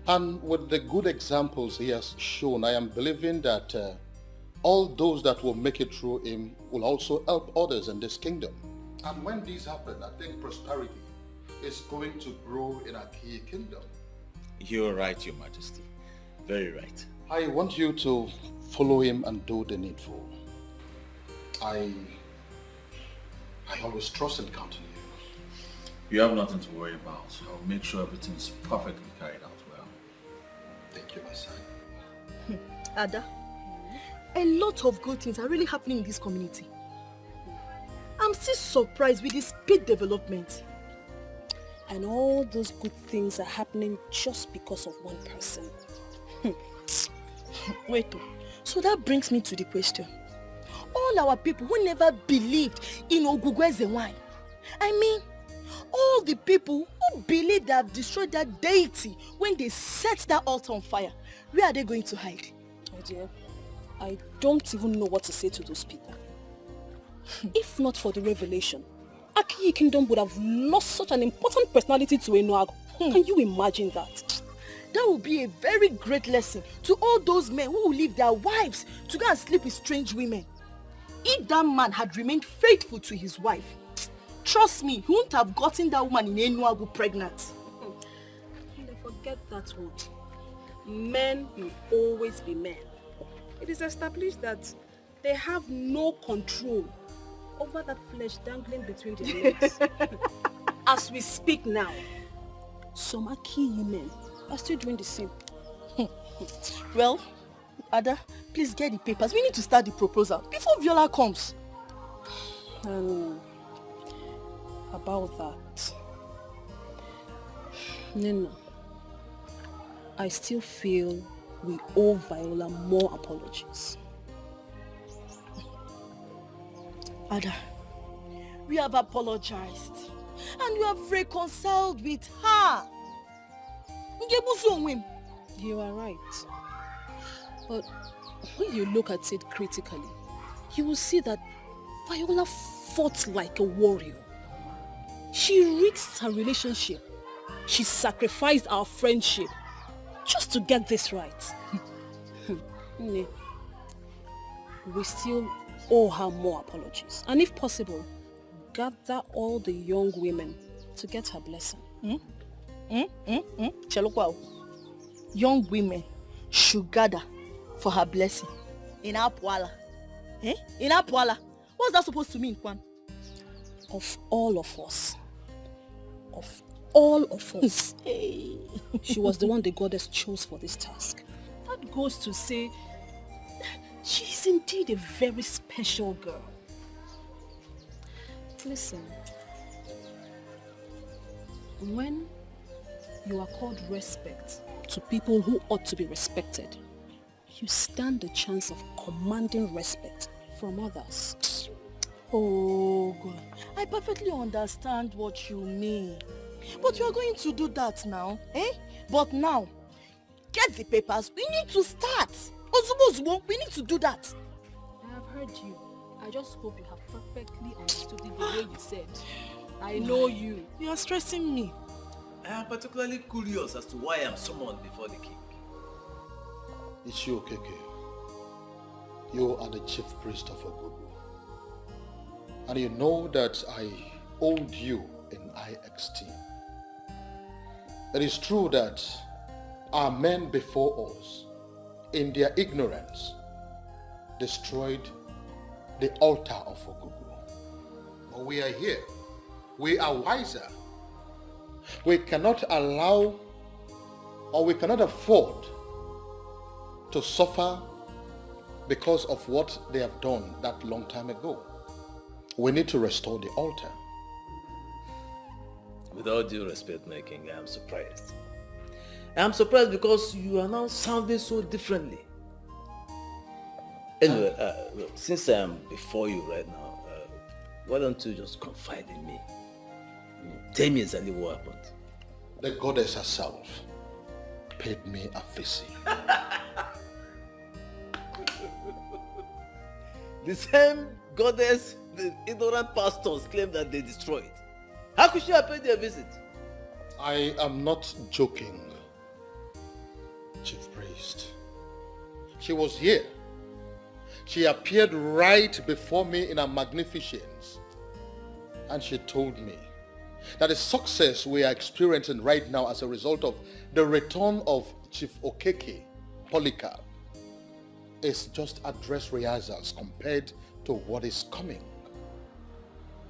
And with the good examples he has shown, I am believing that all those that will make it through him will also help others in this kingdom. And when these happen, I think prosperity is going to grow in our key kingdom. You're right, Your Majesty. Very right. I want you to follow him and do the needful. I always trust and count on you. You have nothing to worry about. I'll make sure everything's perfectly carried out well. Thank you, my son. Ada, a lot of good things are really happening in this community. I'm still surprised with the speed development. And all those good things are happening just because of one person. Wait, so that brings me to the question. All our people who never believed in Ogugweze wine, I mean, all the people who believe they have destroyed that deity when they set that altar on fire, where are they going to hide? Oh dear, I don't even know what to say to those people. If not for the revelation, Akiyi Kingdom would have lost such an important personality to Enuago. Can you imagine that? That would be a very great lesson to all those men who will leave their wives to go and sleep with strange women. If that man had remained faithful to his wife, trust me, he wouldn't have gotten that woman in Enuago pregnant. Forget that one. Men will always be men. It is established that they have no control over that flesh dangling between their legs. As we speak now, some Akiyi men are still doing the same. Well, Ada, please get the papers. We need to start the proposal before Viola comes. About that, Nina, I still feel we owe Viola more apologies. Ada, we have apologized and we have reconciled with her. You are right. But when you look at it critically, you will see that Viola fought like a warrior. She risked her relationship. She sacrificed our friendship just to get this right. We still owe her more apologies. And if possible, gather all the young women to get her blessing. young women should gather for her blessing in Apuala. Eh? In Apuala. What's that supposed to mean, Kwan? Of all of us. Of all of us. Hey. She was the one the goddess chose for this task. That goes to say, she's indeed a very special girl. Listen, when you are called respect to people who ought to be respected, you stand a chance of commanding respect from others. Oh God, I perfectly understand what you mean. But you are going to do that now, eh? But now, get the papers, we need to start. Ozubo, we need to do that. I have heard you. I just hope you have perfectly understood it the way you said. I know you. You are stressing me. I am particularly curious as to why I am summoned before the king. It's you, Keke. You are the chief priest of Ogugu. And you know that I hold you in high esteem. It is true that our men before us, in their ignorance, destroyed the altar of Ogugu. But we are here. We are wiser. We cannot allow, or we cannot afford to suffer because of what they have done that long time ago. We need to restore the altar. With all due respect, my king, I am surprised. I am surprised because you are now sounding so differently. Anyway, since I am before you right now, why don't you just confide in me? Tell me exactly what happened. The goddess herself paid me a visit. The same goddess the ignorant pastors claim that they destroyed. How could she have paid their visit? I am not joking, Chief Priest. She was here. She appeared right before me in her magnificence. And she told me that the success we are experiencing right now as a result of the return of Chief Okeke, Polycarp, is just a dress rehearsals compared to what is coming.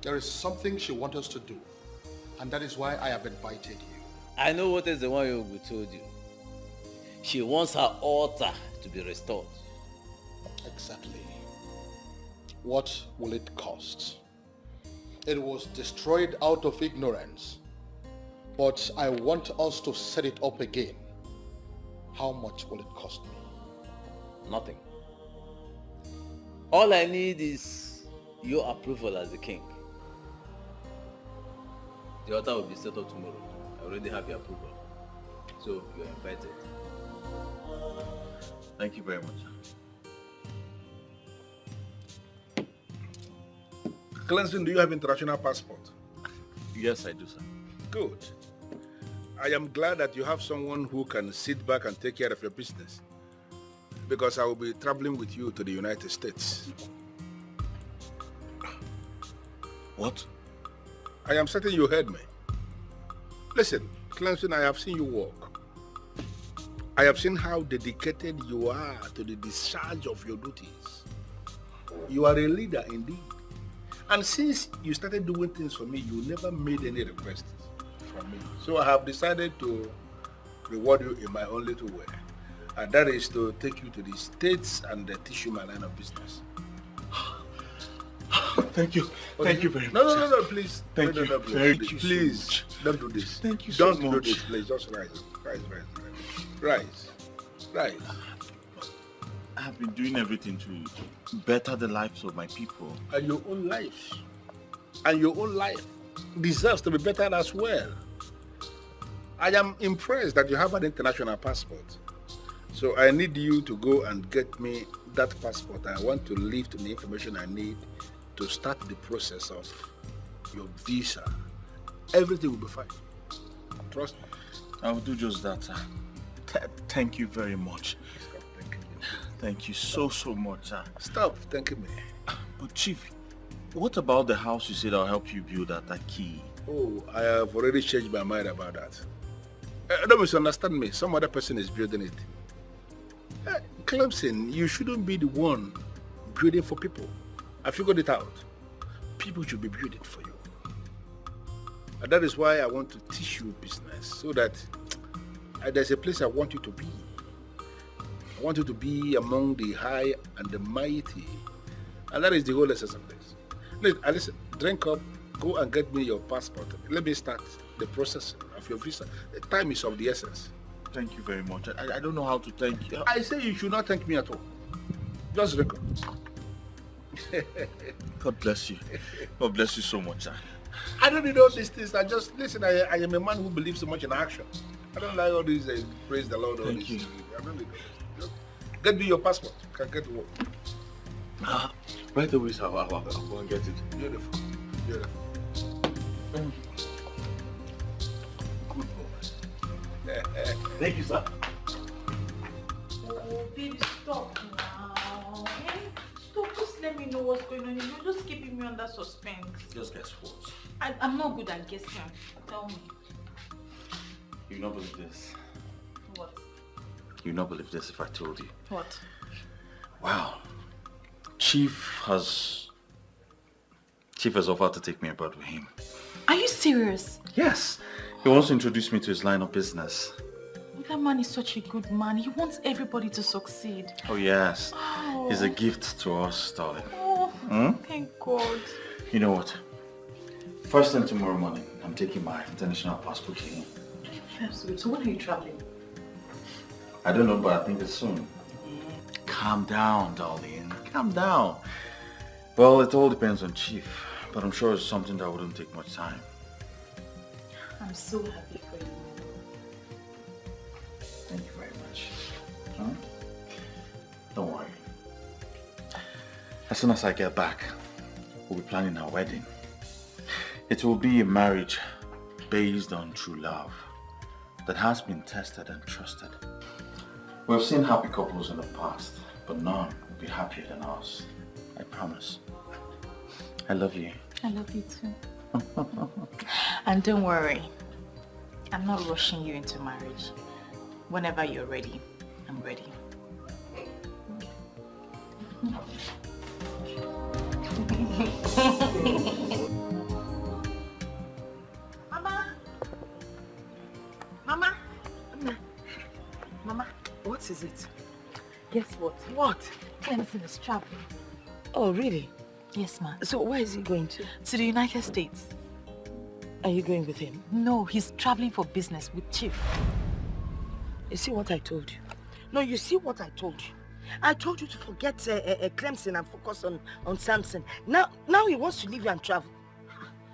There is something she wants us to do, and that is why I have invited you. I know what is the one Yogu told you. She wants her altar to be restored. Exactly. What will it cost? It was destroyed out of ignorance, but I want us to set it up again. How much will it cost me? Nothing. All I need is your approval as the king. The altar will be set up tomorrow. I already have your approval. So you are invited. Thank you very much. Clemson, do you have international passport? Yes, I do, sir. Good. I am glad that you have someone who can sit back and take care of your business. Because I will be traveling with you to the United States. What? I am certain you heard me. Listen, Clemson, I have seen you walk. I have seen how dedicated you are to the discharge of your duties. You are a leader indeed. And since you started doing things for me, you never made any requests from me. So I have decided to reward you in my own little way. And that is to take you to the States and teach you my line of business. Thank you. Thank you very much. No, please. Thank you. Thank you. Please, don't do this. Thank you so much. Don't do this, please. Just rise. Rise. I have been doing everything to better the lives of my people. And your own life. And your own life deserves to be better as well. I am impressed that you have an international passport. So I need you to go and get me that passport. I want to lift the information I need to start the process of your visa. Everything will be fine. Trust me. I will do just that, sir. Thank you very much. Thank you so much, sir. Stop thanking me. But Chief, what about the house you said I'll help you build at Aki? Oh, I have already changed my mind about that. Don't misunderstand me. Some other person is building it. Clemson, you shouldn't be the one building for people. I figured it out. People should be building for you. And that is why I want to teach you business, so that there's a place I want you to be. I want you to be among the high and the mighty. And that is the whole essence of this. Listen, drink up, go and get me your passport. Let me start the process of your visa. The time is of the essence. Thank you very much. I don't know how to thank you. I say you should not thank me at all. Just drink up. God bless you. God bless you so much, sir. I don't need all these things. I just, listen, I am a man who believes so much in action. I don't like all these, praise the Lord. Thank you. I don't need all this. Get me your passport. Can get to work. Right away, sir. I'll go and get it. Beautiful. Beautiful. Good boy. Thank you, sir. Oh, baby, stop now. Okay? Stop, just let me know what's going on. You're just keeping me under suspense. Just guess what? I'm not good at guessing. Tell me. You not believe this. What? You not believe this if I told you. What? Wow. Chief has offered to take me abroad with him. Are you serious? Yes. He wants to introduce me to his line of business. That man is such a good man. He wants everybody to succeed. Oh yes. Oh. He's a gift to us, darling. Oh, thank God. You know what? First thing tomorrow morning, I'm taking my international passport here. That's good. So when are you traveling? I don't know, but I think it's soon. Calm down, darling. Calm down. Well, it all depends on Chief, but I'm sure it's something that wouldn't take much time. I'm so happy for you. Thank you very much. Huh? Don't worry. As soon as I get back, we'll be planning our wedding. It will be a marriage based on true love that has been tested and trusted. We've seen happy couples in the past, but none will be happier than us. I promise. I love you. I love you too. And don't worry, I'm not rushing you into marriage. Whenever you're ready, I'm ready. Mama! Mama! Mama, what is it? Guess what? What? Clemson is traveling. Oh, really? Yes, ma'am. So where is he going to? To the United States. Are you going with him? No, he's traveling for business with Chief. You see what I told you? No, you see what I told you? I told you to forget Clemson and focus on Samson. Now he wants to leave you and travel.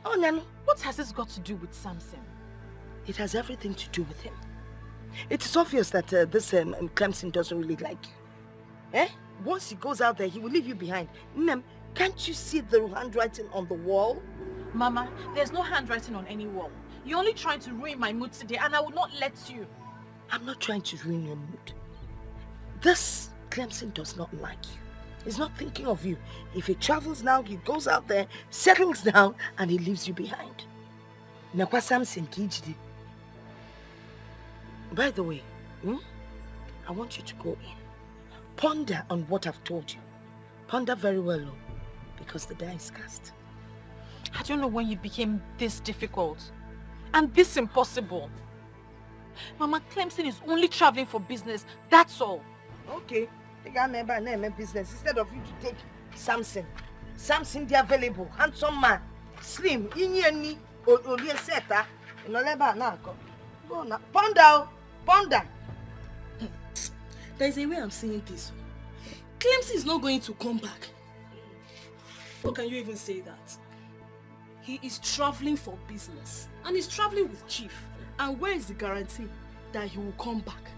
Oh, Nano. What has this got to do with Samson? It has everything to do with him. It is obvious that this Clemson doesn't really like you. Eh? Once he goes out there, he will leave you behind. Nem, can't you see the handwriting on the wall? Mama, there's no handwriting on any wall. You're only trying to ruin my mood today, and I will not let you. I'm not trying to ruin your mood. This Clemson does not like you. He's not thinking of you. If he travels now, he goes out there, settles down, and he leaves you behind. Nakwa Samson Kijidi. By the way, I want you to go in. Ponder on what I've told you. Ponder very well, because the die is cast. I don't know when you became this difficult and this impossible. Mama, Clemson is only traveling for business, that's all. Okay, take a member name business instead of you to take Samson. Samson, the available, handsome man, slim, inyeni, only seta, no leba na go. Go na, ponder. There is a way I'm saying this. Clemson is not going to come back. How can you even say that? He is traveling for business and he's traveling with Chief. And where is the guarantee that he will come back?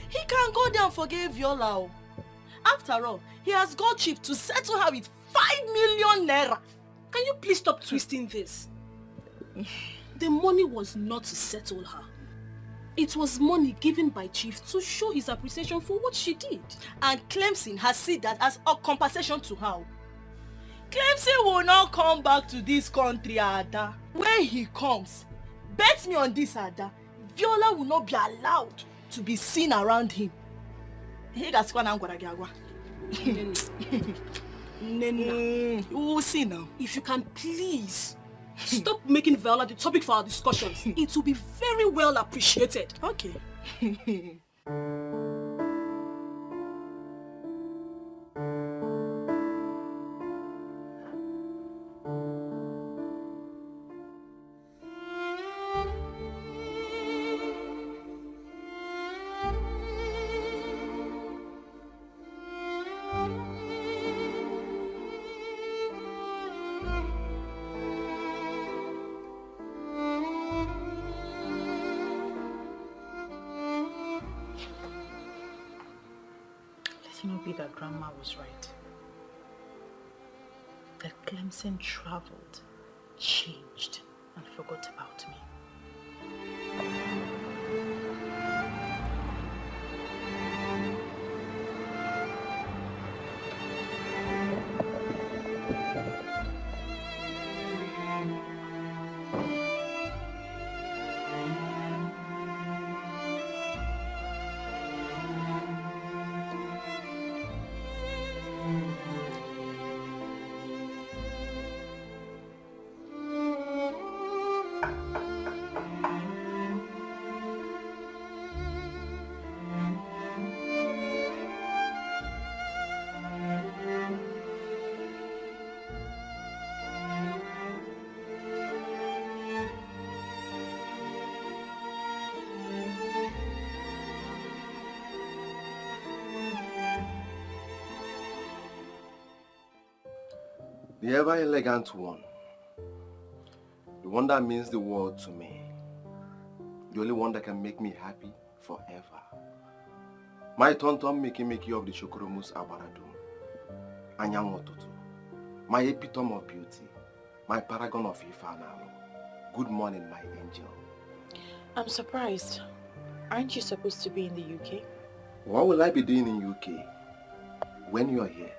He can go there and forget Viola. After all, he has got Chief to settle her with 5 million naira. Can you please stop twisting this? The money was not to settle her. It was money given by Chief to show his appreciation for what she did. And Clemson has seen that as a compensation to her. Clemson will not come back to this country, Ada. When he comes, bet me on this, Ada, Viola will not be allowed to be seen around him. We will see now. If you can please stop making Viola the topic for our discussions, it will be very well appreciated. Okay. Be that Grandma was right. That Clemson traveled, changed, and forgot about me. The ever-elegant one. The one that means the world to me. The only one that can make me happy forever. My tonton Miki of the Shokoromus Abaradum. Anyang Otutu. My epitome of beauty. My paragon of Ifanalo. Good morning, my angel. I'm surprised. Aren't you supposed to be in the UK? What will I be doing in UK when you are here?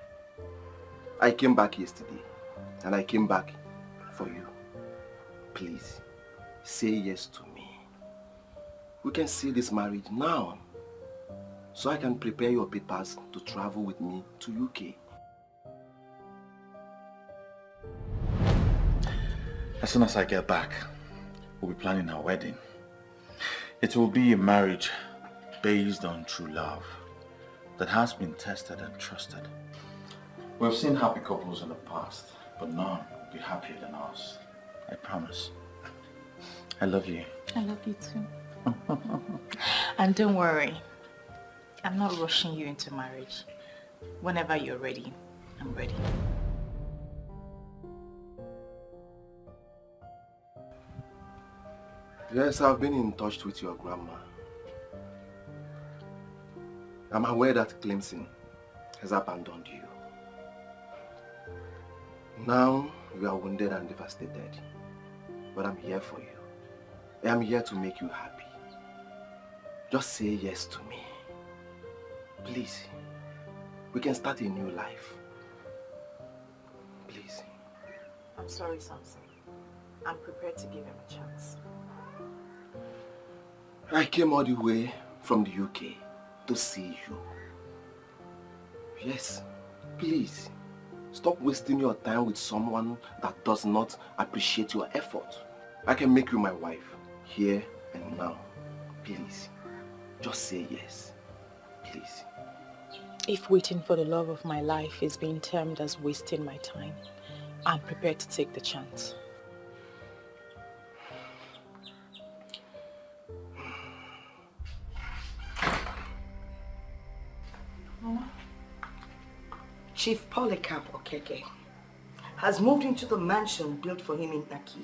I came back yesterday. And I came back for you. Please, say yes to me. We can see this marriage now. So I can prepare your papers to travel with me to UK. As soon as I get back, we'll be planning our wedding. It will be a marriage based on true love that has been tested and trusted. We've seen happy couples in the past, but none will be happier than us. I promise. I love you. I love you too. And don't worry, I'm not rushing you into marriage. Whenever you're ready, I'm ready. Yes, I've been in touch with your grandma. I'm aware that Clemson has abandoned you. Now you are wounded and devastated, but I'm here for you. I'm here to make you happy. Just say yes to me. Please, we can start a new life. Please. I'm sorry, Samson. I'm prepared to give him a chance. I came all the way from the UK to see you. Yes, please. Stop wasting your time with someone that does not appreciate your effort. I can make you my wife, here and now. Please, just say yes. Please. If waiting for the love of my life is being termed as wasting my time, I'm prepared to take the chance. Chief Polycarp Okeke has moved into the mansion built for him in Naki.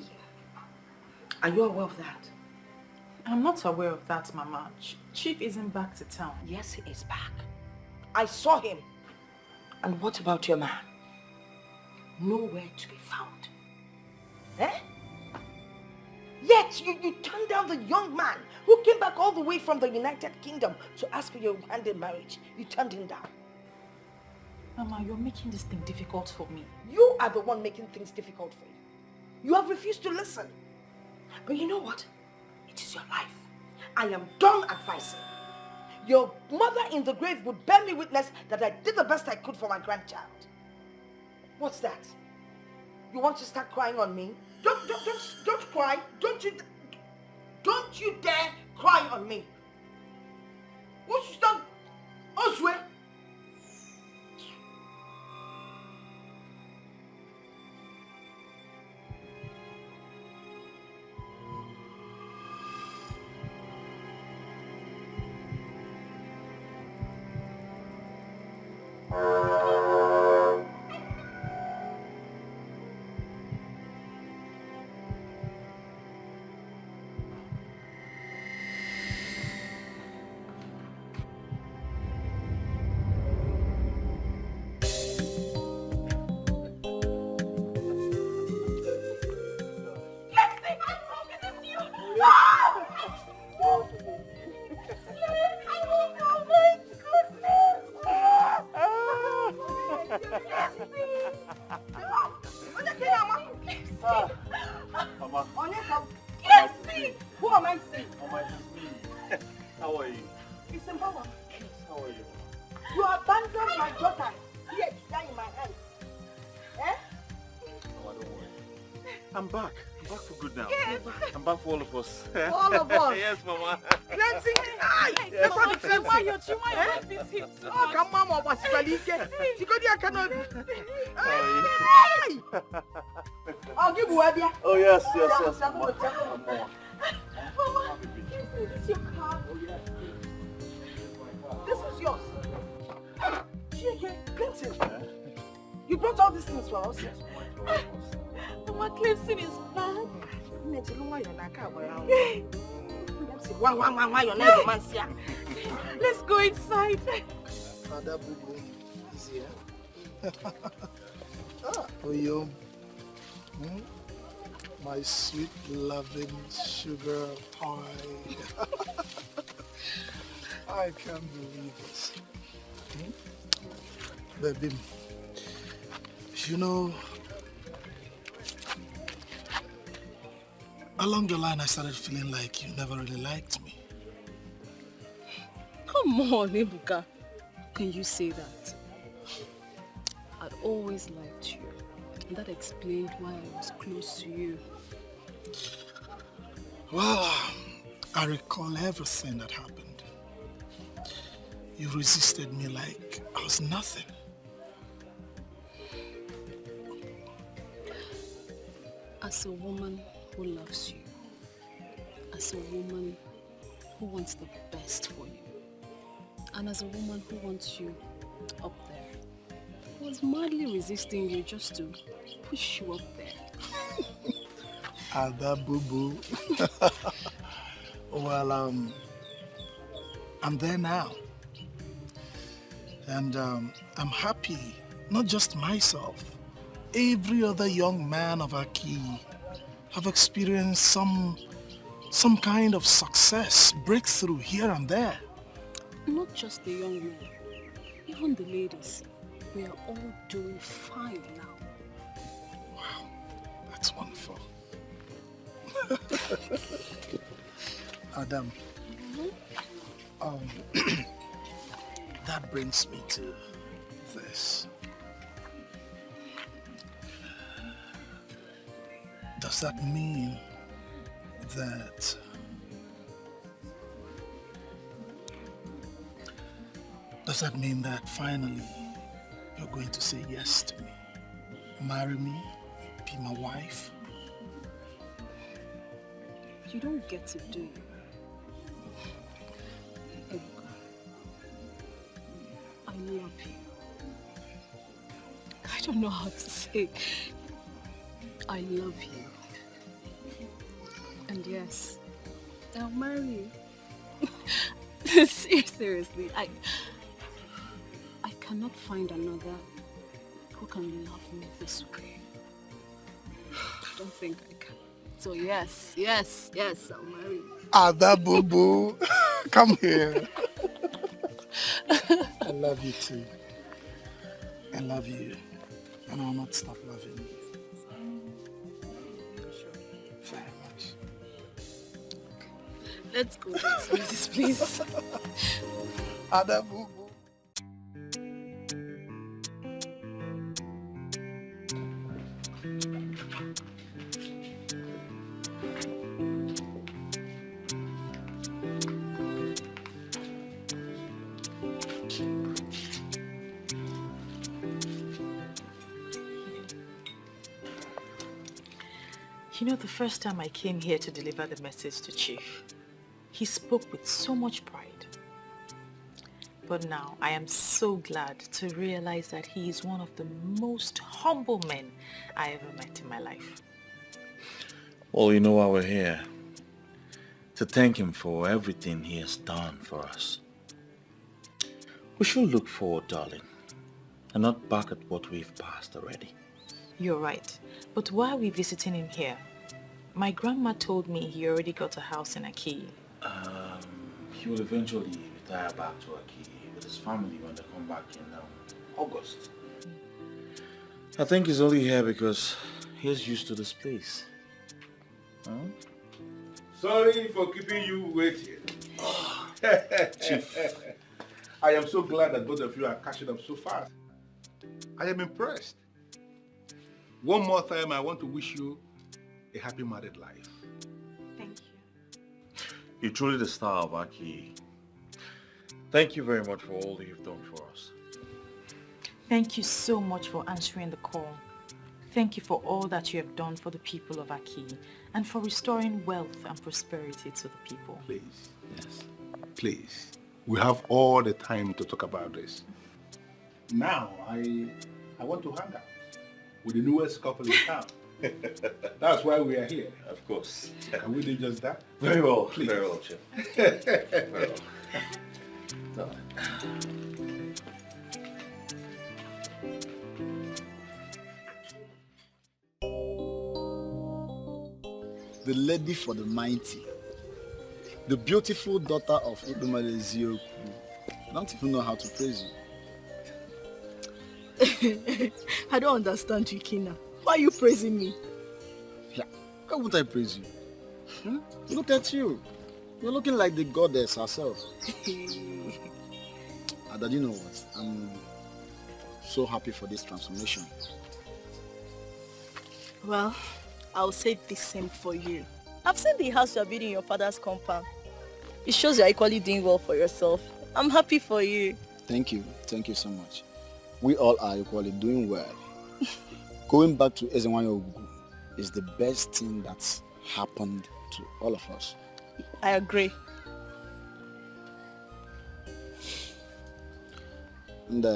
Are you aware of that? I'm not aware of that, Mama. Chief isn't back to town. Yes, he is back. I saw him. And what about your man? Nowhere to be found. Eh? Yet you turned down the young man who came back all the way from the United Kingdom to ask for your hand in marriage. You turned him down. Mama, you're making this thing difficult for me. You are the one making things difficult for you. You have refused to listen. But you know what? It is your life. I am done advising. Your mother in the grave would bear me witness that I did the best I could for my grandchild. What's that? You want to start crying on me? Don't cry. Don't you dare cry on me. What's you done? Oswe? For all of us. All of us? Yes, Mama. Clemson. Oh, come on, Mama. I'll give you a. Oh, yes. Mama, this is your car. This is yours. Clemson, you brought all these things for us? Yes, Mama, Clemson is bad. Let's go inside. Father Bubu is here. Oh, yo. My sweet, loving sugar pie. I can't believe this. Baby, you know, along the line, I started feeling like you never really liked me. Come on, Ebuka. Can you say that? I'd always liked you. And that explained why I was close to you. Well, I recall everything that happened. You resisted me like I was nothing. As a woman who loves you, as a woman who wants the best for you, and as a woman who wants you up there, I was madly resisting you just to push you up there. Ada boo-boo. Well, I'm there now. And I'm happy, not just myself. Every other young man of Aki have experienced some kind of success, breakthrough here and there. Not just the young men, even the ladies. We are all doing fine now. Wow, that's wonderful. Adam, that brings me to this. Does that mean that finally you're going to say yes to me? Marry me? Be my wife? You don't get to do it. I love you. I don't know how to say. I love you. And yes, I'll marry you. Seriously, I cannot find another who can love me this way. I don't think I can. So yes, I'll marry you. Ada boo-boo, come here. I love you too. I love you. And I'll not stop loving you. Very much. Let's go. Let's leave this place. Ada boo boo. You know, the first time I came here to deliver the message to Chief, he spoke with so much pride. But now I am so glad to realize that he is one of the most humble men I ever met in my life. Well, you know why we're here. To thank him for everything he has done for us. We should look forward, darling, and not back at what we've passed already. You're right. But why are we visiting him here? My grandma told me he already got a house in Aki. He will eventually retire back to Aki with his family when they come back in August. I think he's only here because he's used to this place. Huh? Sorry for keeping you waiting. Chief, I am so glad that both of you are catching up so fast. I am impressed. One more time, I want to wish you a happy married life. Thank you. You're truly the star of Aki. Thank you very much for all that you've done for us. Thank you so much for answering the call. Thank you for all that you have done for the people of Aki and for restoring wealth and prosperity to the people. Please. Yes. Please. We have all the time to talk about this. Now, I want to hang out with the newest couple in town. That's why we are here. Of course. Can we do just that? Very well. Please. Very well, Chef. Very well. The lady for the mighty, the beautiful daughter of Idumalezioku. I don't even know how to praise you. I don't understand you, Kina. Why are you praising me? Yeah, why would I praise you? Look at you. You're looking like the goddess herself. Ada, you know what? I'm so happy for this transformation. Well, I'll say the same for you. I've seen the house you're building in your father's compound. It shows you're equally doing well for yourself. I'm happy for you. Thank you. Thank you so much. We all are equally doing well. Going back to Ezenwayo Ogugu is the best thing that's happened to all of us. I agree. And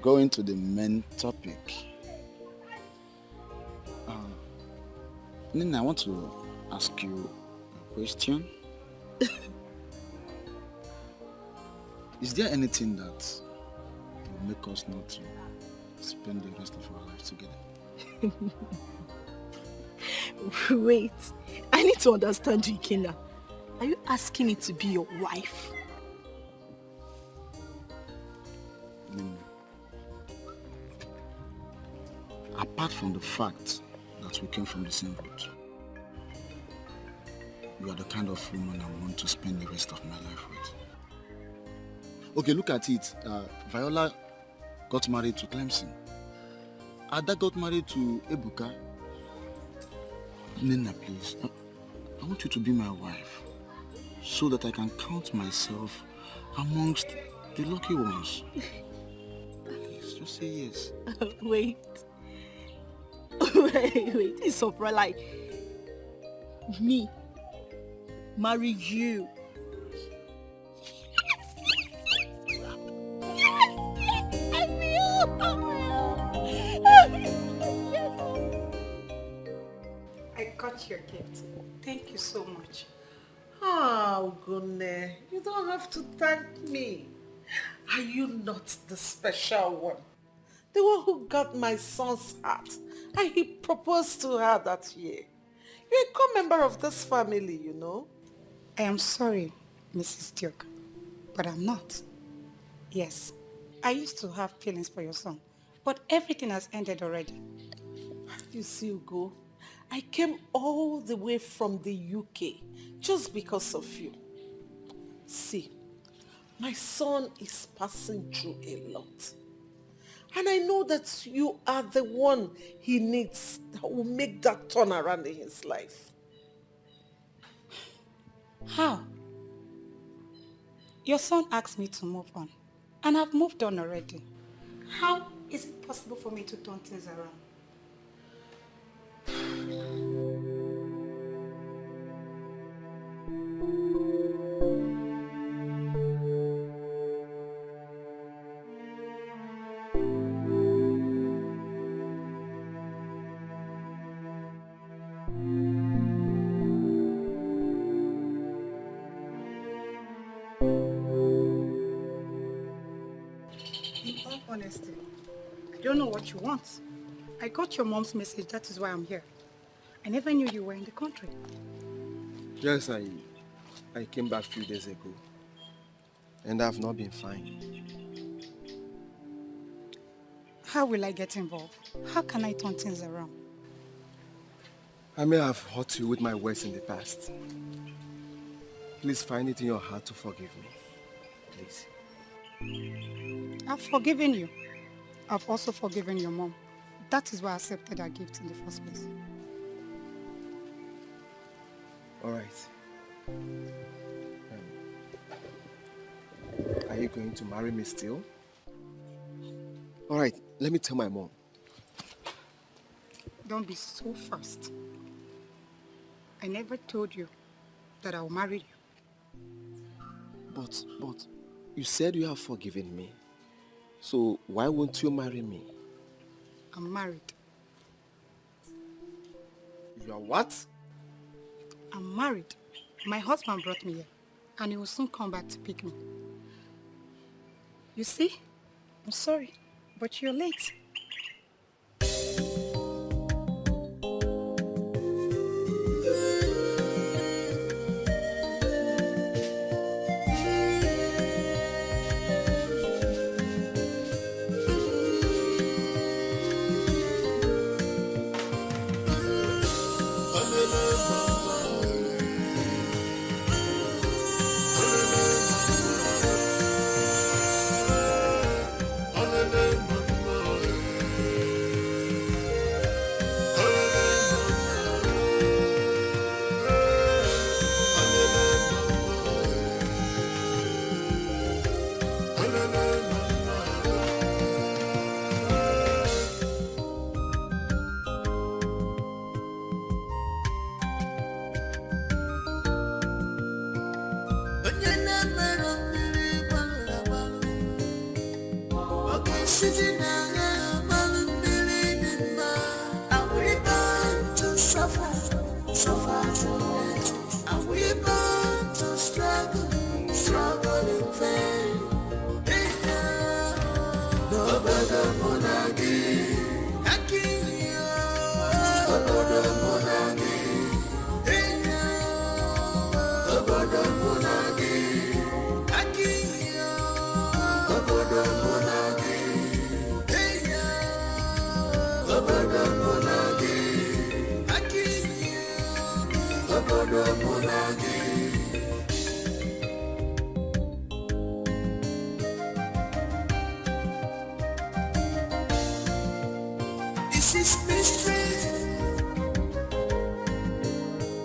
going to the main topic. Nina, I want to ask you a question. Is there anything that will make us not to spend the rest of our lives together? Wait, I need to understand you, Kina. Are you asking me to be your wife? Nina, apart from the fact that we came from the same root, you are the kind of woman I want to spend the rest of my life with. Okay, look at it. Viola got married to Clemson. Ada got married to Ebuka. Nina, please, I want you to be my wife so that I can count myself amongst the lucky ones. Please, just say yes. Wait. Wait, it's so like me marry you. I got your gift. Thank you so much. Oh, Gunne, you don't have to thank me. Are you not the special one? The one who got my son's heart and he proposed to her that year. You're a co-member of this family, you know. I am sorry, Mrs. Duke, but I'm not. Yes, I used to have feelings for your son, but everything has ended already. You see, Ugo, I came all the way from the UK just because of you. See, my son is passing through a lot. And I know that you are the one he needs that will make that turnaround in his life. How? Your son asked me to move on, and I've moved on already. How is it possible for me to turn things around? Honesty, I don't know what you want. I got your mom's message, that is why I'm here. I never knew you were in the country. Yes, I came back a few days ago, and I've not been fine. How will I get involved? How can I turn things around? I may have hurt you with my words in the past. Please find it in your heart to forgive me. Please. I've forgiven you. I've also forgiven your mom. That is why I accepted her gift in the first place. All right. Are you going to marry me still? All right, let me tell my mom. Don't be so fast. I never told you that I'll marry you. But you said you have forgiven me. So why won't you marry me? I'm married. You are what? I'm married. My husband brought me here, and he will soon come back to pick me. You see? I'm sorry, but you're late. This is mystery.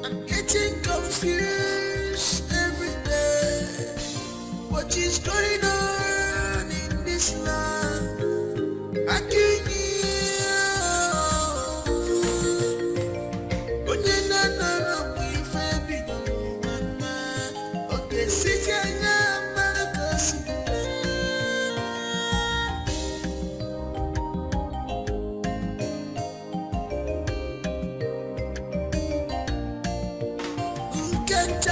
I'm getting confused every day. What is going on in this land? I can't